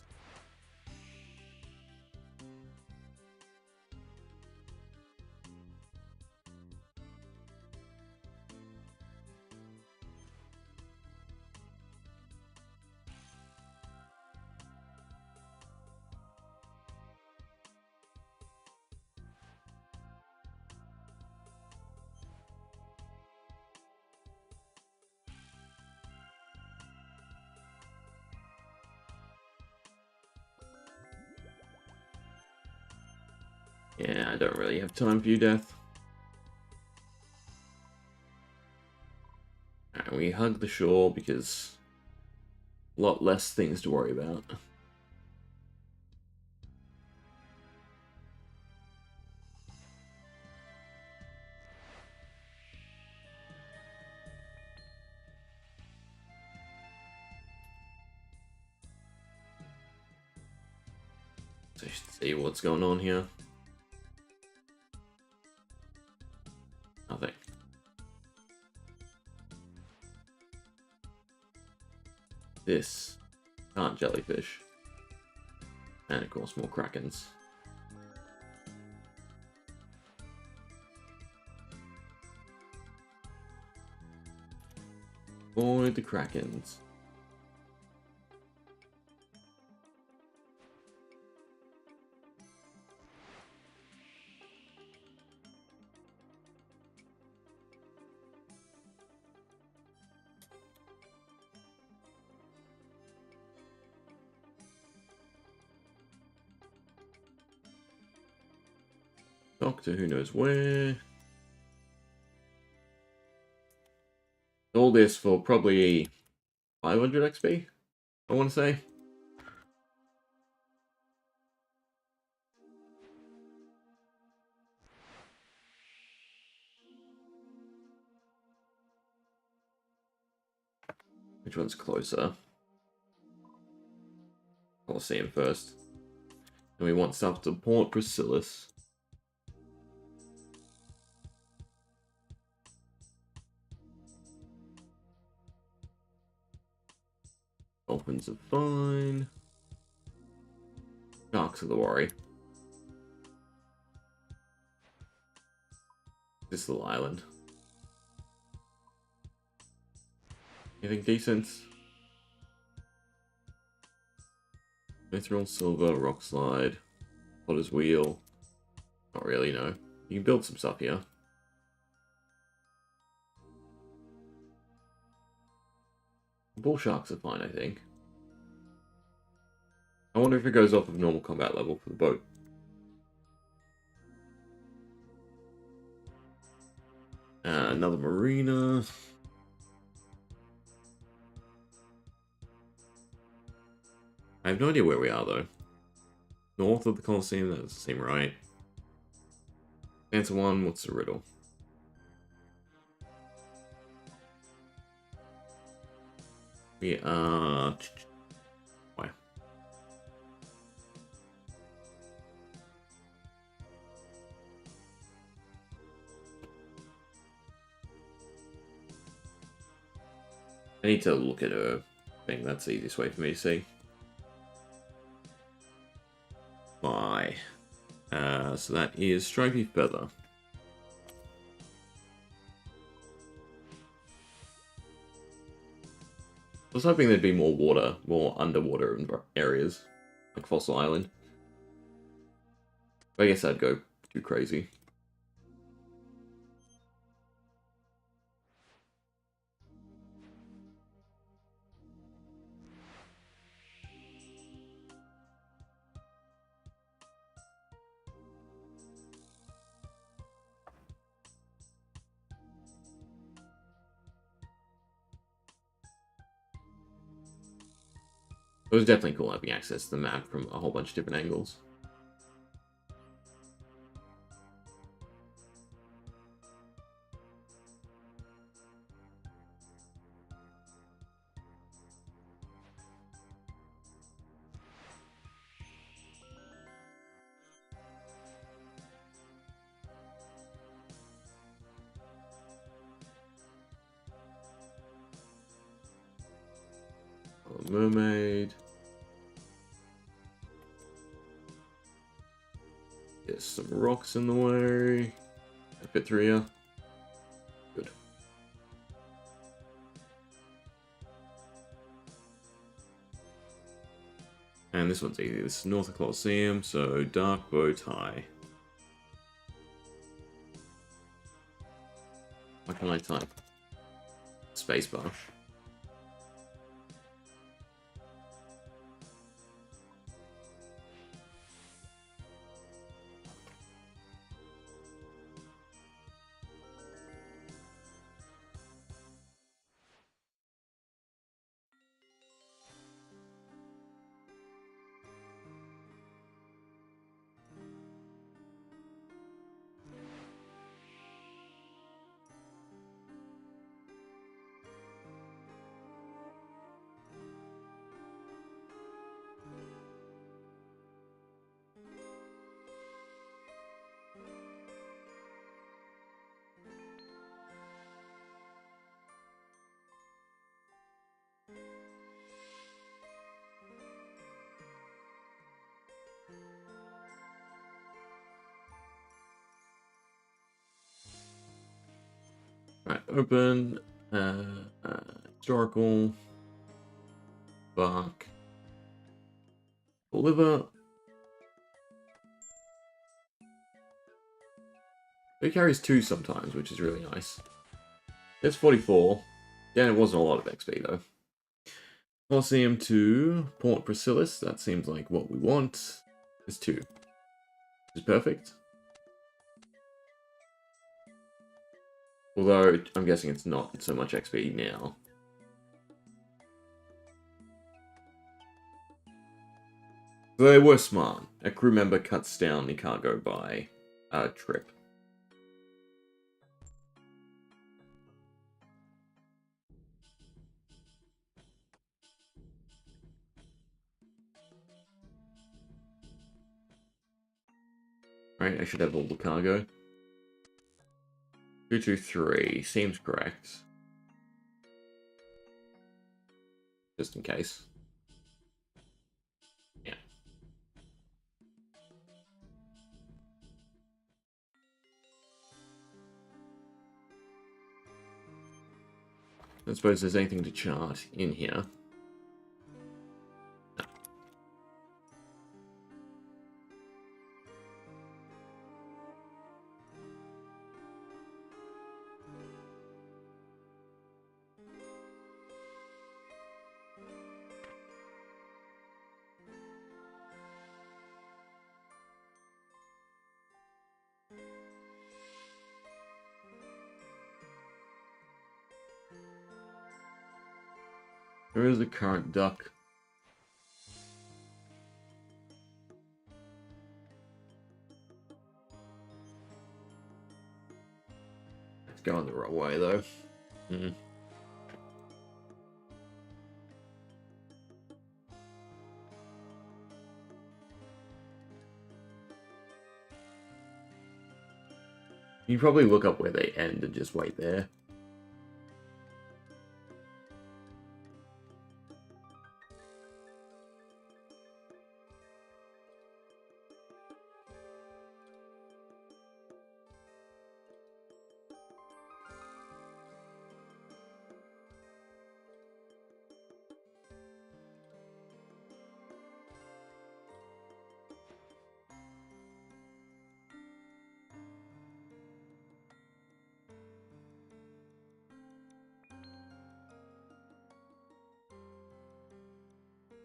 Speaker 1: Yeah, I don't really have time for you, Death. Alright, we hug the shore because a lot less things to worry about. So just see what's going on here. Nothing. This can't jellyfish. And of course more krakens. Avoid the krakens. Doctor who knows where. All this for probably 500 XP, I want to say. Which one's closer? I'll see him first. And we want stuff to Port Priscillus. Dolphins are fine. Sharks are the worry. This little island. Anything decent? Mithril, silver, rock slide, potter's wheel. Not really, no. You can build some stuff here. Bull sharks are fine, I think. I wonder if it goes off of normal combat level for the boat. Another marina. I have no idea where we are, though. North of the Colosseum, that doesn't seem right. Answer 1, what's the riddle? We are... Why? I need to look at her thing. That's the easiest way for me to see. Why? So that is Stripy Feather. I was hoping there'd be more water, more underwater areas, like Fossil Island. But I guess I'd go too crazy. It was definitely cool having access to the map from a whole bunch of different angles. Mermaid. There's some rocks in the way. A bit through here. Good. And this one's easy. This is North of Colosseum, so dark bow tie. Why can't I type? Spacebar. Right, open, historical, bark, liver. It carries 2 sometimes, which is really nice. It's 44. Yeah, it wasn't a lot of XP though. Colosseum to Port Priscillis, that seems like what we want. It's 2. Which is perfect. Although, I'm guessing it's not so much XP now. So they were smart. A crew member cuts down the cargo by a trip. Right, I should have all the cargo. 223 seems correct. Just in case. Yeah. I suppose there's anything to chart in here. No. Where is the current duck? It's going the wrong way though. Mm. You probably look up where they end and just wait there.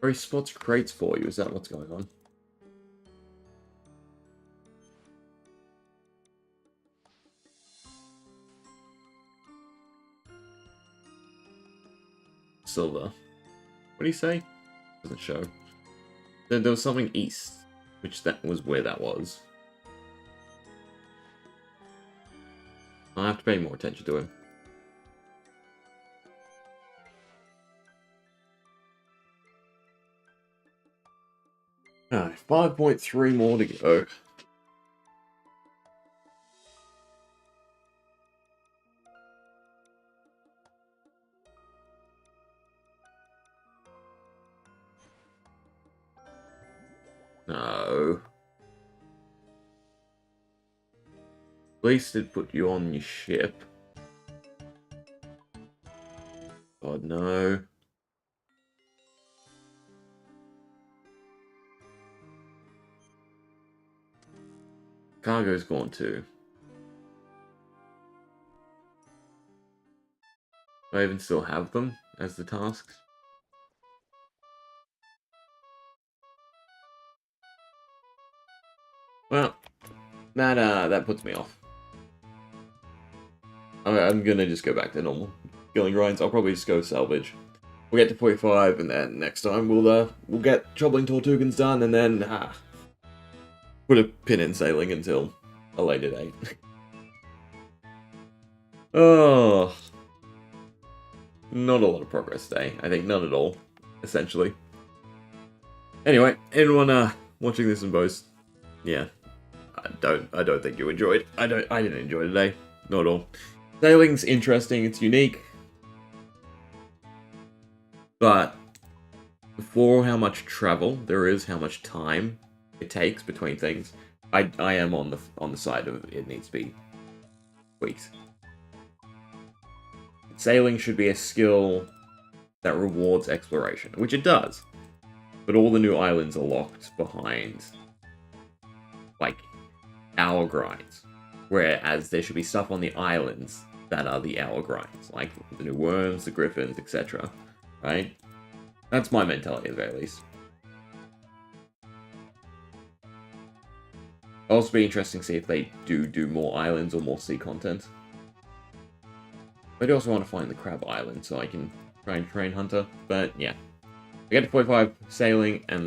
Speaker 1: Or he spots crates for you. Is that what's going on? Silver. What do you say? Doesn't show. There was something east, which that was where that was. I'll have to pay more attention to him. Alright, 5.3 more to go. No. At least it put you on your ship. God, no. Cargo's gone too. Do I even still have them as the tasks? Well, that puts me off. I'm gonna just go back to normal killing grinds. I'll probably just go salvage. We'll get to 45, and then next time we'll get troubling Tortugans done, and then put a pin in sailing until a later date. Oh, not a lot of progress today. I think none at all, essentially. Anyway, anyone watching this in post? Yeah, I don't think you enjoyed. I didn't enjoy today, not at all. Sailing's interesting. It's unique. But for how much travel there is, how much time it takes between things, I am on the side of it needs to be tweaked. Sailing should be a skill that rewards exploration, which it does. But all the new islands are locked behind, like, hour grinds. Whereas there should be stuff on the islands that are the hour grinds, like the new worms, the griffins, etc. Right? That's my mentality, at the very least. It'll also be interesting to see if they do more islands or more sea content. I do also want to find the Crab Island so I can try and train Hunter, but yeah. I get to 45 sailing, and